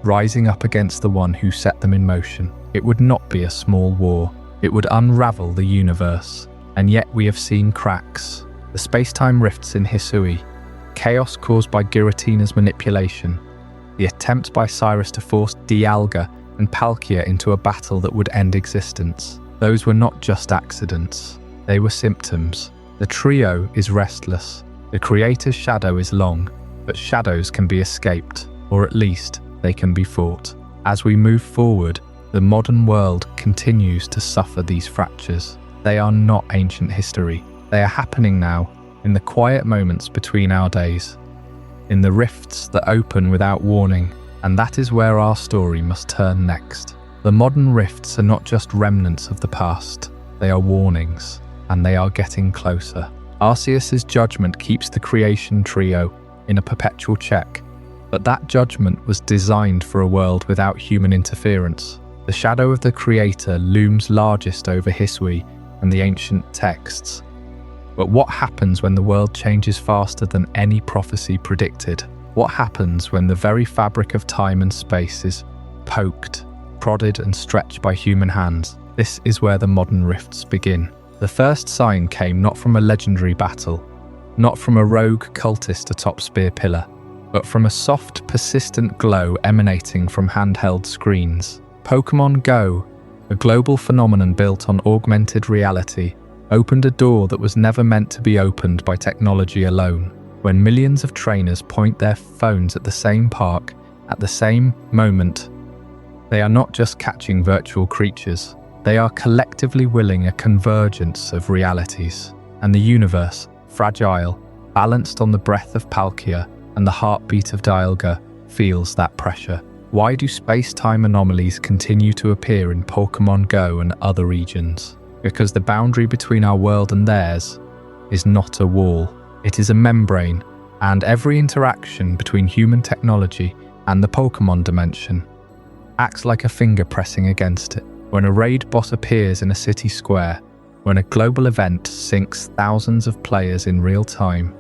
rising up against the one who set them in motion. It would not be a small war. It would unravel the universe. And yet we have seen cracks. The space-time rifts in Hisui, chaos caused by Giratina's manipulation, the attempt by Cyrus to force Dialga and Palkia into a battle that would end existence. Those were not just accidents. They were symptoms. The trio is restless. The creator's shadow is long, but shadows can be escaped. or at least they can be fought. As we move forward, the modern world continues to suffer these fractures. They are not ancient history. They are happening now, in the quiet moments between our days, in the rifts that open without warning, and that is where our story must turn next. The modern rifts are not just remnants of the past, they are warnings, and they are getting closer. Arceus' judgment keeps the creation trio in a perpetual check, but that judgment was designed for a world without human interference. The shadow of the creator looms largest over Hisui and the ancient texts. But what happens when the world changes faster than any prophecy predicted? What happens when the very fabric of time and space is poked, prodded and stretched by human hands? This is where the modern rifts begin. The first sign came not from a legendary battle, not from a rogue cultist atop Spear Pillar, but from a soft, persistent glow emanating from handheld screens. Pokémon Go, a global phenomenon built on augmented reality, opened a door that was never meant to be opened by technology alone. When millions of trainers point their phones at the same park at the same moment, they are not just catching virtual creatures, they are collectively willing a convergence of realities. And the universe, fragile, balanced on the breath of Palkia and the heartbeat of Dialga, feels that pressure. Why do space-time anomalies continue to appear in Pokémon Go and other regions? Because the boundary between our world and theirs is not a wall, it is a membrane, and every interaction between human technology and the Pokémon dimension acts like a finger pressing against it. When a raid boss appears in a city square, when a global event syncs thousands of players in real time,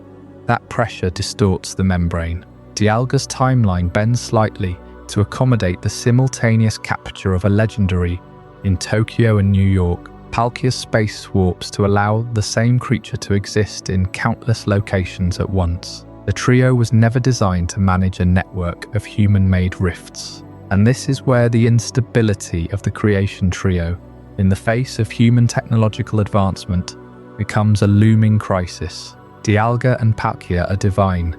that pressure distorts the membrane. Dialga's timeline bends slightly to accommodate the simultaneous capture of a legendary in Tokyo and New York. Palkia's space warps to allow the same creature to exist in countless locations at once. The trio was never designed to manage a network of human-made rifts. And this is where the instability of the creation trio, in the face of human technological advancement, becomes a looming crisis. Dialga and Palkia are divine,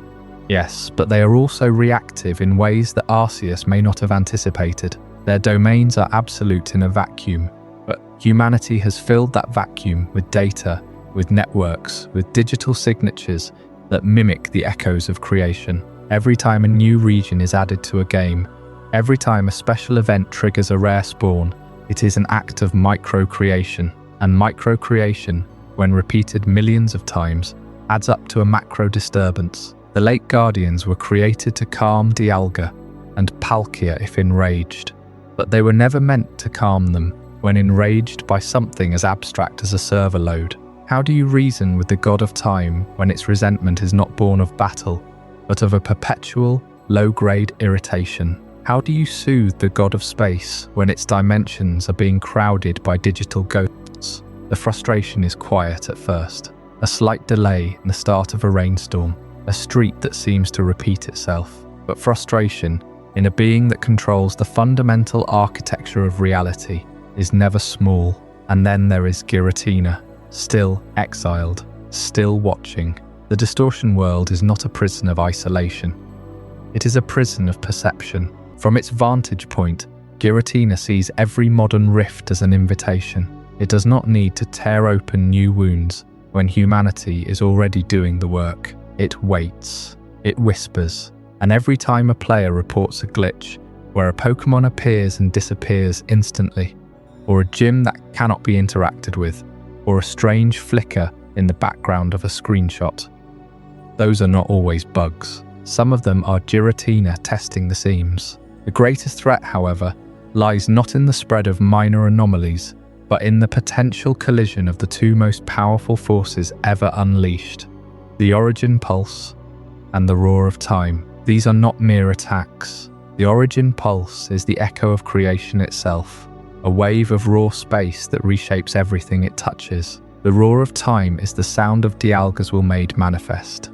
yes, but they are also reactive in ways that Arceus may not have anticipated. Their domains are absolute in a vacuum, but humanity has filled that vacuum with data, with networks, with digital signatures that mimic the echoes of creation. Every time a new region is added to a game, every time a special event triggers a rare spawn, it is an act of micro-creation. And micro-creation, when repeated millions of times, adds up to a macro disturbance. The Lake Guardians were created to calm Dialga and Palkia if enraged, but they were never meant to calm them when enraged by something as abstract as a server load. How do you reason with the god of time when its resentment is not born of battle, but of a perpetual, low-grade irritation? How do you soothe the god of space when its dimensions are being crowded by digital ghosts? The frustration is quiet at first, a slight delay in the start of a rainstorm, a street that seems to repeat itself. But frustration, in a being that controls the fundamental architecture of reality, is never small. And then there is Giratina, still exiled, still watching. The Distortion world is not a prison of isolation. It is a prison of perception. From its vantage point, Giratina sees every modern rift as an invitation. It does not need to tear open new wounds when humanity is already doing the work. It waits, it whispers, and every time a player reports a glitch, where a Pokémon appears and disappears instantly, or a gym that cannot be interacted with, or a strange flicker in the background of a screenshot, those are not always bugs. Some of them are Giratina testing the seams. The greatest threat, however, lies not in the spread of minor anomalies, but in the potential collision of the two most powerful forces ever unleashed, the Origin Pulse and the Roar of Time. These are not mere attacks. The Origin Pulse is the echo of creation itself, a wave of raw space that reshapes everything it touches. The Roar of Time is the sound of Dialga's will made manifest,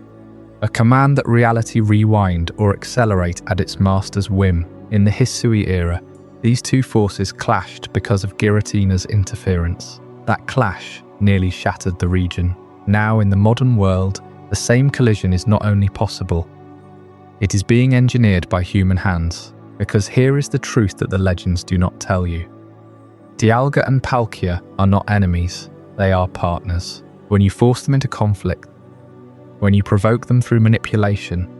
a command that reality rewind or accelerate at its master's whim. In the Hisui era, these two forces clashed because of Giratina's interference. That clash nearly shattered the region. Now in the modern world, the same collision is not only possible, It is being engineered by human hands, because here is the truth that the legends do not tell you. Dialga and Palkia are not enemies, they are partners. When you force them into conflict, when you provoke them through manipulation,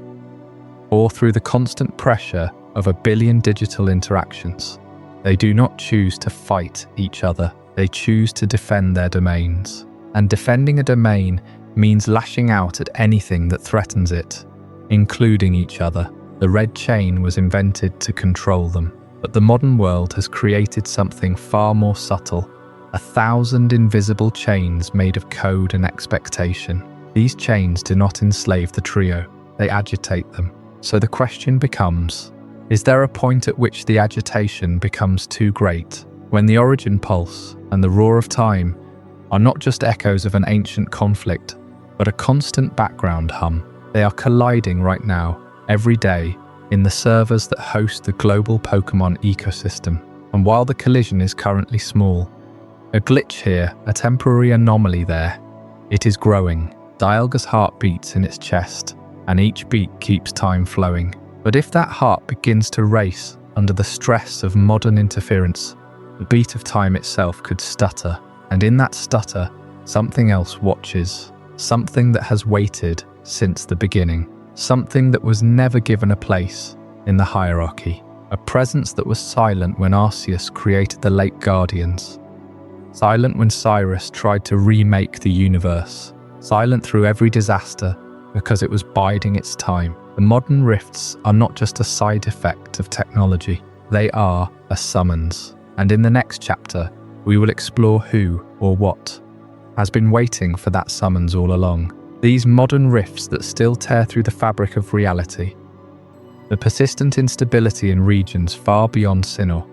or through the constant pressure of a billion digital interactions, they do not choose to fight each other, they choose to defend their domains. And defending a domain means lashing out at anything that threatens it, including each other. The red chain was invented to control them, but the modern world has created something far more subtle, 1,000 invisible chains made of code and expectation. These chains do not enslave the trio, they agitate them. So the question becomes, is there a point at which the agitation becomes too great, when the origin pulse and the roar of time are not just echoes of an ancient conflict, but a constant background hum? They are colliding right now, every day, in the servers that host the global Pokémon ecosystem. And while the collision is currently small, a glitch here, a temporary anomaly there, it is growing. Dialga's heart beats in its chest, and each beat keeps time flowing. But if that heart begins to race under the stress of modern interference, the beat of time itself could stutter. And in that stutter, something else watches. Something that has waited since the beginning. Something that was never given a place in the hierarchy. A presence that was silent when Arceus created the Late Guardians. Silent when Cyrus tried to remake the universe. Silent through every disaster because it was biding its time. The modern rifts are not just a side effect of technology, they are a summons. And in the next chapter, we will explore who or what has been waiting for that summons all along. These modern rifts that still tear through the fabric of reality. The persistent instability in regions far beyond Sinnoh.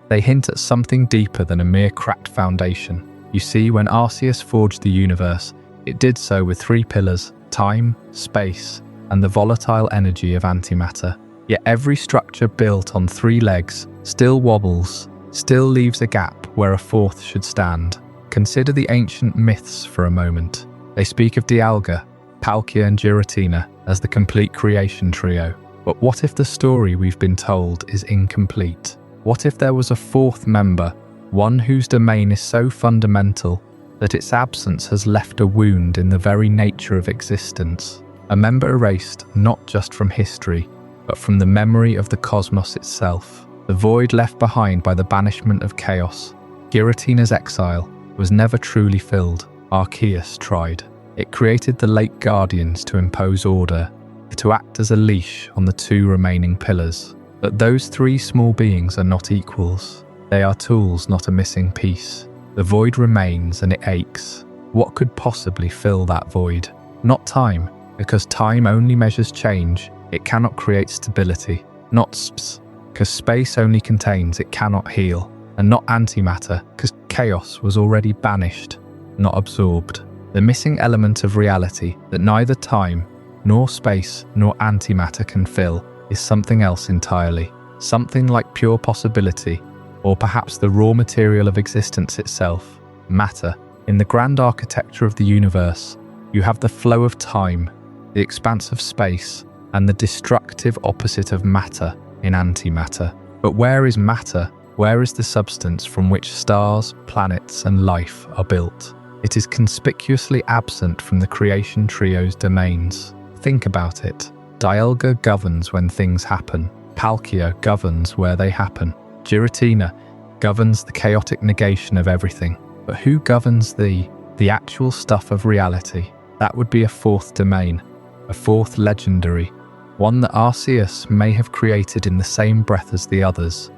They hint at something deeper than a mere cracked foundation. You see, when Arceus forged the universe, it did so with three pillars: time, space, and the volatile energy of antimatter. Yet every structure built on three legs still wobbles, still leaves a gap where a fourth should stand. Consider the ancient myths for a moment. They speak of Dialga, Palkia and Giratina as the complete creation trio. But what if the story we've been told is incomplete? What if there was a fourth member, one whose domain is so fundamental that its absence has left a wound in the very nature of existence? A member erased not just from history, but from the memory of the cosmos itself. The void left behind by the banishment of chaos. Giratina's exile was never truly filled. Arceus tried. It created the Late Guardians to impose order, to act as a leash on the two remaining pillars. But those three small beings are not equals. They are tools, not a missing piece. The void remains and it aches. What could possibly fill that void? Not time, because time only measures change. It cannot create stability. Not space, because space only contains, it cannot heal. And not antimatter, because chaos was already banished, not absorbed. The missing element of reality that neither time, nor space, nor antimatter can fill is something else entirely. Something like pure possibility, or perhaps the raw material of existence itself, matter. In the grand architecture of the universe, you have the flow of time, the expanse of space, and the destructive opposite of matter in antimatter. But where is matter? Where is the substance from which stars, planets, and life are built? It is conspicuously absent from the creation trio's domains. Think about it. Dialga governs when things happen. Palkia governs where they happen. Giratina governs the chaotic negation of everything. But who governs the actual stuff of reality? That would be a fourth domain, a fourth legendary, one that Arceus may have created in the same breath as the others,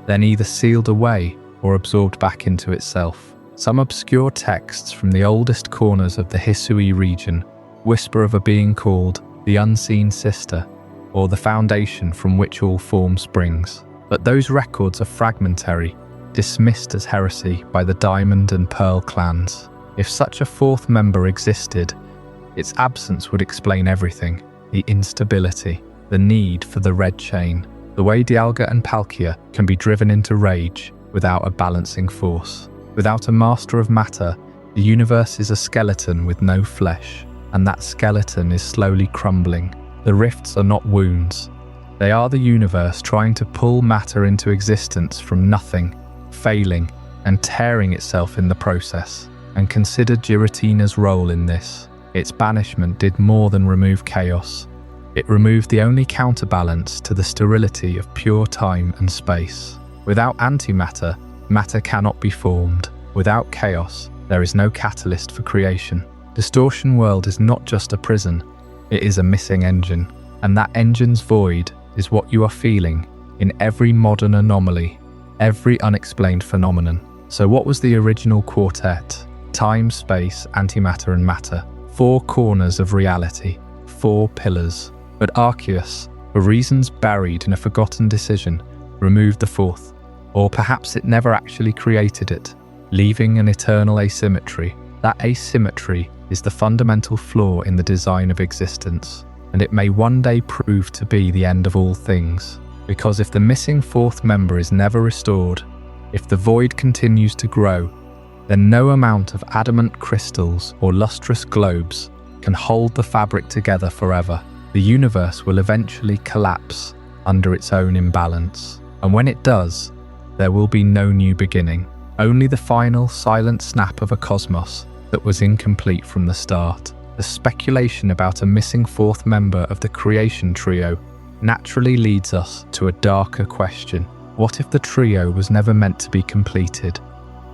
then either sealed away or absorbed back into itself. Some obscure texts from the oldest corners of the Hisui region whisper of a being called the Unseen Sister, or the foundation from which all form springs. But those records are fragmentary, dismissed as heresy by the Diamond and Pearl clans. If such a fourth member existed, its absence would explain everything: the instability, the need for the red chain, the way Dialga and Palkia can be driven into rage without a balancing force. Without a master of matter, the universe is a skeleton with no flesh, and that skeleton is slowly crumbling. The rifts are not wounds. They are the universe trying to pull matter into existence from nothing, failing, and tearing itself in the process. And consider Giratina's role in this. Its banishment did more than remove chaos. It removed the only counterbalance to the sterility of pure time and space. Without antimatter, matter cannot be formed. Without chaos, there is no catalyst for creation. Distortion World is not just a prison, it is a missing engine. And that engine's void is what you are feeling in every modern anomaly, every unexplained phenomenon. So what was the original quartet? Time, space, antimatter and matter. 4 corners of reality, 4 pillars. But Arceus, for reasons buried in a forgotten decision, removed the 4th. Or perhaps it never actually created it, leaving an eternal asymmetry. That asymmetry is the fundamental flaw in the design of existence, and it may one day prove to be the end of all things. Because if the missing 4th member is never restored, if the void continues to grow, then no amount of adamant crystals or lustrous globes can hold the fabric together forever. The universe will eventually collapse under its own imbalance. And when it does, there will be no new beginning, only the final silent snap of a cosmos that was incomplete from the start. The speculation about a missing 4th member of the creation trio naturally leads us to a darker question. What if the trio was never meant to be completed,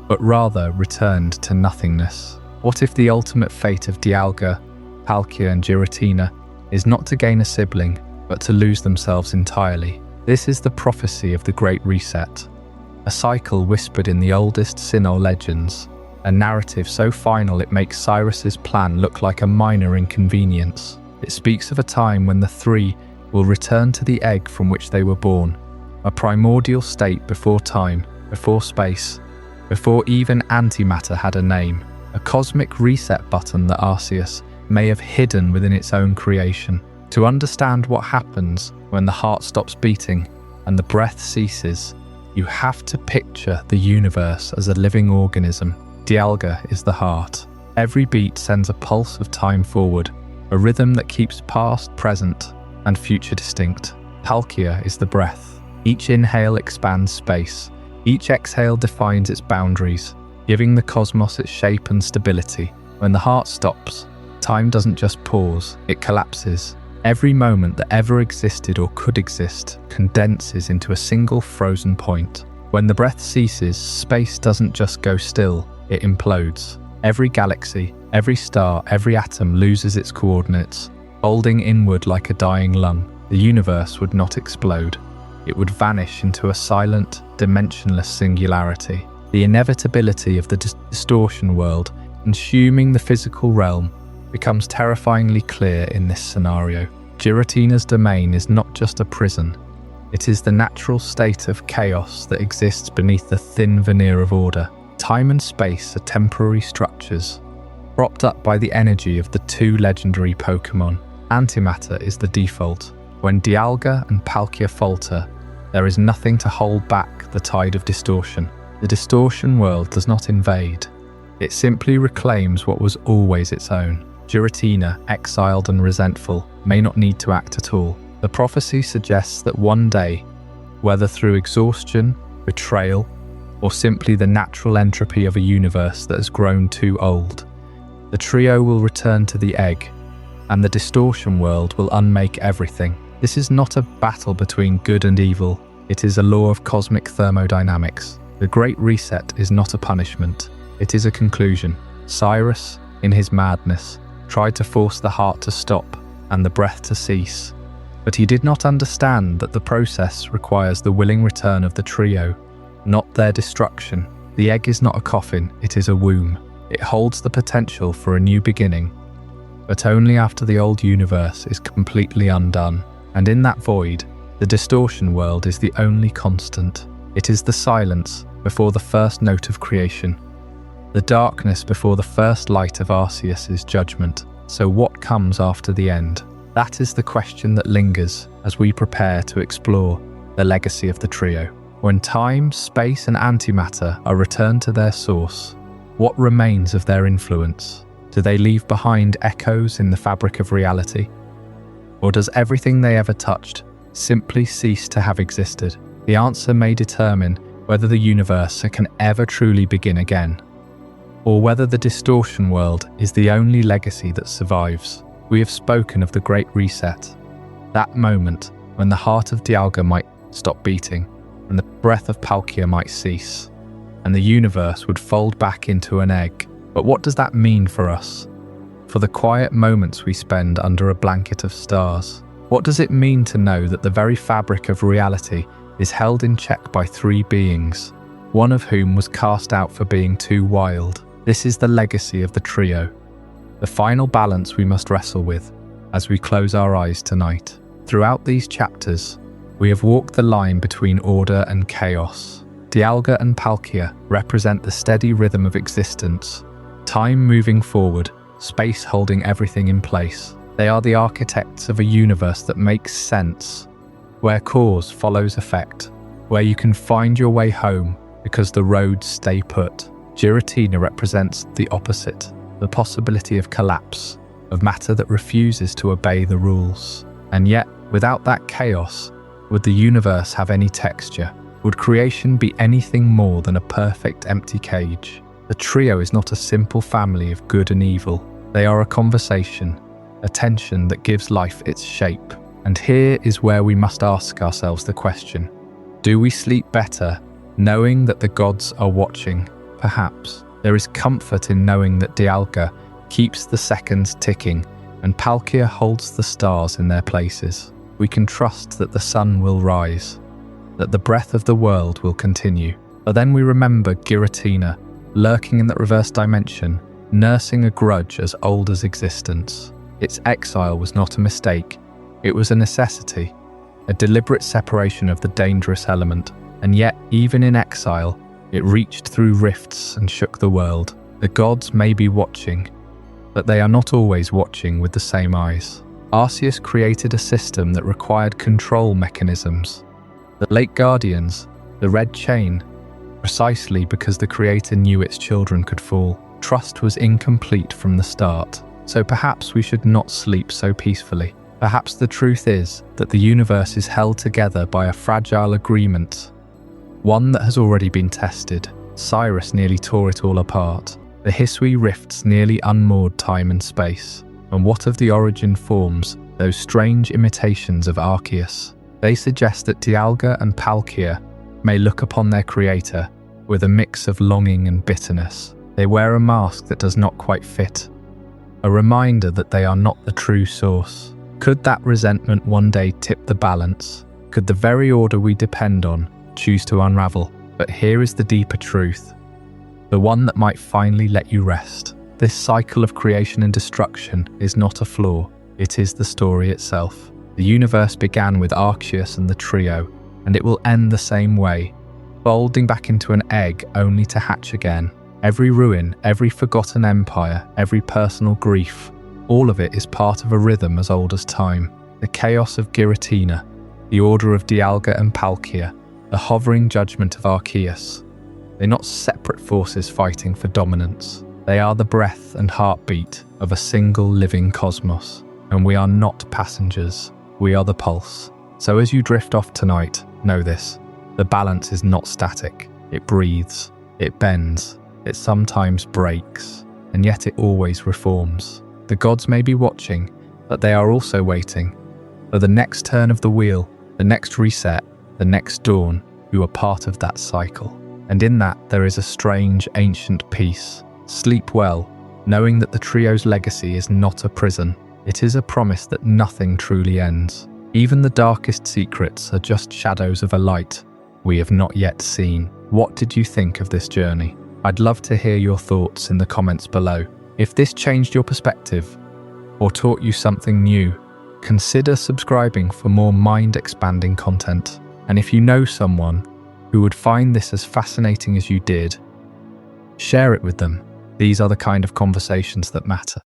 but rather returned to nothingness? What if the ultimate fate of Dialga, Palkia and Giratina is not to gain a sibling, but to lose themselves entirely? This is the prophecy of the Great Reset, a cycle whispered in the oldest Sinnoh legends, a narrative so final it makes Cyrus's plan look like a minor inconvenience. It speaks of a time when the 3 will return to the egg from which they were born, a primordial state before time, before space, before even antimatter had a name, a cosmic reset button that Arceus may have hidden within its own creation. To understand what happens when the heart stops beating and the breath ceases, you have to picture the universe as a living organism. Dialga is the heart. Every beat sends a pulse of time forward, a rhythm that keeps past, present, and future distinct. Palkia is the breath. Each inhale expands space. Each exhale defines its boundaries, giving the cosmos its shape and stability. When the heart stops, time doesn't just pause, it collapses. Every moment that ever existed or could exist condenses into a single frozen point. When the breath ceases, space doesn't just go still, it implodes. Every galaxy, every star, every atom loses its coordinates, folding inward like a dying lung. The universe would not explode. It would vanish into a silent, dimensionless singularity. The inevitability of the distortion world consuming the physical realm becomes terrifyingly clear in this scenario. Giratina's domain is not just a prison. It is the natural state of chaos that exists beneath the thin veneer of order. Time and space are temporary structures, propped up by the energy of the 2 legendary Pokémon. Antimatter is the default. When Dialga and Palkia falter, there is nothing to hold back the tide of distortion. The distortion world does not invade. It simply reclaims what was always its own. Giratina, exiled and resentful, may not need to act at all. The prophecy suggests that one day, whether through exhaustion, betrayal, or simply the natural entropy of a universe that has grown too old, the trio will return to the egg, and the distortion world will unmake everything. This is not a battle between good and evil, it is a law of cosmic thermodynamics. The Great Reset is not a punishment, it is a conclusion. Cyrus, in his madness, tried to force the heart to stop and the breath to cease, but he did not understand that the process requires the willing return of the trio, not their destruction. The egg is not a coffin, it is a womb. It holds the potential for a new beginning, but only after the old universe is completely undone. And in that void, the distortion world is the only constant. It is the silence before the first note of creation, the darkness before the first light of Arceus's judgment. So what comes after the end? That is the question that lingers as we prepare to explore the legacy of the trio. When time, space and antimatter are returned to their source, what remains of their influence? Do they leave behind echoes in the fabric of reality? Or does everything they ever touched simply cease to have existed? The answer may determine whether the universe can ever truly begin again, or whether the distortion world is the only legacy that survives. We have spoken of the Great Reset, that moment when the heart of Dialga might stop beating, and the breath of Palkia might cease, and the universe would fold back into an egg. But what does that mean for us? For the quiet moments we spend under a blanket of stars? What does it mean to know that the very fabric of reality is held in check by three beings, one of whom was cast out for being too wild? This is the legacy of the trio, the final balance we must wrestle with as we close our eyes tonight. Throughout these chapters, we have walked the line between order and chaos. Dialga and Palkia represent the steady rhythm of existence, time moving forward, space holding everything in place. They are the architects of a universe that makes sense, where cause follows effect, where you can find your way home because the roads stay put. Giratina represents the opposite, the possibility of collapse, of matter that refuses to obey the rules. And yet, without that chaos, would the universe have any texture? Would creation be anything more than a perfect empty cage? The trio is not a simple family of good and evil. They are a conversation, a tension that gives life its shape. And here is where we must ask ourselves the question: do we sleep better knowing that the gods are watching? Perhaps. There is comfort in knowing that Dialga keeps the seconds ticking and Palkia holds the stars in their places. We can trust that the sun will rise, that the breath of the world will continue. But then we remember Giratina, lurking in that reverse dimension, nursing a grudge as old as existence. Its exile was not a mistake. It was a necessity, a deliberate separation of the dangerous element. And yet, even in exile, it reached through rifts and shook the world. The gods may be watching, but they are not always watching with the same eyes. Arceus created a system that required control mechanisms. The Lake Guardians, the Red Chain, precisely because the Creator knew its children could fall. Trust was incomplete from the start, so perhaps we should not sleep so peacefully. Perhaps the truth is that the universe is held together by a fragile agreement, one that has already been tested. Cyrus nearly tore it all apart. The Hisui rifts nearly unmoored time and space. And what of the origin forms, those strange imitations of Arceus? They suggest that Dialga and Palkia may look upon their creator with a mix of longing and bitterness. They wear a mask that does not quite fit, a reminder that they are not the true source. Could that resentment one day tip the balance? Could the very order we depend on choose to unravel? But here is the deeper truth, the one that might finally let you rest. This cycle of creation and destruction is not a flaw, it is the story itself. The universe began with Arceus and the trio, and it will end the same way, folding back into an egg only to hatch again. Every ruin, every forgotten empire, every personal grief, all of it is part of a rhythm as old as time. The chaos of Giratina, the order of Dialga and Palkia, the hovering judgment of Arceus. They're not separate forces fighting for dominance. They are the breath and heartbeat of a single living cosmos. And we are not passengers, we are the pulse. So as you drift off tonight, know this: the balance is not static. It breathes, it bends, it sometimes breaks, and yet it always reforms. The gods may be watching, but they are also waiting for the next turn of the wheel, the next reset, the next dawn. You are part of that cycle. And in that there is a strange ancient peace. Sleep well, knowing that the trio's legacy is not a prison. It is a promise that nothing truly ends. Even the darkest secrets are just shadows of a light we have not yet seen. What did you think of this journey? I'd love to hear your thoughts in the comments below. If this changed your perspective or taught you something new, consider subscribing for more mind-expanding content. And if you know someone who would find this as fascinating as you did, share it with them. These are the kind of conversations that matter.